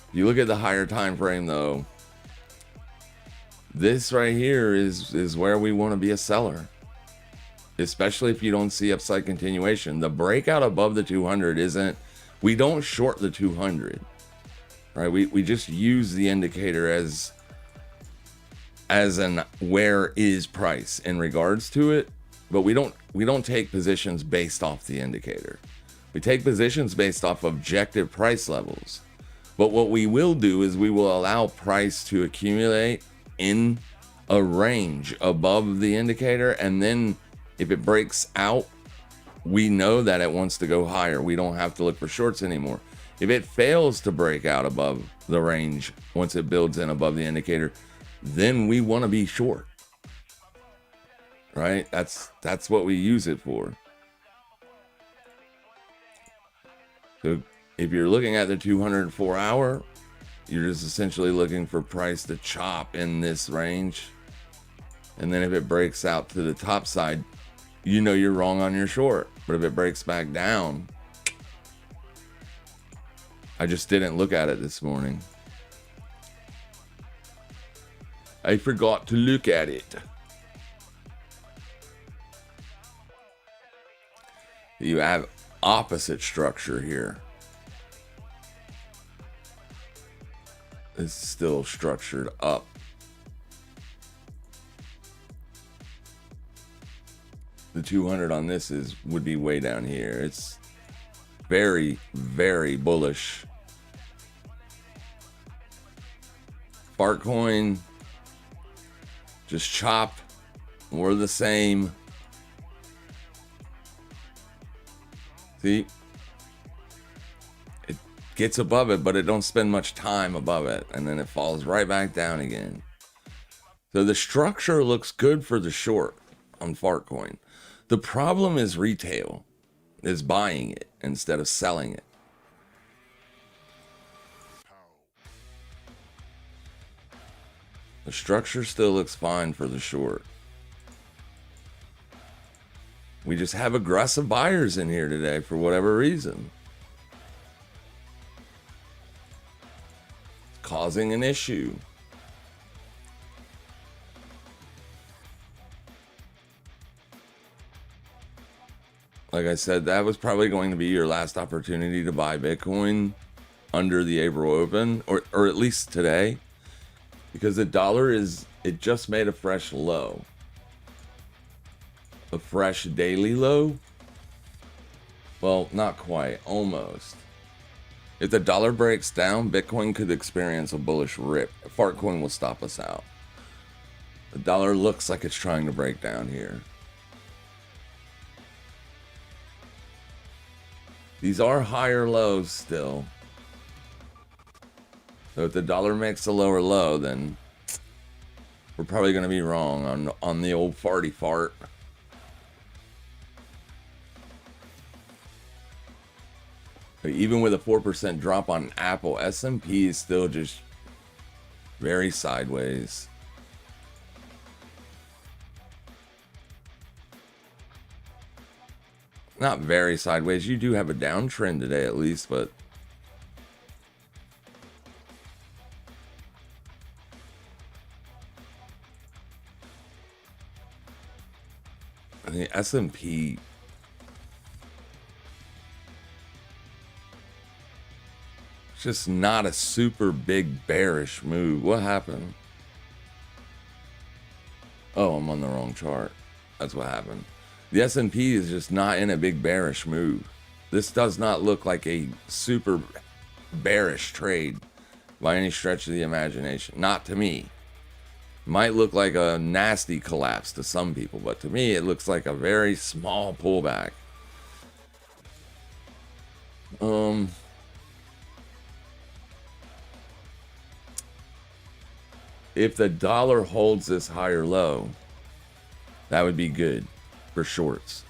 [SPEAKER 1] If you look at the higher time frame though, this right here is where we want to be a seller, especially if you don't see upside continuation. The breakout above the 200 isn't, we don't short the 200, right? We just use the indicator as an where is price in regards to it, but we don't take positions based off the indicator. We take positions based off objective price levels. But what we will do is we will allow price to accumulate in a range above the indicator, and then if it breaks out, we know that it wants to go higher. We don't have to look for shorts anymore. If it fails to break out above the range, once it builds in above the indicator, then we want to be short, right? That's what we use it for. So if you're looking at the 204 hour, you're just essentially looking for price to chop in this range. And then if it breaks out to the top side, you know you're wrong on your short. But if it breaks back down, I just didn't look at it this morning. I forgot to look at it. You have opposite structure here. It's still structured up. The 200 on this would be way down here. It's very, very bullish. Fartcoin, just chop. We're the same. See? It gets above it, but it don't spend much time above it. And then it falls right back down again. So the structure looks good for the short on Fartcoin. The problem is retail is buying it instead of selling it. The structure still looks fine for the short. We just have aggressive buyers in here today for whatever reason. It's causing an issue. Like I said, that was probably going to be your last opportunity to buy Bitcoin under the April open, or at least today, because the dollar it just made a fresh low. A fresh daily low? Well, not quite, almost. If the dollar breaks down, Bitcoin could experience a bullish rip. Fartcoin will stop us out. The dollar looks like it's trying to break down here. These are higher lows still. So if the dollar makes a lower low, then we're probably going to be wrong on the old farty fart. But even with a 4% drop on Apple, S&P is still just very sideways. Not very sideways. You do have a downtrend today at least, but the S&P it's just not a super big bearish move. What happened? Oh, I'm on the wrong chart. That's what happened. The S&P is just not in a big bearish move. This does not look like a super bearish trade by any stretch of the imagination. Not to me. Might look like a nasty collapse to some people, but to me it looks like a very small pullback. If the dollar holds this higher low, that would be good for shorts.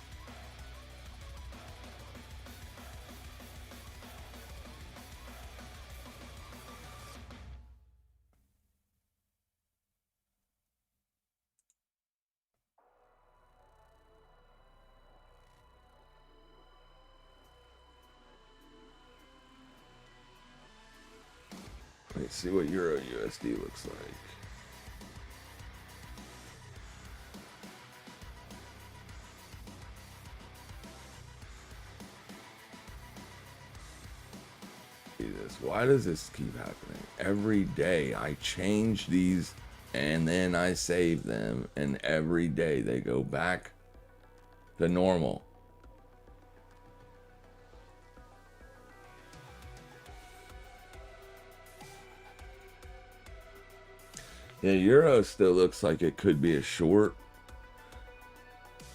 [SPEAKER 1] Let's see what Euro USD looks like. See this. Why does this keep happening? Every day I change these and then I save them, and every day they go back to normal. Yeah, Euro still looks like it could be a short.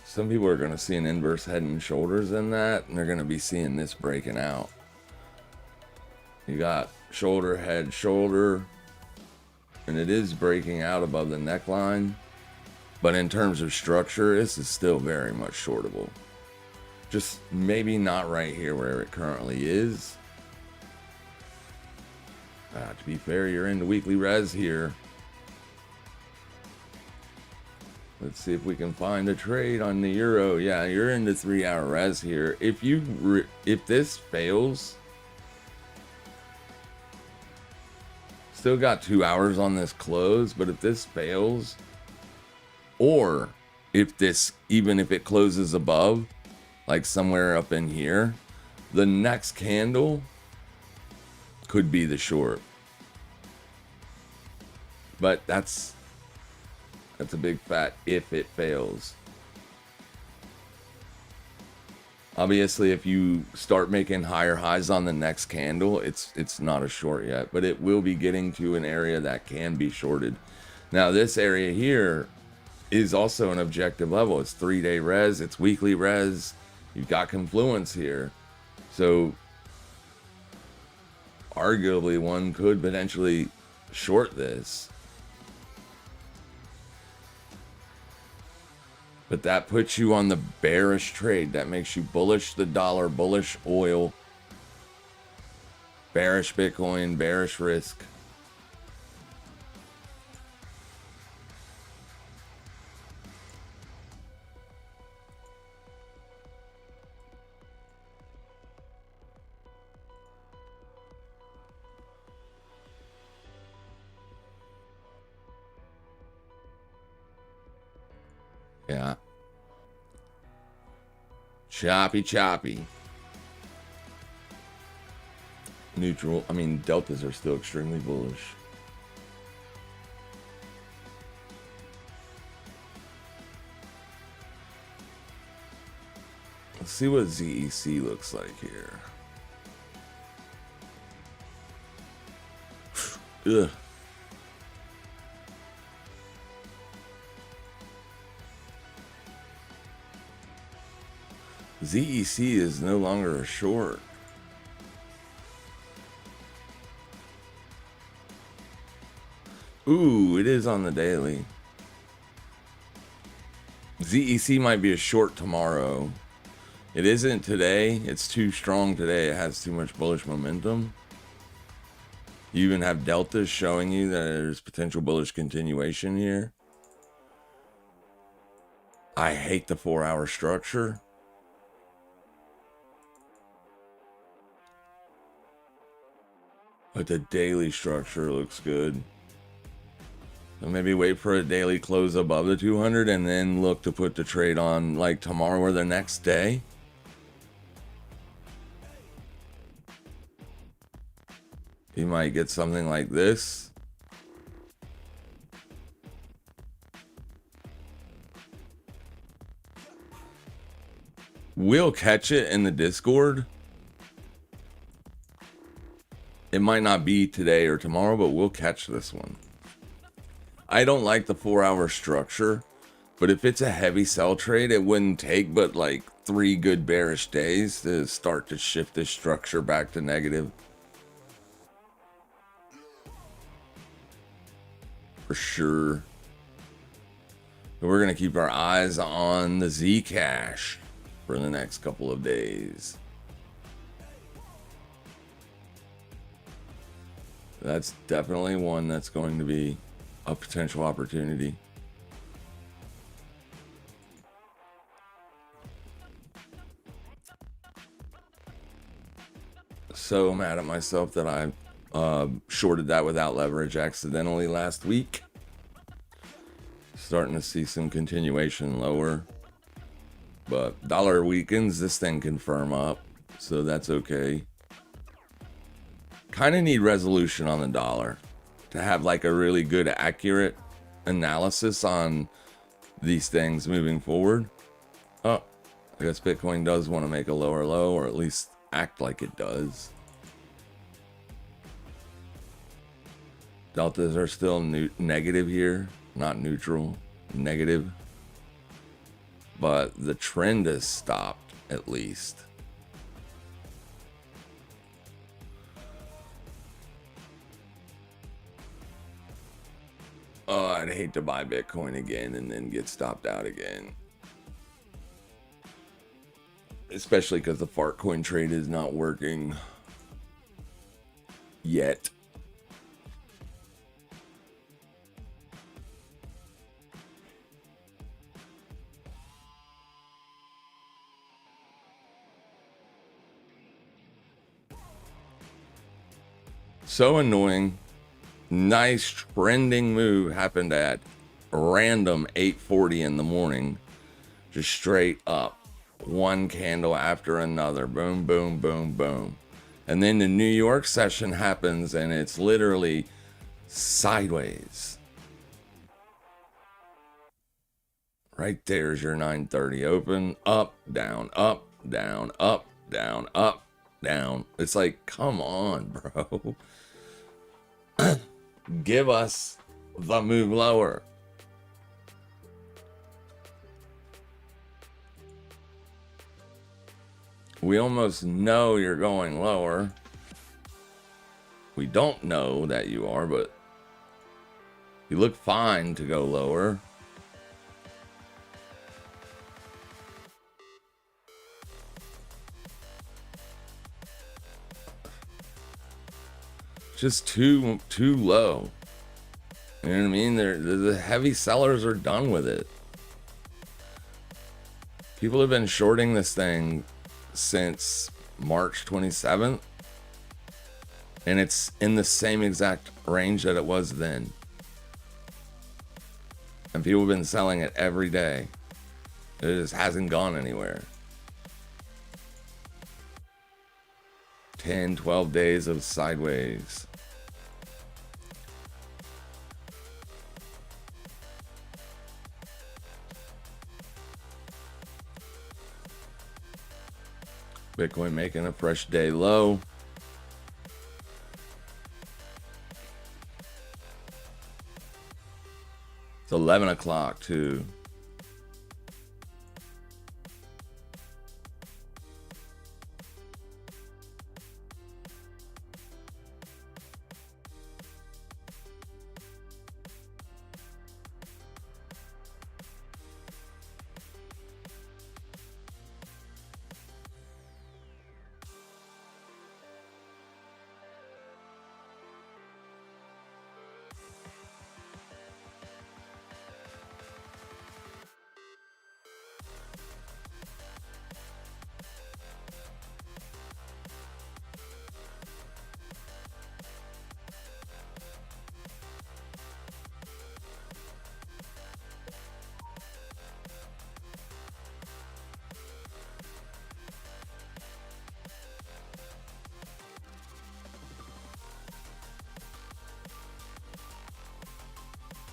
[SPEAKER 1] Some people are going to see an inverse head and shoulders in that, and they're going to be seeing this breaking out. You got shoulder, head, shoulder, and it is breaking out above the neckline. But in terms of structure, this is still very much shortable. Just maybe not right here where it currently is. To be fair, you're into weekly res here. Let's see if we can find a trade on the Euro. Yeah, you're into 3-hour res here. If this fails, still got 2 hours on this close, but if this fails, or if this, even if it closes above, like somewhere up in here, the next candle could be the short. But that's a big fat if it fails. Obviously, if you start making higher highs on the next candle, it's not a short yet, but it will be getting to an area that can be shorted. Now, this area here is also an objective level. It's 3-day res, it's weekly res. You've got confluence here. So arguably one could potentially short this. But that puts you on the bearish trade. That makes you bullish the dollar, bullish oil, bearish Bitcoin, bearish risk. Yeah. Choppy. Neutral. I mean, deltas are still extremely bullish. Let's see what ZEC looks like here. Ugh. ZEC is no longer a short. Ooh, it is on the daily. ZEC might be a short tomorrow. It isn't today. It's too strong today. It has too much bullish momentum. You even have deltas showing you that there's potential bullish continuation here. I hate the 4-hour structure. But the daily structure looks good. So maybe wait for a daily close above the 200 and then look to put the trade on like tomorrow or the next day. You might get something like this. We'll catch it in the Discord. It might not be today or tomorrow, but we'll catch this one. I don't like the 4-hour structure, but if it's a heavy sell trade, it wouldn't take but like 3 good bearish days to start to shift this structure back to negative. For sure. But we're going to keep our eyes on the Zcash for the next couple of days. That's definitely one that's going to be a potential opportunity. So mad at myself that I Shorted that without leverage accidentally last week. Starting to see some continuation lower. But dollar weakens, this thing can firm up. So that's okay. Kind of need resolution on the dollar to have like a really good, accurate analysis on these things moving forward. Oh, I guess Bitcoin does want to make a lower low, or at least act like it does. Deltas are still negative here, not neutral, negative. But the trend has stopped, at least. Oh, I'd hate to buy Bitcoin again and then get stopped out again. Especially because the Fartcoin trade is not working yet. So annoying. Nice trending move happened at random 8:40 in the morning. Just straight up. One candle after another. Boom, boom, boom, boom. And then the New York session happens and it's literally sideways. Right there's your 9:30 open. Up, down, up, down, up, down, up, down. It's like, come on, bro. Give us the move lower. We almost know you're going lower. We don't know that you are, but you look fine to go lower. Just too low. You know what I mean? The heavy sellers are done with it. People have been shorting this thing since March 27th. And it's in the same exact range that it was then. And people have been selling it every day. It just hasn't gone anywhere. 10, 12 days of sideways. Bitcoin making a fresh day low. It's 11 o'clock too.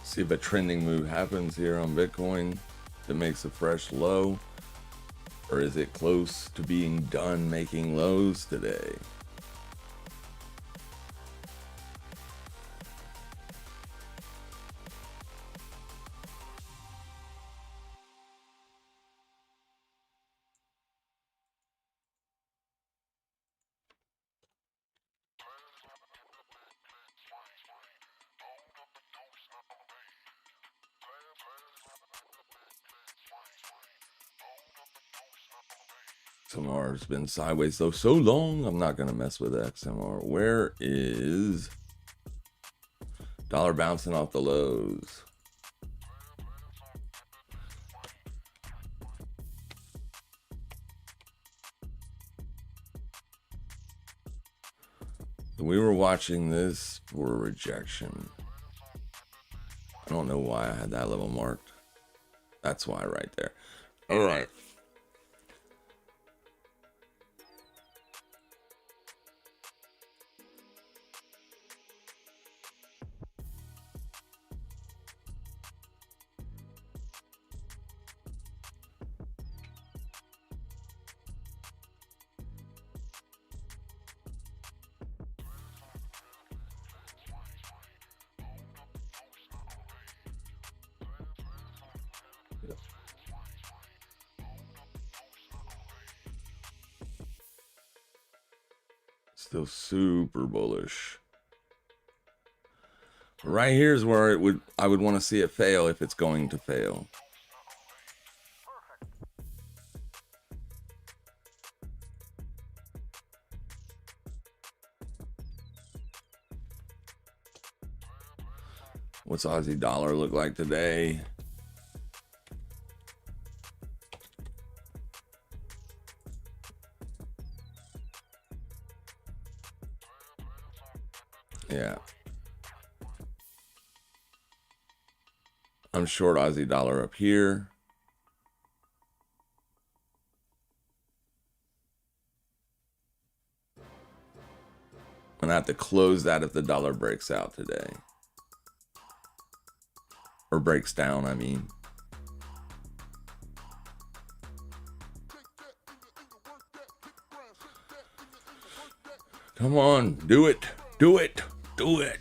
[SPEAKER 1] See if a trending move happens here on Bitcoin that makes a fresh low, or is it close to being done making lows today? XMR's been sideways though so long, I'm not gonna mess with XMR. Where is dollar bouncing off the lows? The we were watching this for rejection. I don't know why I had that level marked. That's why right there. All right. Still super bullish. Right here is where I would want to see it fail if it's going to fail. What's Aussie dollar look like today? Yeah. I'm short Aussie dollar up here. I'm gonna have to close that if the dollar breaks out today. Or breaks down, I mean. Come on, do it. Do it. Do it.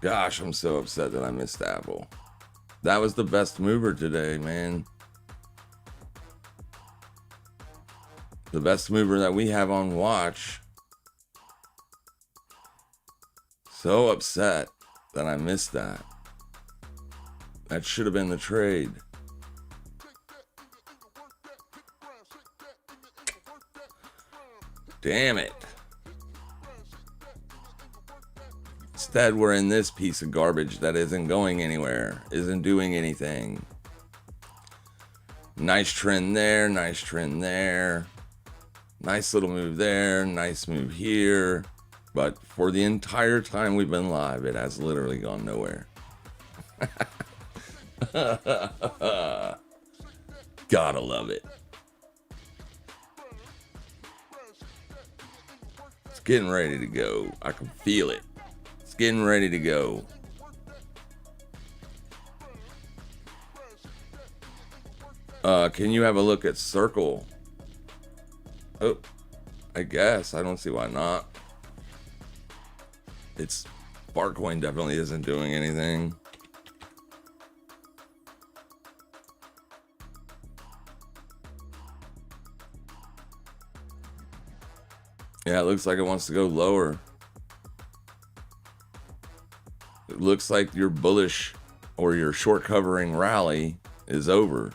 [SPEAKER 1] Gosh, I'm so upset that I missed Apple. That was the best mover today, man. The best mover that we have on watch. So upset that I missed that. That should have been the trade. Damn it. Instead, we're in this piece of garbage that isn't going anywhere, isn't doing anything. Nice trend there, nice trend there. Nice little move there, nice move here. But for the entire time we've been live, it has literally gone nowhere. Gotta love it. It's getting ready to go. I can feel it. It's getting ready to go. Can you have a look at Circle? Oh, I guess. I don't see why not. It's Barcoin definitely isn't doing anything. Yeah, it looks like it wants to go lower. It looks like your bullish or your short covering rally is over.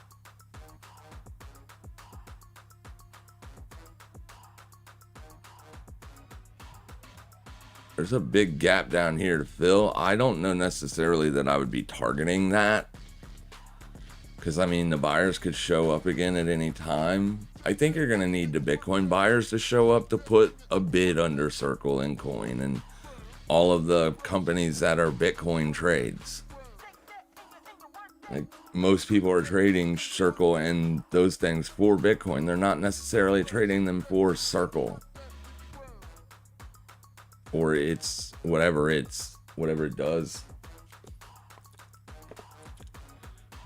[SPEAKER 1] There's a big gap down here to fill. I don't know necessarily that I would be targeting that. Because, I mean, the buyers could show up again at any time. I think you're going to need the Bitcoin buyers to show up to put a bid under Circle and Coin and all of the companies that are Bitcoin trades. Like, most people are trading Circle and those things for Bitcoin. They're not necessarily trading them for Circle. Or it's whatever it does.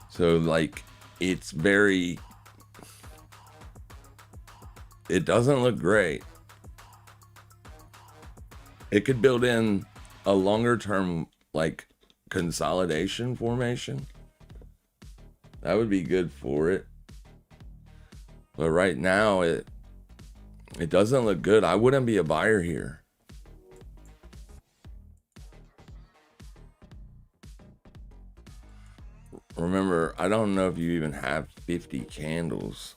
[SPEAKER 1] So, like, it's very... It doesn't look great. It could build in a longer term, like, consolidation formation. That would be good for it. But right now, it doesn't look good. I wouldn't be a buyer here. Remember, I don't know if you even have 50 candles.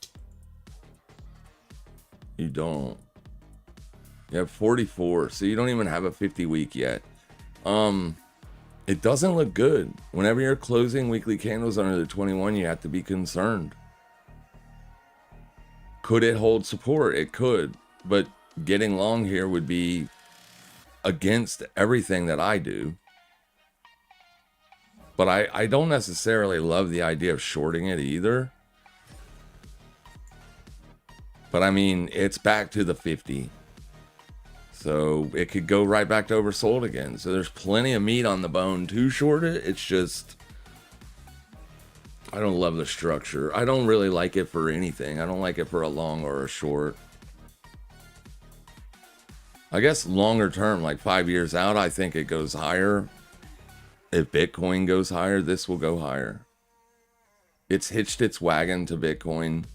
[SPEAKER 1] You don't. You have 44, so you don't even have a 50 week yet. It doesn't look good. Whenever you're closing weekly candles under the 21, you have to be concerned. Could it hold support? It could, but getting long here would be against everything that I do. But I don't necessarily love the idea of shorting it either. But I mean, it's back to the 50. So it could go right back to oversold again. So there's plenty of meat on the bone to short it. It's just, I don't love the structure. I don't really like it for anything. I don't like it for a long or a short. I guess longer term, like 5 years out, I think it goes higher. If Bitcoin goes higher, this will go higher. It's hitched its wagon to Bitcoin.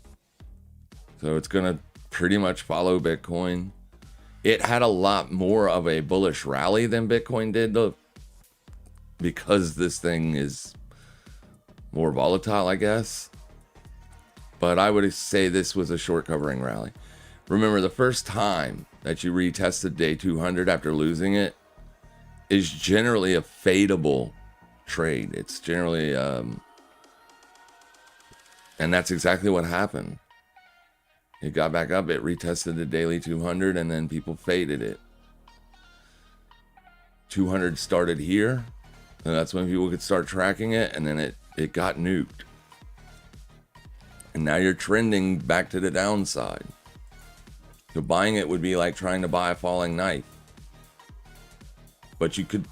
[SPEAKER 1] So it's going to pretty much follow Bitcoin. It had a lot more of a bullish rally than Bitcoin did, though, because this thing is more volatile, I guess. But I would say this was a short covering rally. Remember, the first time that you retested day 200 after losing it is generally a fadeable trade. It's generally, and that's exactly what happened. It got back up, it retested the daily 200, and then people faded it. 200 started here, and that's when people could start tracking it, and then it got nuked. And now you're trending back to the downside. So buying it would be like trying to buy a falling knife. But you could,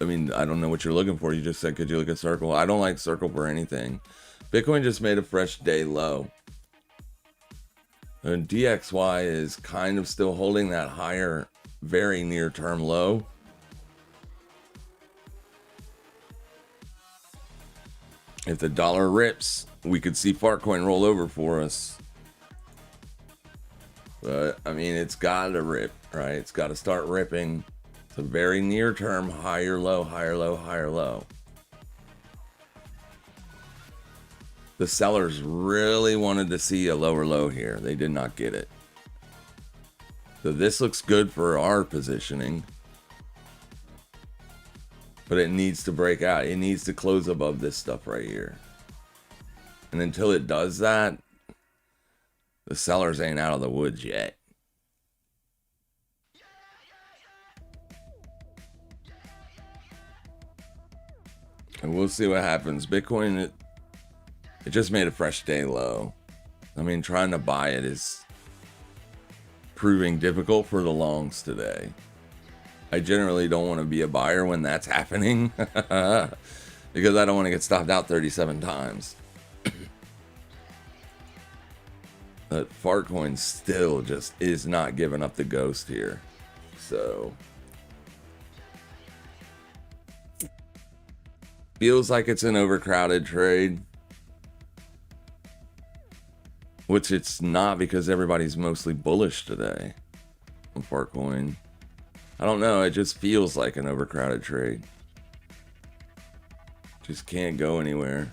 [SPEAKER 1] I mean, I don't know what you're looking for. You just said, could you look at circle? I don't like circle for anything. Bitcoin just made a fresh day low. And DXY is kind of still holding that higher, very near-term low. If the dollar rips, we could see Fartcoin roll over for us. But, I mean, it's got to rip, right? It's got to start ripping. It's a very near-term higher low, higher low, higher low. The sellers really wanted to see a lower low here. They did not get it. So this looks good for our positioning. But it needs to break out. It needs to close above this stuff right here. And until it does that, the sellers ain't out of the woods yet. And we'll see what happens. Bitcoin, it just made a fresh day low. I mean, trying to buy it is proving difficult for the longs today. I generally don't want to be a buyer when that's happening because I don't want to get stopped out 37 times. But Fartcoin still just is not giving up the ghost here. So feels like it's an overcrowded trade. Which it's not, because everybody's mostly bullish today on Fartcoin. I don't know, it just feels like an overcrowded trade. Just can't go anywhere.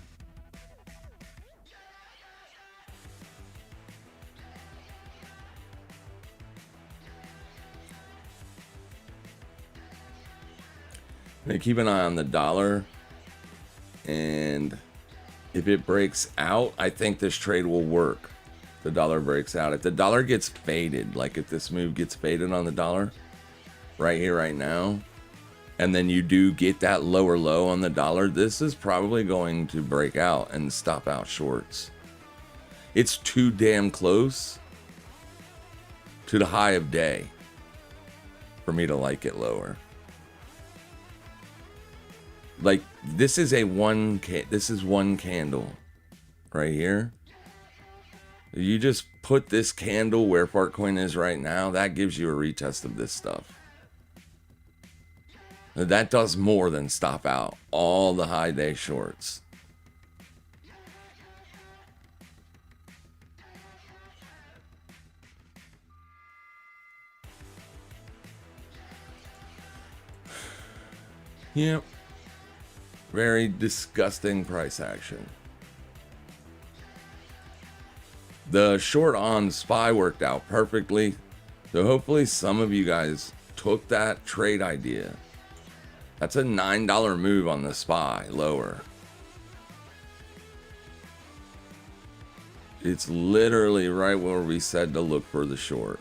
[SPEAKER 1] Now keep an eye on the dollar, and if it breaks out, I think this trade will work. The dollar breaks out. If the dollar gets faded, like if this move gets faded on the dollar right here, right now, and then you do get that lower low on the dollar, this is probably going to break out and stop out shorts. It's too damn close to the high of day for me to like it lower. Like, this is one candle right here. You just put this candle where Fartcoin is right now, that gives you a retest of this stuff. That does more than stop out all the high day shorts. Yep. Very disgusting price action. The short on SPY worked out perfectly. So hopefully some of you guys took that trade idea That's a $9 move on the SPY lower. It's literally right where we said to look for the short.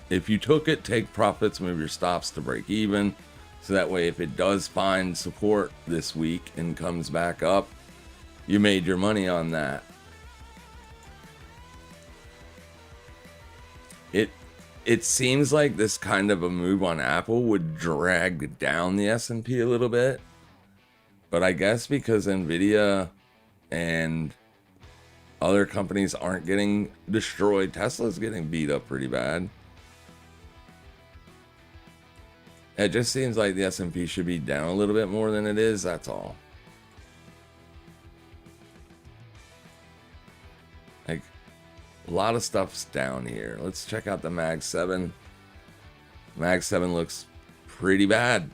[SPEAKER 1] If you took it, take profits, move your stops to break even. So that way, if it does find support this week and comes back up, you made your money on that. It seems like this kind of a move on Apple would drag down the S&P a little bit. But I guess because Nvidia and other companies aren't getting destroyed, Tesla's getting beat up pretty bad. It just seems like the S&P should be down a little bit more than it is, that's all. Like, a lot of stuff's down here. Let's check out the Mag 7. Mag 7 looks pretty bad.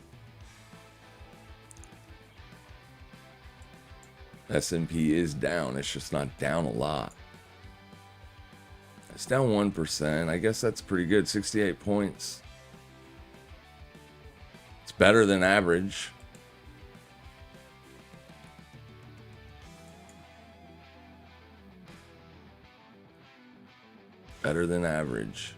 [SPEAKER 1] S&P is down. It's just not down a lot. It's down 1%. I guess that's pretty good. 68 points. It's better than average. Better than average.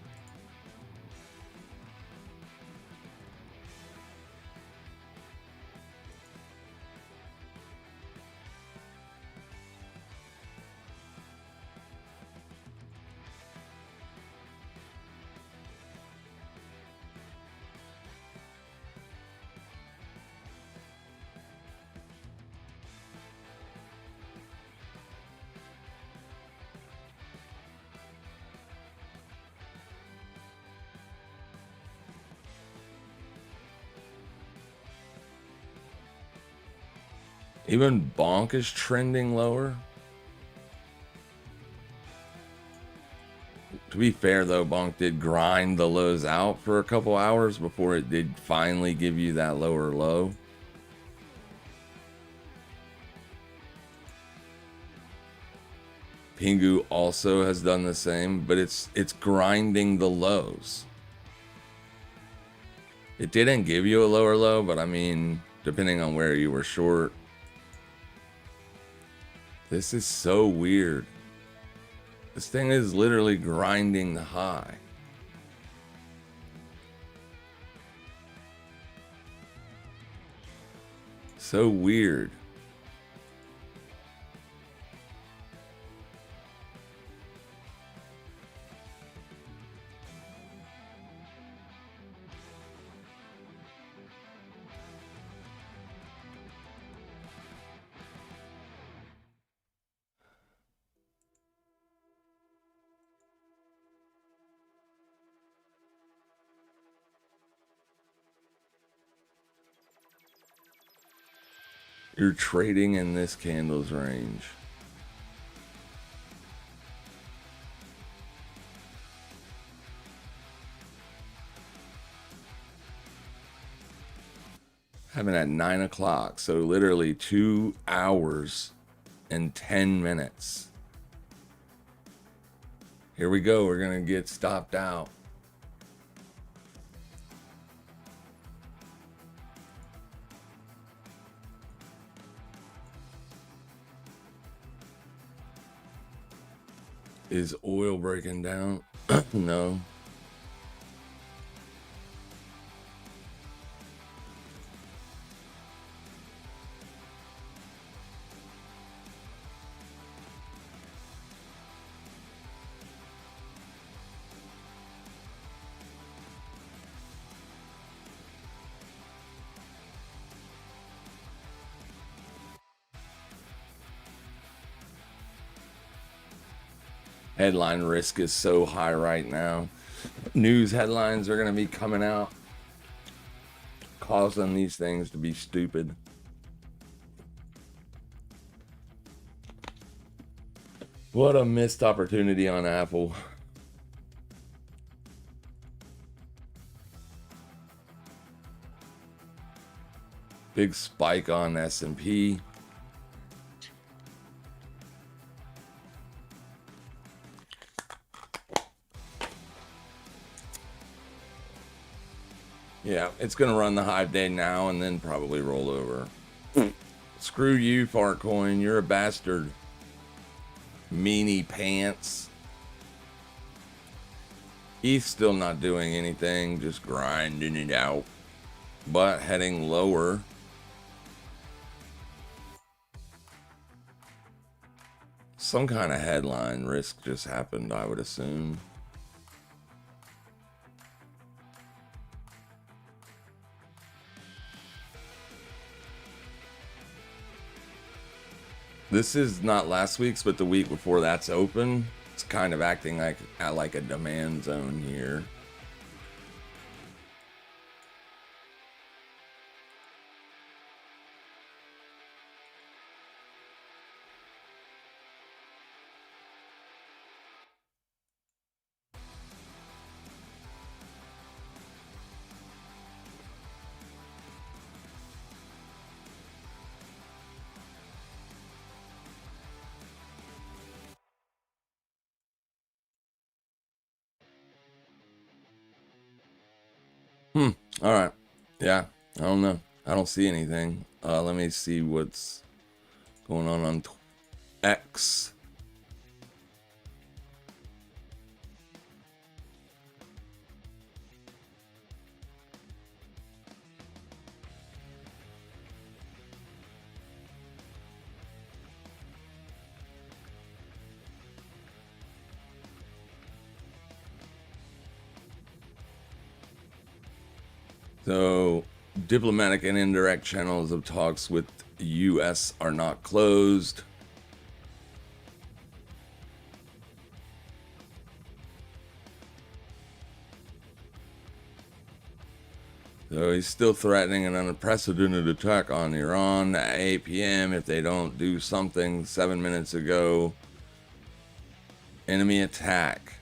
[SPEAKER 1] Even Bonk is trending lower. To be fair, though, Bonk did grind the lows out for a couple hours before it did finally give you that lower low. Pingu also has done the same, but it's grinding the lows. It didn't give you a lower low, but I mean, depending on where you were short. This is so weird. This thing is literally grinding the high. So weird. You're trading in this candle's range. Having at 9 o'clock, so literally 2 hours and 10 minutes. Here we go, we're gonna get stopped out. Is oil breaking down? No. Headline risk is so high right now. News headlines are going to be coming out, causing these things to be stupid. What a missed opportunity on Apple. Big spike on S&P. Yeah, it's going to run the high day now and then probably roll over. Screw you, Fartcoin. You're a bastard. Meanie pants. ETH's still not doing anything, just grinding it out, but heading lower. Some kind of headline risk just happened, I would assume. This is not last week's, but the week before that's open. It's kind of acting like a demand zone here. All right. Yeah, I don't know. I don't see anything. Let me see what's going on X. So, diplomatic and indirect channels of talks with the U.S. are not closed. So he's still threatening an unprecedented attack on Iran at 8 p.m. if they don't do something. 7 minutes ago, enemy attack.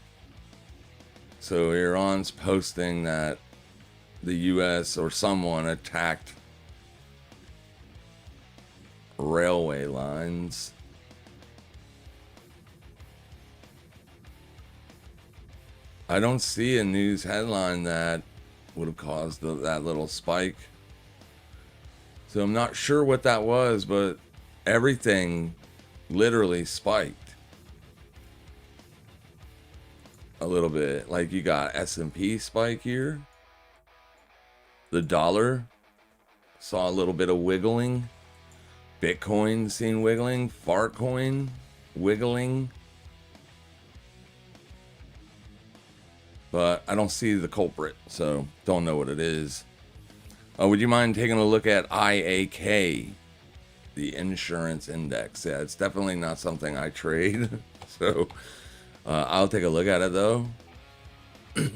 [SPEAKER 1] So Iran's posting that the U.S. or someone attacked railway lines. I don't see a news headline that would have caused that little spike. So I'm not sure what that was, but everything literally spiked a little bit. Like you got S&P spike here. The dollar saw a little bit of wiggling. Bitcoin seen wiggling. Fartcoin wiggling. But I don't see the culprit, so don't know what it is. Would you mind taking a look at IAK, the insurance index? Yeah, it's definitely not something I trade. So I'll take a look at it though.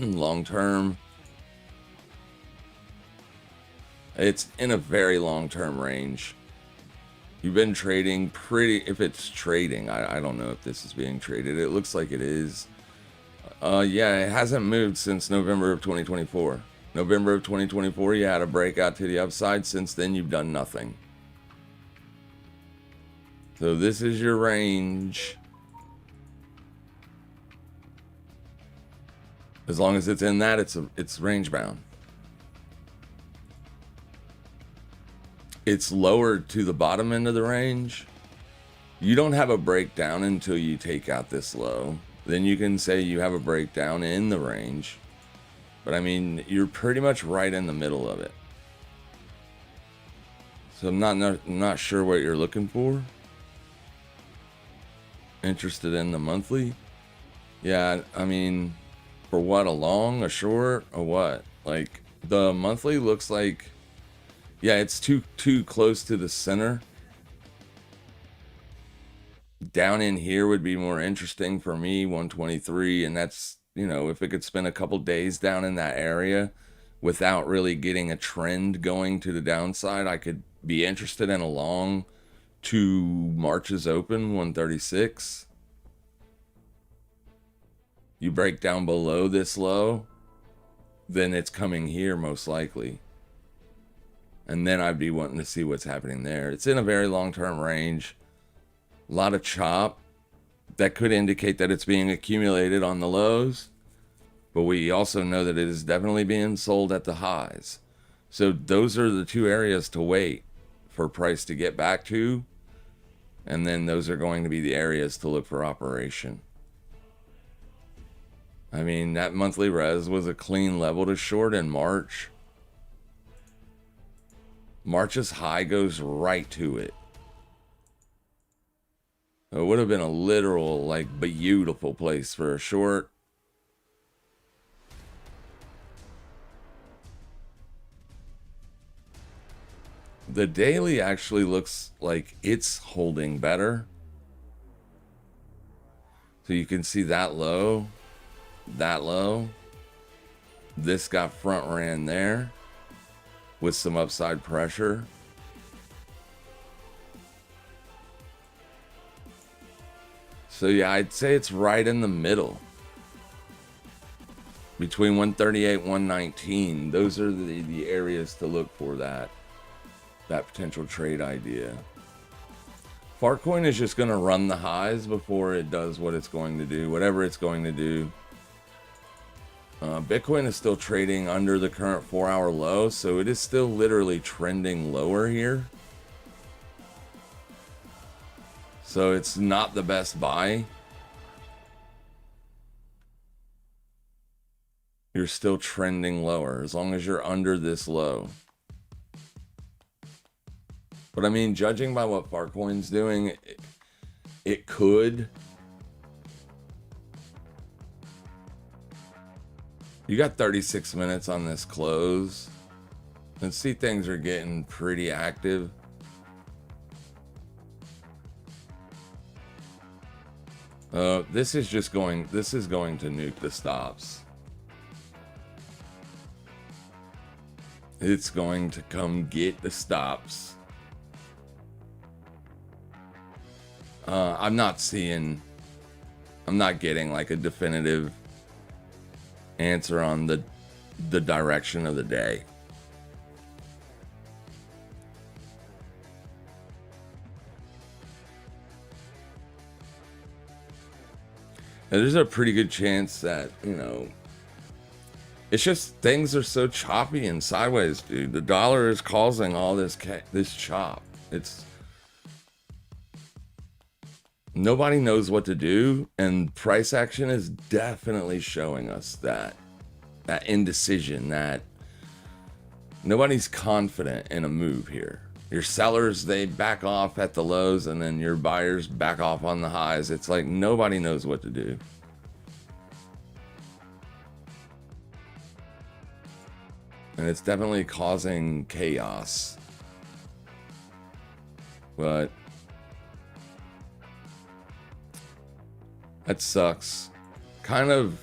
[SPEAKER 1] Long term. It's in a very long-term range. You've been trading if it's trading, I don't know if this is being traded. It looks like it is. Yeah, it hasn't moved since November of 2024. November of 2024, you had a breakout to the upside. Since then, you've done nothing. So this is your range. As long as it's in that, it's range bound. It's lowered to the bottom end of the range. You don't have a breakdown until you take out this low. Then you can say you have a breakdown in the range. But I mean, you're pretty much right in the middle of it. So I'm not sure what you're looking for. Interested in the monthly? Yeah, I mean, for what, a long, a short, or what? Like, the monthly looks like, yeah, it's too close to the center. Down in here would be more interesting for me, 123, and that's, you know, if it could spend a couple days down in that area without really getting a trend going to the downside, I could be interested in a long to March's open, 136. You break down below this low, then it's coming here most likely. And then I'd be wanting to see what's happening there. It's in a very long-term range. A lot of chop. That could indicate that it's being accumulated on the lows. but we also know that it is definitely being sold at the highs. So those are the two areas to wait for price to get back to, and then those are going to be the areas to look for operation. I mean, that monthly res was a clean level to short in March. March's high goes right to it. It would have been a literal, like, beautiful place for a short. The daily actually looks like it's holding better. So you can see that low, that low. This got front ran there with some upside pressure. So yeah, I'd say it's right in the middle. Between 138 and 119. Those are the areas to look for that potential trade idea. Farcoin is just going to run the highs before it does what it's going to do, whatever it's going to do. Bitcoin is still trading under the current 4-hour low, so it is still literally trending lower here. So it's not the best buy. You're still trending lower as long as you're under this low. But I mean, judging by what Farcoin's doing, it could. You got 36 minutes on this close. And see, things are getting pretty active. This is going to nuke the stops. It's going to come get the stops. I'm not getting like a definitive answer on the direction of the day. And there's a pretty good chance that, it's just things are so choppy and sideways, dude. The dollar is causing all this chop. Nobody knows what to do, and price action is definitely showing us that indecision, that nobody's confident in a move here. Your sellers, they back off at the lows, and then your buyers back off on the highs. It's like nobody knows what to do. And it's definitely causing chaos. But that sucks. Kind of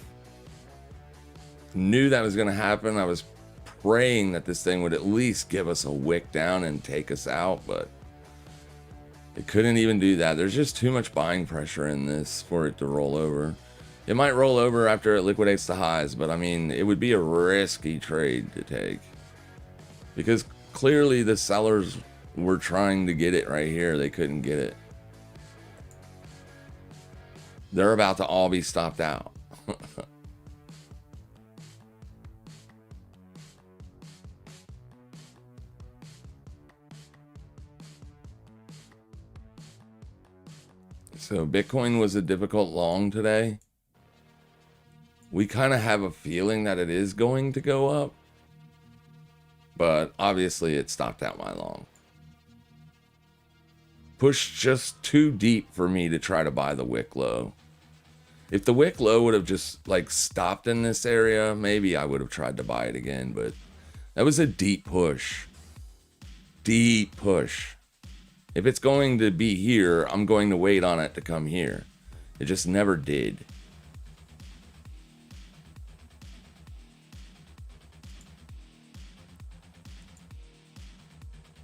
[SPEAKER 1] knew that was going to happen. I was praying that this thing would at least give us a wick down and take us out, but it couldn't even do that. There's just too much buying pressure in this for it to roll over. It might roll over after it liquidates the highs, but I mean, it would be a risky trade to take because clearly the sellers were trying to get it right here. They couldn't get it. They're about to all be stopped out. So Bitcoin was a difficult long today. We kind of have a feeling that it is going to go up, but obviously it stopped out my long. Pushed just too deep for me to try to buy the wick low. If the wick low would have just like stopped in this area, maybe I would have tried to buy it again, but that was a deep push. Deep push. If it's going to be here, I'm going to wait on it to come here. It just never did.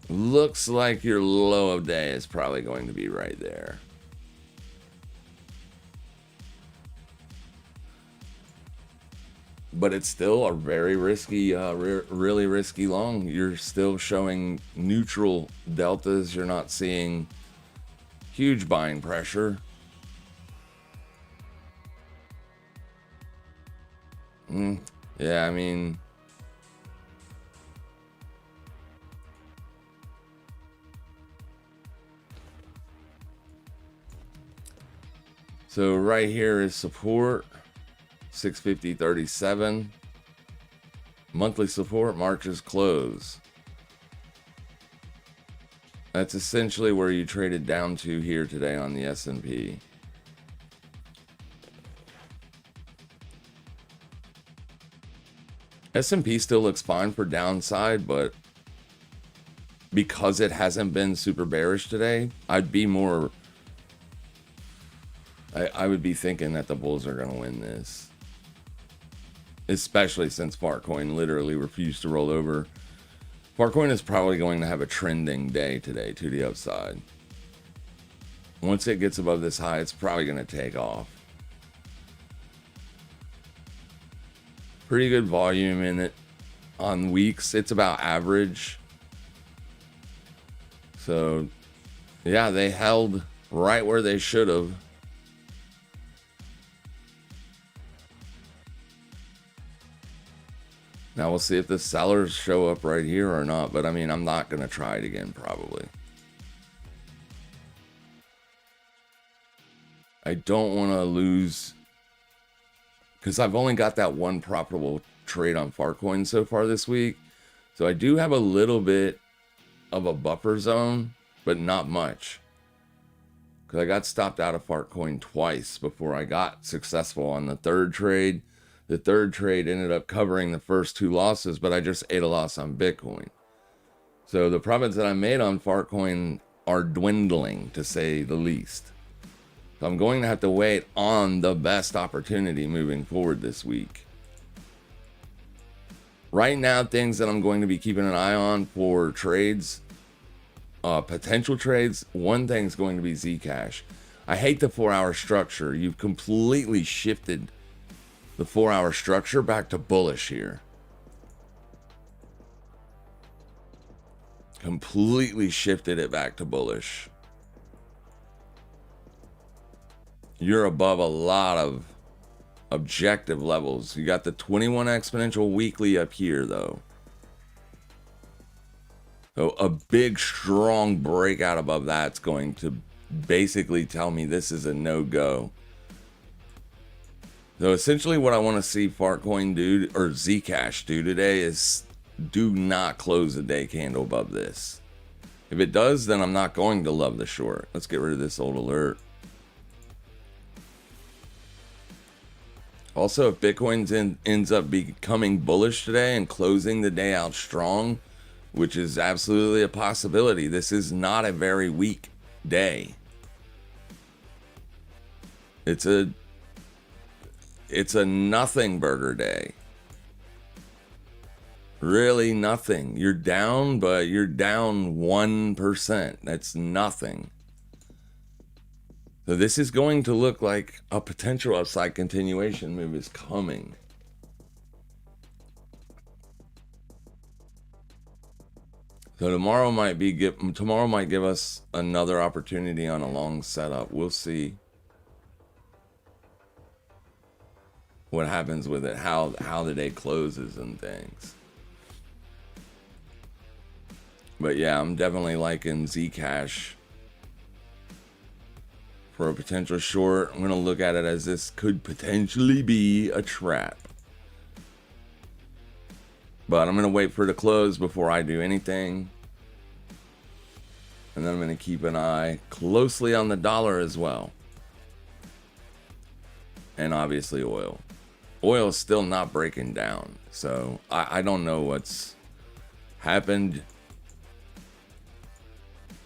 [SPEAKER 1] Looks like your low of day is probably going to be right there. But it's still a very risky, really risky long. You're still showing neutral deltas. You're not seeing huge buying pressure. Yeah, I mean, so right here is support, 650.37. Monthly support, March's close. That's essentially where you traded down to here today on the S&P. S&P still looks fine for downside, but because it hasn't been super bearish today, I'd be more... I would be thinking that the bulls are going to win this. Especially since Farcoin literally refused to roll over. Farcoin is probably going to have a trending day today to the upside. Once it gets above this high, it's probably going to take off. Pretty good volume in it. On weeks, it's about average. So, yeah, they held right where they should have. Now we'll see if the sellers show up right here or not. But I mean, I'm not going to try it again, probably. I don't want to lose, because I've only got that one profitable trade on Farcoin so far this week. So I do have a little bit of a buffer zone, but not much. Because I got stopped out of Farcoin twice before I got successful on the third trade. The third trade ended up covering the first two losses, but I just ate a loss on Bitcoin. So the profits that I made on Farcoin are dwindling, to say the least. So I'm going to have to wait on the best opportunity moving forward this week. Right now, things that I'm going to be keeping an eye on for trades, potential trades, one thing's going to be Zcash. I hate the 4-hour structure. You've completely shifted the 4-hour structure back to bullish here. Completely shifted it back to bullish. You're above a lot of objective levels. You got the 21 exponential weekly up here, though. So a big, strong breakout above that's going to basically tell me this is a no-go. So essentially what I want to see Farcoin do, or Zcash do today, is do not close a day candle above this. If it does, then I'm not going to love the short. Let's get rid of this old alert. Also, if Bitcoin ends up becoming bullish today and closing the day out strong, which is absolutely a possibility, this is not a very weak day. It's a nothing burger day. Really nothing. You're down, but you're down 1%. That's nothing. So this is going to look like a potential upside continuation move is coming. So tomorrow might give us another opportunity on a long setup. We'll see what happens with it, how the day closes and things. But yeah, I'm definitely liking Zcash for a potential short. I'm going to look at it as this could potentially be a trap. But I'm going to wait for it to close before I do anything. And then I'm going to keep an eye closely on the dollar as well. And obviously oil. Oil is still not breaking down. So I don't know what's happened.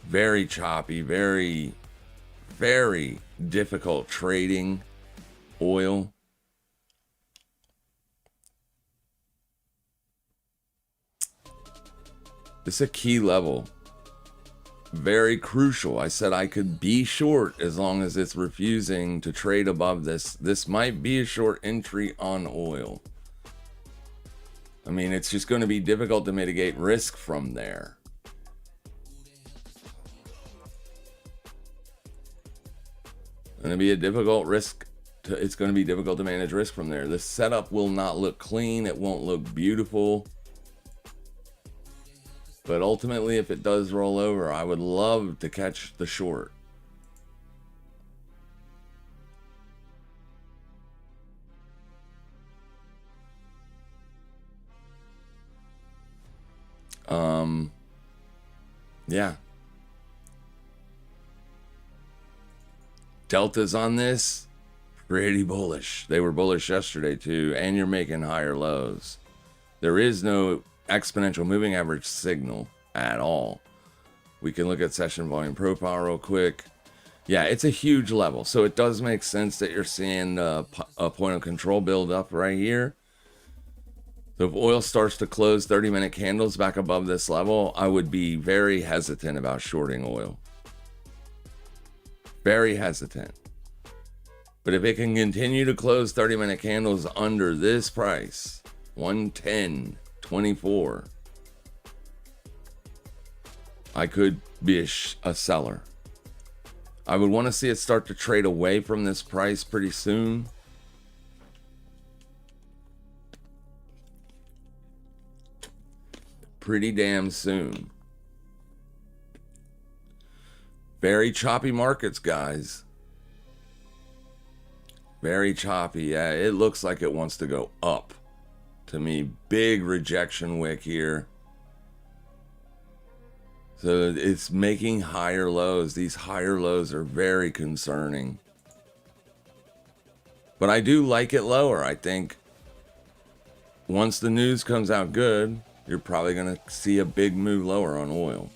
[SPEAKER 1] Very choppy, very difficult trading oil. This is a key level. Very crucial. I said I could be short as long as it's refusing to trade above this. This might be a short entry on oil. I mean, it's just going to be difficult to mitigate risk from there. Going to be a difficult risk it's going to be difficult to manage risk from there. The setup will not look clean. It won't look beautiful. But ultimately, if it does roll over, I would love to catch the short. Yeah. Deltas on this, pretty bullish. They were bullish yesterday too, and you're making higher lows. There is no exponential moving average signal at all. We can look at session volume profile real quick. Yeah, it's a huge level, so it does make sense that you're seeing a point of control build up right here. So if oil starts to close 30-minute candles back above this level, I would be very hesitant about shorting oil. Very hesitant. But if it can continue to close 30-minute candles under this price, 110.24, I could be a seller. I would want to see it start to trade away from this price pretty soon. Pretty damn soon. Very choppy markets, guys. Very choppy. Yeah, it looks like it wants to go up. To me, big rejection wick here. So it's making higher lows. These higher lows are very concerning. But I do like it lower. I think once the news comes out good, you're probably going to see a big move lower on oil.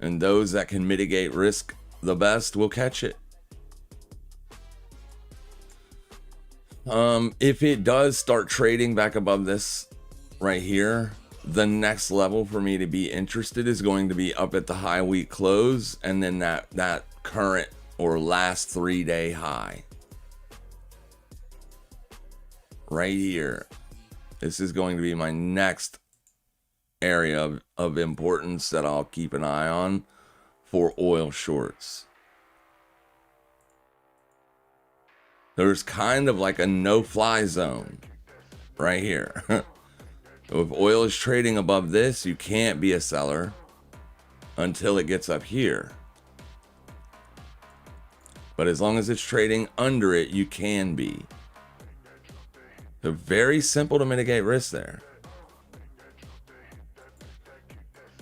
[SPEAKER 1] And those that can mitigate risk the best will catch it. If it does start trading back above this right here, the next level for me to be interested is going to be up at the high week close and then that current or last 3-day high. Right here. This is going to be my next area of importance that I'll keep an eye on for oil shorts. There's kind of like a no-fly zone right here. If oil is trading above this, you can't be a seller until it gets up here. But as long as it's trading under it, you can be. They're very simple to mitigate risk there.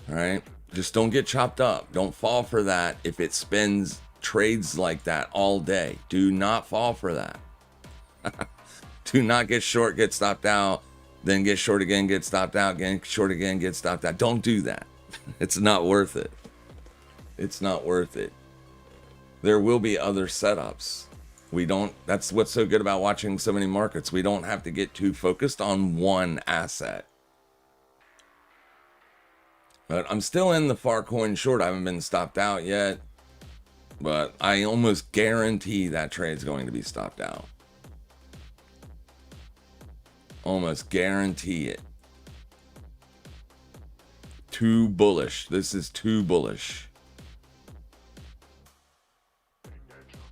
[SPEAKER 1] All right, just don't get chopped up. Don't fall for that. If it trades like that all day, do not fall for that. Do not get short, get stopped out, then get short again, get stopped out, again short again, get stopped out. Don't do that. It's not worth it. It's not worth it. There will be other setups. That's what's so good about watching so many markets. We don't have to get too focused on one asset. But I'm still in the Farcoin short. I haven't been stopped out yet. But I almost guarantee that trade's going to be stopped out. Almost guarantee it. Too bullish. This is too bullish.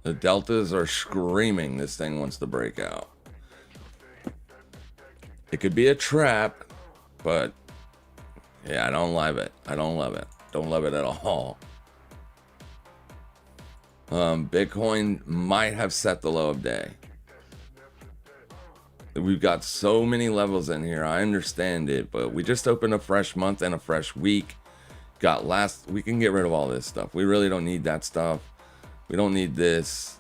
[SPEAKER 1] The deltas are screaming this thing wants to break out. It could be a trap, but yeah, I don't love it. I don't love it. Don't love it at all. Bitcoin might have set the low of day. We've got so many levels in here. I understand it, but we just opened a fresh month and a fresh week. We can get rid of all this stuff. We really don't need that stuff. We don't need this.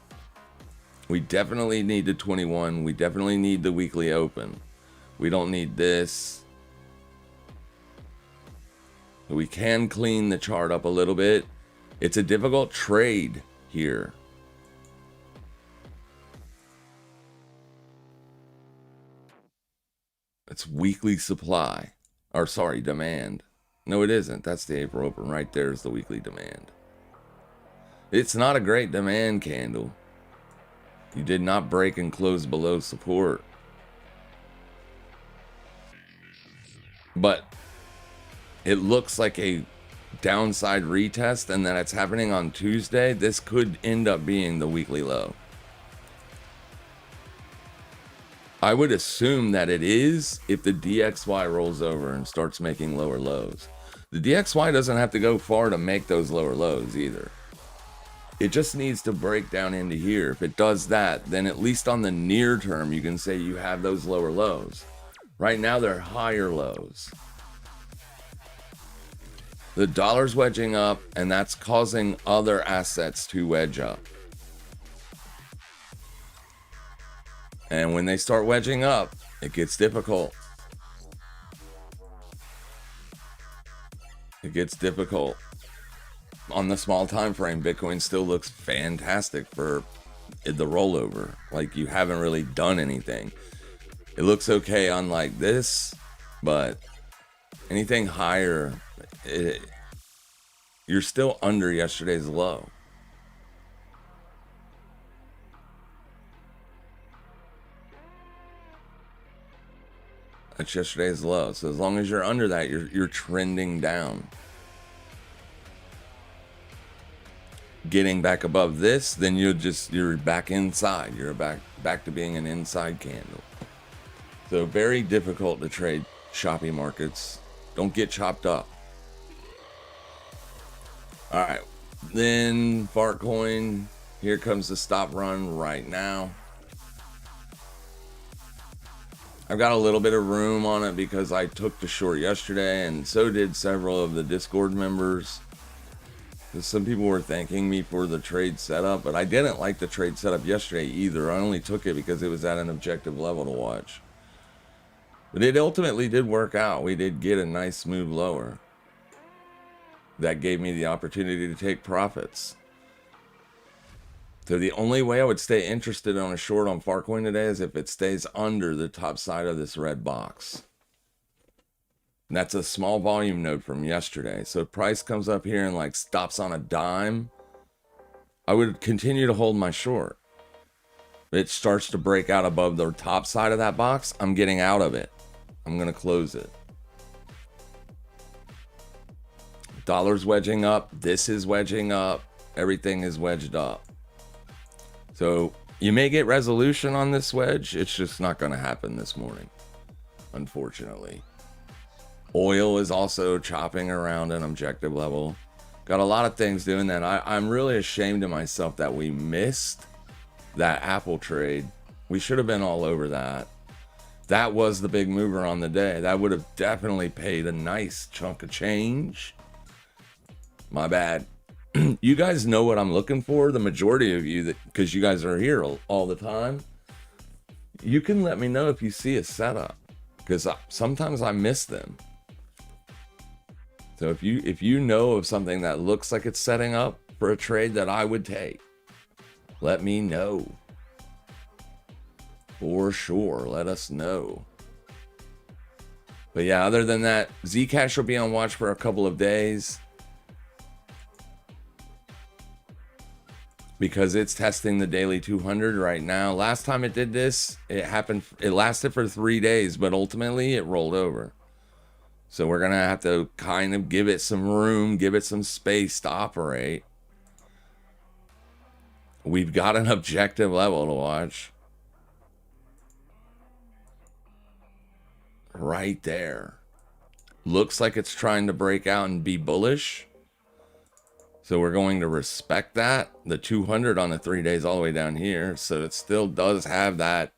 [SPEAKER 1] We definitely need the 21. We definitely need the weekly open. We don't need this. We can clean the chart up a little bit. It's a difficult trade here. It's weekly supply. Or sorry, demand. No, it isn't. That's the April open. Right there is the weekly demand. It's not a great demand candle. You did not break and close below support. But it looks like a downside retest, and that it's happening on Tuesday. This could end up being the weekly low. I would assume that it is if the DXY rolls over and starts making lower lows. The DXY doesn't have to go far to make those lower lows either. It just needs to break down into here. If it does that, then at least on the near term, you can say you have those lower lows. Right now, they're higher lows. The dollar's wedging up, and that's causing other assets to wedge up. And when they start wedging up, it gets difficult. It gets difficult. On the small time frame, Bitcoin still looks fantastic for the rollover. Like, you haven't really done anything. It looks okay on like this, but anything higher, you're still under yesterday's low. That's yesterday's low. So as long as you're under that, you're trending down. Getting back above this, then you're back inside. You're back to being an inside candle. So very difficult to trade choppy markets. Don't get chopped up. All right, then Fartcoin. Here comes the stop run right now. I've got a little bit of room on it because I took the short yesterday, and so did several of the Discord members. Some people were thanking me for the trade setup, but I didn't like the trade setup yesterday either. I only took it because it was at an objective level to watch. But it ultimately did work out. We did get a nice move lower. That gave me the opportunity to take profits. So the only way I would stay interested on a short on Fartcoin today is if it stays under the top side of this red box. And that's a small volume node from yesterday. So if price comes up here and like stops on a dime, I would continue to hold my short. If it starts to break out above the top side of that box, I'm getting out of it. I'm going to close it. Dollar's wedging up. This is wedging up. Everything is wedged up. So you may get resolution on this wedge. It's just not going to happen this morning, unfortunately. Oil is also chopping around an objective level. Got a lot of things doing that. I'm really ashamed of myself that we missed that Apple trade. We should have been all over that. That was the big mover on the day. That would have definitely paid a nice chunk of change. My bad. You guys know what I'm looking for. The majority of you, because you guys are here all the time. You can let me know if you see a setup, because sometimes I miss them. So if you know of something that looks like it's setting up for a trade that I would take, let me know. For sure, let us know. But yeah, other than that, Zcash will be on watch for a couple of days, because it's testing the daily 200 right now. Last time it did this, it lasted for 3 days, but ultimately it rolled over. So we're going to have to kind of give it some room, give it some space to operate. We've got an objective level to watch. Right there. Looks like it's trying to break out and be bullish. So we're going to respect that. The 200 on the 3 days all the way down here. So it still does have that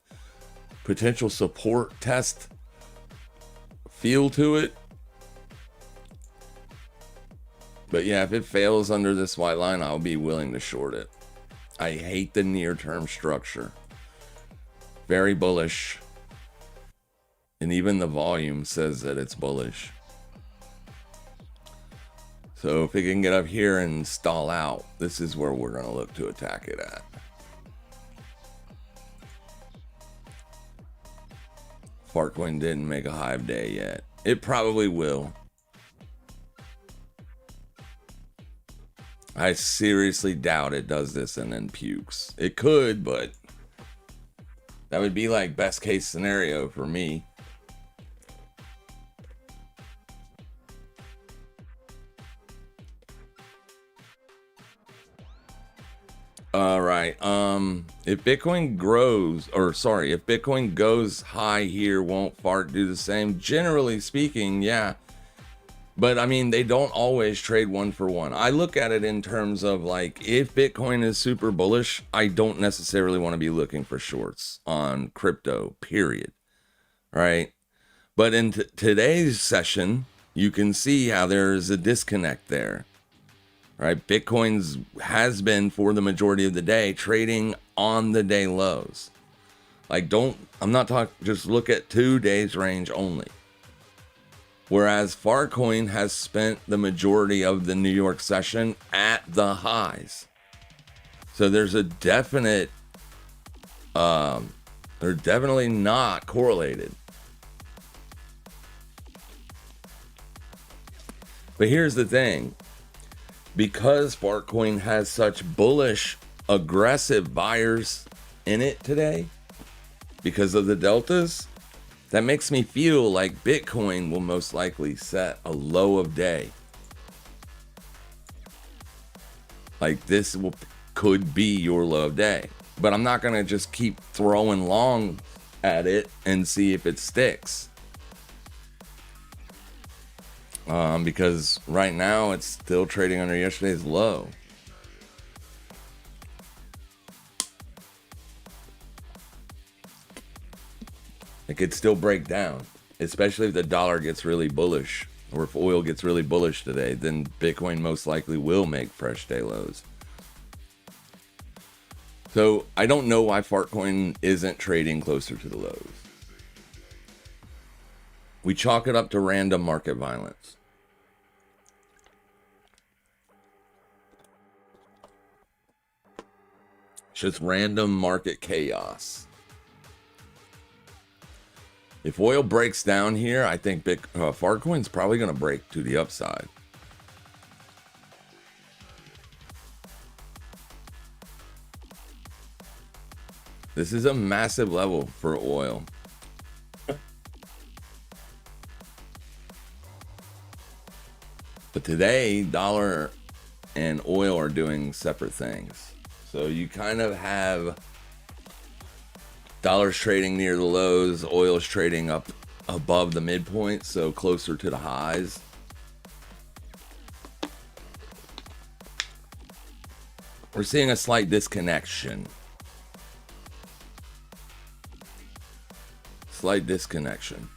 [SPEAKER 1] potential support test feel to it. But yeah, if it fails under this white line, I'll be willing to short it. I hate the near-term structure. Very bullish. And even the volume says that it's bullish. So if it can get up here and stall out, this is where we're going to look to attack it at. Fartcoin didn't make a hive day yet. It probably will. I seriously doubt it does this and then pukes. It could, but that would be like best case scenario for me. All right. If Bitcoin grows, or sorry, if Bitcoin goes high here, won't fart do the same? Generally speaking, yeah. But I mean, they don't always trade one for one. I look at it in terms of like, if Bitcoin is super bullish, I don't necessarily want to be looking for shorts on crypto, period. Right? But in today's session, you can see how there's a disconnect there. Right? Bitcoin's has been for the majority of the day trading on the day lows. Like, I'm not talking, just look at 2 days range only. Whereas Farcoin has spent the majority of the New York session at the highs. So there's a definite, they're definitely not correlated. But here's the thing. Because Farcoin has such bullish, aggressive buyers in it today, because of the deltas, that makes me feel like Bitcoin will most likely set a low of day. Like this could be your low of day. But I'm not going to just keep throwing long at it and see if it sticks. Because right now it's still trading under yesterday's low. It could still break down, especially if the dollar gets really bullish, or if oil gets really bullish today, then Bitcoin most likely will make fresh day lows. So I don't know why Farcoin isn't trading closer to the lows. We chalk it up to random market violence. It's just random market chaos. If oil breaks down here, I think Farcoin's probably going to break to the upside. This is a massive level for oil. But today, dollar and oil are doing separate things. So you kind of have dollars trading near the lows, oil's trading up above the midpoint, so closer to the highs. We're seeing a slight disconnection. Slight disconnection.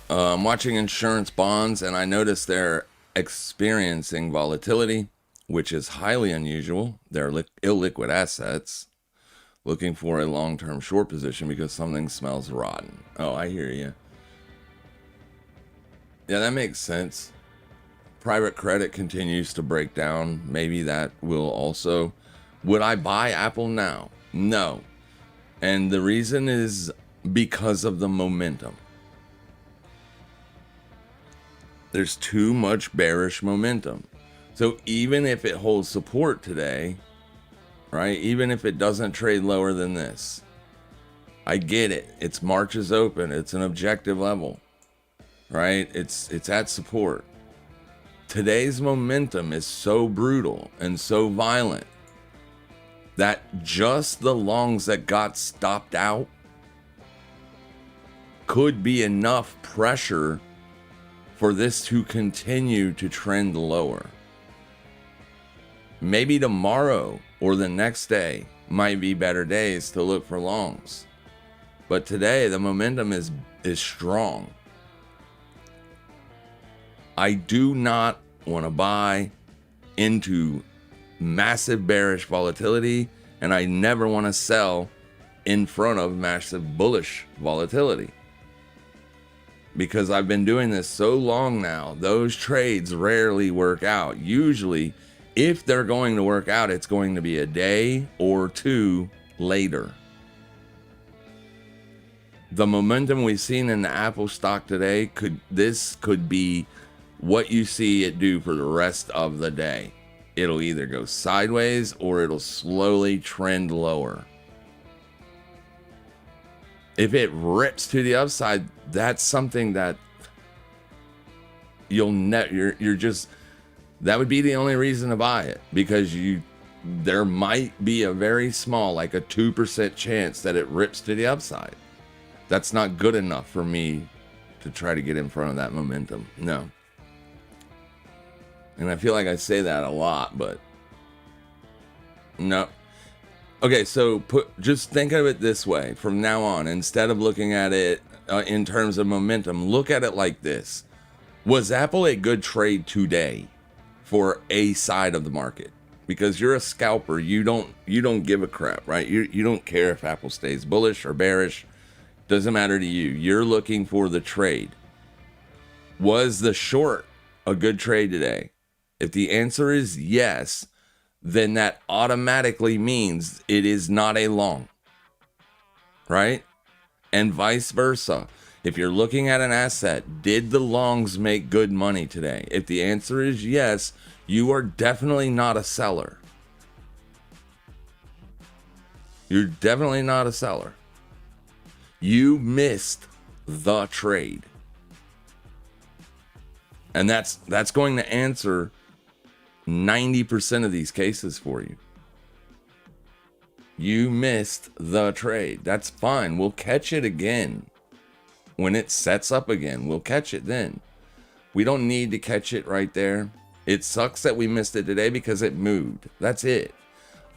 [SPEAKER 1] I'm watching insurance bonds, and I noticed they're experiencing volatility, which is highly unusual. They're illiquid assets. Looking for a long-term short position because something smells rotten. Oh, I hear you. Yeah, that makes sense. Private credit continues to break down. Maybe that will also. Would I buy Apple now? No. And the reason is because of the momentum. There's too much bearish momentum. So even if it holds support today, right? Even if it doesn't trade lower than this, I get it. Its March is open. It's an objective level, right? It's at support. Today's momentum is so brutal and so violent that just the longs that got stopped out could be enough pressure for this to continue to trend lower. Maybe tomorrow or the next day might be better days to look for longs. But today the momentum is strong. I do not want to buy into massive bearish volatility, and I never want to sell in front of massive bullish volatility. Because I've been doing this so long now, those trades rarely work out. Usually, if they're going to work out, it's going to be a day or two later. The momentum we've seen in the Apple stock today, could be what you see it do for the rest of the day. It'll either go sideways or it'll slowly trend lower. If it rips to the upside, that's something that you're just, that would be the only reason to buy it, because there might be a very small, like a 2% chance that it rips to the upside. That's not good enough for me to try to get in front of that momentum. No. And I feel like I say that a lot, but no. Okay, so just think of it this way from now on. Instead of looking at it in terms of momentum, look at it like this. Was Apple a good trade today for a side of the market? Because you're a scalper, you don't give a crap, right? You don't care if Apple stays bullish or bearish. Doesn't matter to you. You're looking for the trade. Was the short a good trade today? If the answer is yes, then that automatically means it is not a long, right? And vice versa. If you're looking at an asset, did the longs make good money today? If the answer is yes, you are definitely not a seller. You're definitely not a seller. You missed the trade. And that's going to answer 90% of these cases for you. You missed the trade. That's fine. We'll catch it again. When it sets up again, we'll catch it then. We don't need to catch it right there. It sucks that we missed it today because it moved. That's it.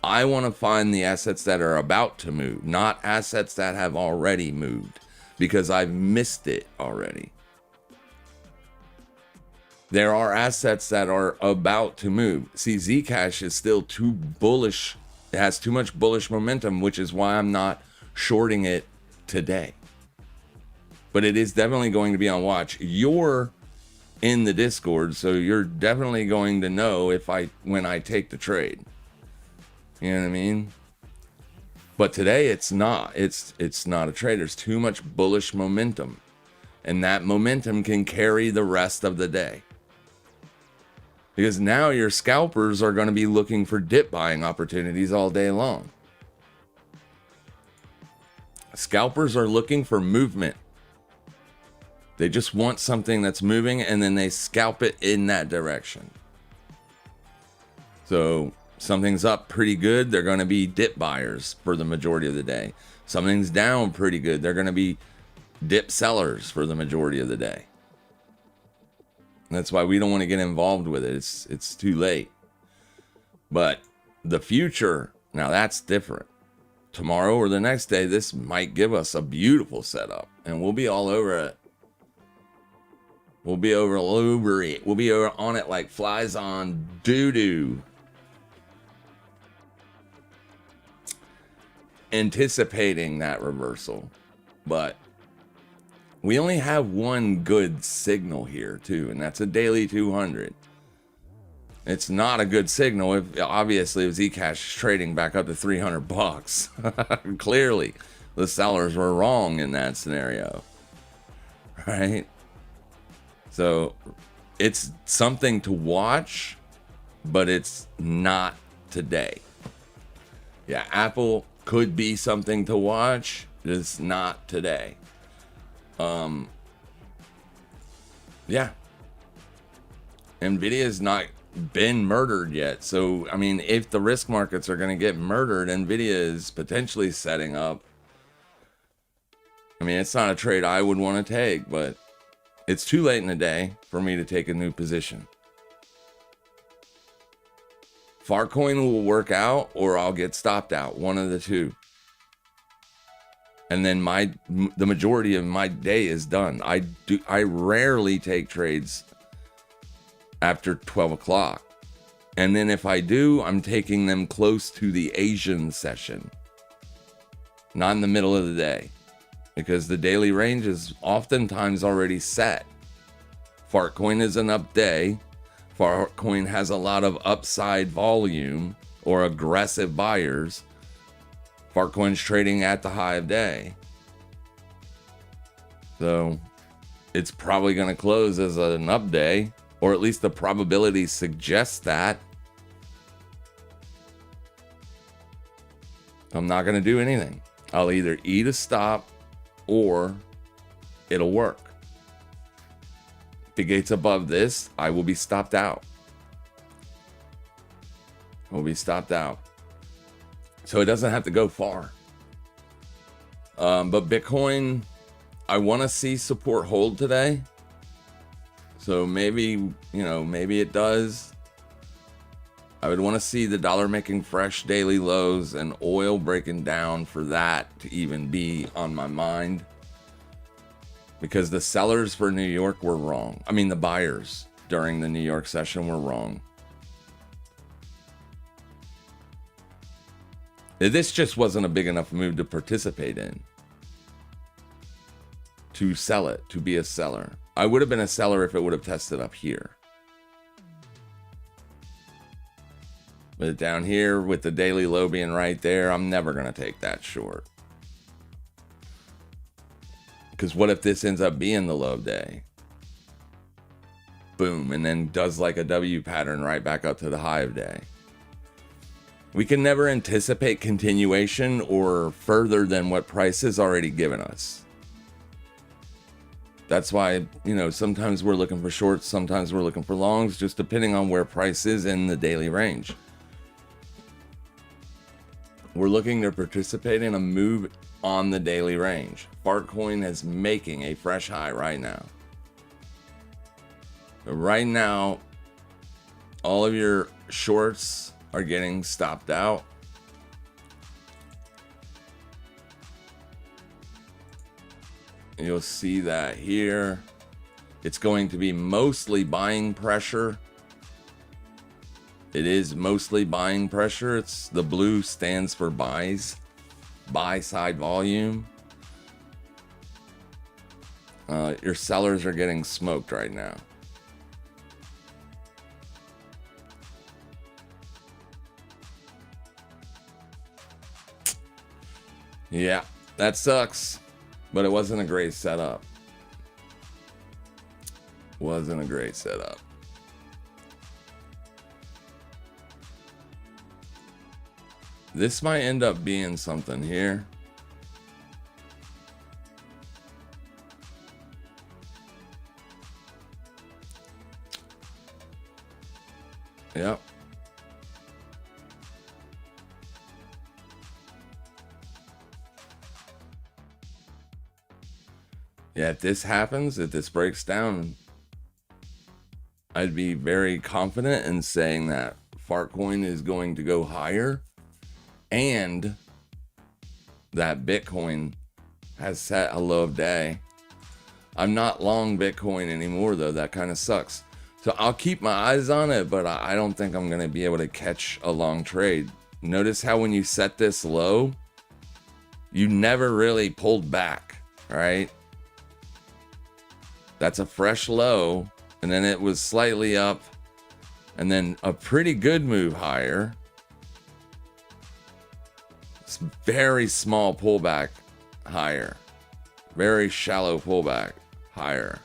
[SPEAKER 1] I want to find the assets that are about to move, not assets that have already moved, because I've missed it already. There are assets that are about to move. See, Zcash is still too bullish. It has too much bullish momentum, which is why I'm not shorting it today. But it is definitely going to be on watch. You're in the Discord, so you're definitely going to know when I take the trade. You know what I mean? But today it's not. It's not a trade. There's too much bullish momentum. And that momentum can carry the rest of the day. Because now your scalpers are going to be looking for dip buying opportunities all day long. Scalpers are looking for movement. They just want something that's moving and then they scalp it in that direction. So something's up pretty good, they're going to be dip buyers for the majority of the day. Something's down pretty good, they're going to be dip sellers for the majority of the day. That's why we don't want to get involved with it. It's too late. But the future, now that's different. Tomorrow or the next day, this might give us a beautiful setup and we'll be all over it. We'll be over it. We'll be over on it like flies on doo-doo. Anticipating that reversal. But we only have one good signal here too, and that's a daily 200. It's not a good signal if Zcash is trading back up to $300. Clearly, the sellers were wrong in that scenario. Right? So it's something to watch, but it's not today. Yeah, Apple could be something to watch. It's not today. Yeah. Nvidia's not been murdered yet. So, I mean, if the risk markets are going to get murdered, Nvidia is potentially setting up. I mean, it's not a trade I would want to take, but it's too late in the day for me to take a new position. Farcoin will work out or I'll get stopped out. One of the two. And then the majority of my day is done. I rarely take trades after 12 o'clock. And then if I do, I'm taking them close to the Asian session. Not in the middle of the day. Because the daily range is oftentimes already set. Farcoin is an up day. Farcoin has a lot of upside volume or aggressive buyers. Farcoin's trading at the high of day. So it's probably going to close as an up day, or at least the probability suggests that. I'm not going to do anything. I'll either eat a stop or it'll work. If it gets above this, I will be stopped out. will be stopped out. So it doesn't have to go far. But Bitcoin, I want to see support hold today. So maybe, maybe it does. I would want to see the dollar making fresh daily lows and oil breaking down for that to even be on my mind. Because the sellers for New York were wrong. I mean, the buyers during the New York session were wrong. This just wasn't a big enough move to participate in. To sell it, to be a seller. I would have been a seller if it would have tested up here. But down here with the daily low being right there, I'm never going to take that short. Because what if this ends up being the low day? Boom, and then does like a W pattern right back up to the high of day. We can never anticipate continuation or further than what price has already given us. That's why, sometimes we're looking for shorts, sometimes we're looking for longs, just depending on where price is in the daily range. We're looking to participate in a move on the daily range. Fartcoin is making a fresh high right now. But right now, all of your shorts are getting stopped out. You'll see that here. It's going to be mostly buying pressure. It is mostly buying pressure. It's the blue stands for buys, buy side volume. Your sellers are getting smoked right now. Yeah, that sucks, but it wasn't a great setup. Wasn't a great setup. This might end up being something here. Yep. Yeah, if this happens, if this breaks down, I'd be very confident in saying that Fartcoin is going to go higher and that Bitcoin has set a low of day. I'm not long Bitcoin anymore, though. That kind of sucks. So I'll keep my eyes on it, but I don't think I'm going to be able to catch a long trade. Notice how when you set this low, you never really pulled back, right? That's a fresh low, and then it was slightly up, and then a pretty good move higher. It's very small pullback higher. Very shallow pullback higher.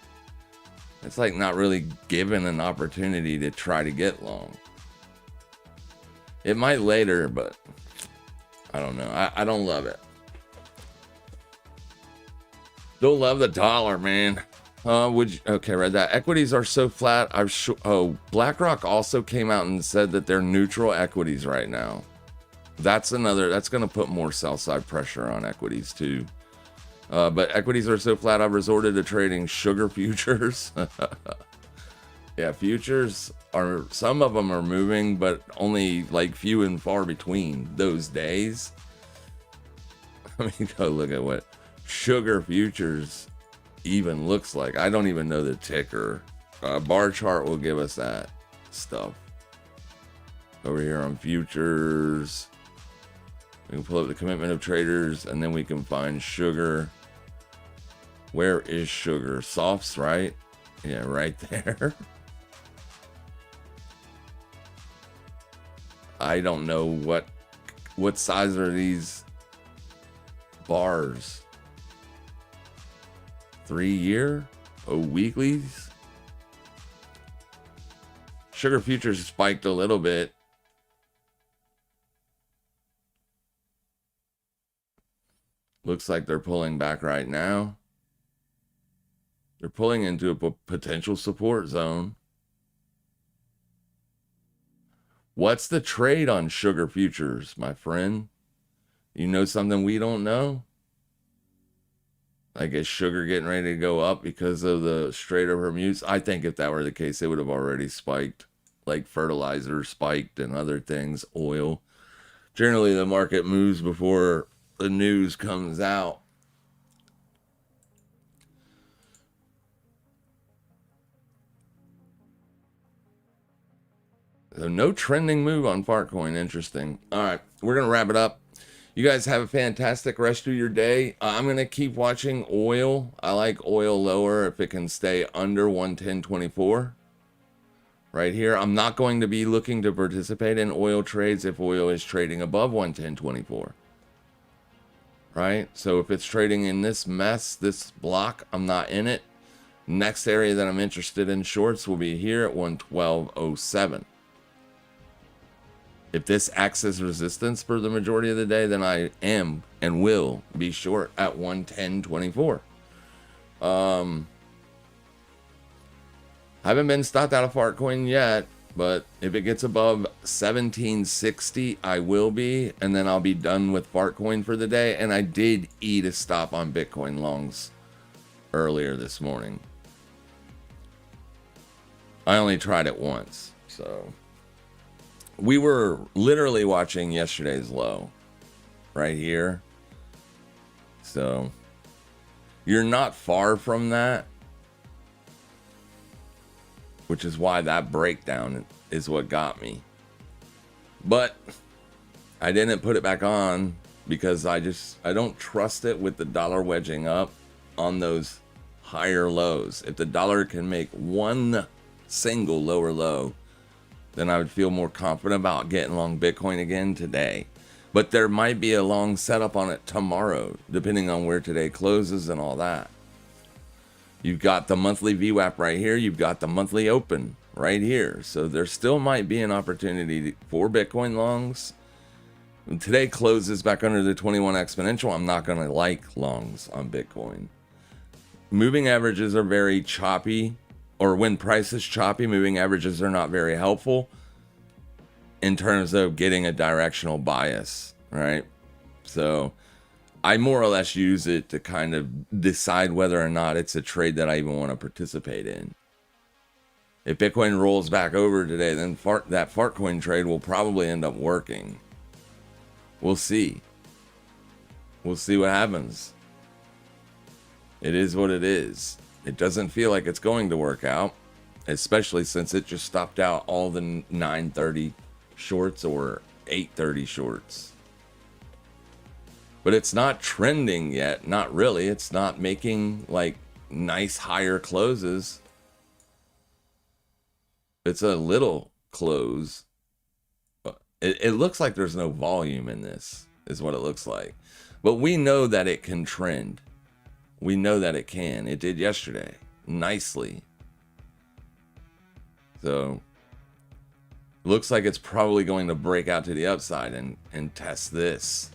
[SPEAKER 1] It's like not really given an opportunity to try to get long. It might later, but I don't know. I don't love it. Don't love the dollar, man. Okay, read that. Equities are so flat. BlackRock also came out and said that they're neutral equities right now. That's going to put more sell side pressure on equities too. But equities are so flat, I've resorted to trading sugar futures. Yeah, futures are, some of them are moving, but only like few and far between those days. Let me go look at what sugar futures even looks like. I don't even know the ticker. Bar chart will give us that stuff. Over here on futures, we can pull up the commitment of traders, and then we can find sugar. Where is sugar? Softs, right? Yeah, right there. I don't know what size are these bars. 3 year? Oh, weeklies? Sugar futures spiked a little bit. Looks like they're pulling back right now. They're pulling into a potential support zone. What's the trade on sugar futures, my friend? You know something we don't know? Like, is sugar getting ready to go up because of the Strait of Hormuz? I think if that were the case, it would have already spiked. Like fertilizer spiked and other things, oil. Generally, the market moves before the news comes out. So no trending move on Fartcoin. Interesting. All right, we're going to wrap it up. You guys have a fantastic rest of your day. I'm going to keep watching oil. I like oil lower if it can stay under 110.24. Right here, I'm not going to be looking to participate in oil trades if oil is trading above 110.24. Right? So if it's trading in this mess, this block, I'm not in it. Next area that I'm interested in shorts will be here at 112.07. If this acts as resistance for the majority of the day, then I am and will be short at 110.24. I haven't been stopped out of Fartcoin yet, but if it gets above 1760, I will be, and then I'll be done with Fartcoin for the day. And I did eat a stop on Bitcoin longs earlier this morning. I only tried it once, so we were literally watching yesterday's low right here. So you're not far from that, which is why that breakdown is what got me. But I didn't put it back on because I don't trust it with the dollar wedging up on those higher lows. If the dollar can make one single lower low, then I would feel more confident about getting long Bitcoin again today. But there might be a long setup on it tomorrow, depending on where today closes and all that. You've got the monthly VWAP right here. You've got the monthly open right here. So there still might be an opportunity for Bitcoin longs. When today closes back under the 21 exponential, I'm not going to like longs on Bitcoin. Moving averages are very choppy. Or when price is choppy, moving averages are not very helpful in terms of getting a directional bias, right? So I more or less use it to kind of decide whether or not it's a trade that I even want to participate in. If Bitcoin rolls back over today, then that Fartcoin trade will probably end up working. We'll see. We'll see what happens. It is what it is. It doesn't feel like it's going to work out, especially since it just stopped out all the 930 shorts or 830 shorts. But it's not trending yet. Not really. It's not making like nice higher closes. It's a little close. It looks like there's no volume in this, is what it looks like. But we know that it can trend. We know that it can. It did yesterday nicely. So looks like it's probably going to break out to the upside and test this.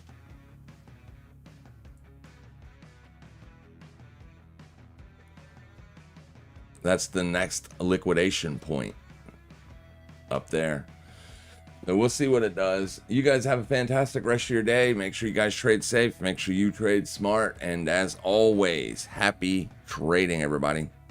[SPEAKER 1] That's the next liquidation point up there. So we'll see what it does. You guys have a fantastic rest of your day. Make sure you guys trade safe. Make sure you trade smart. And as always, happy trading, everybody.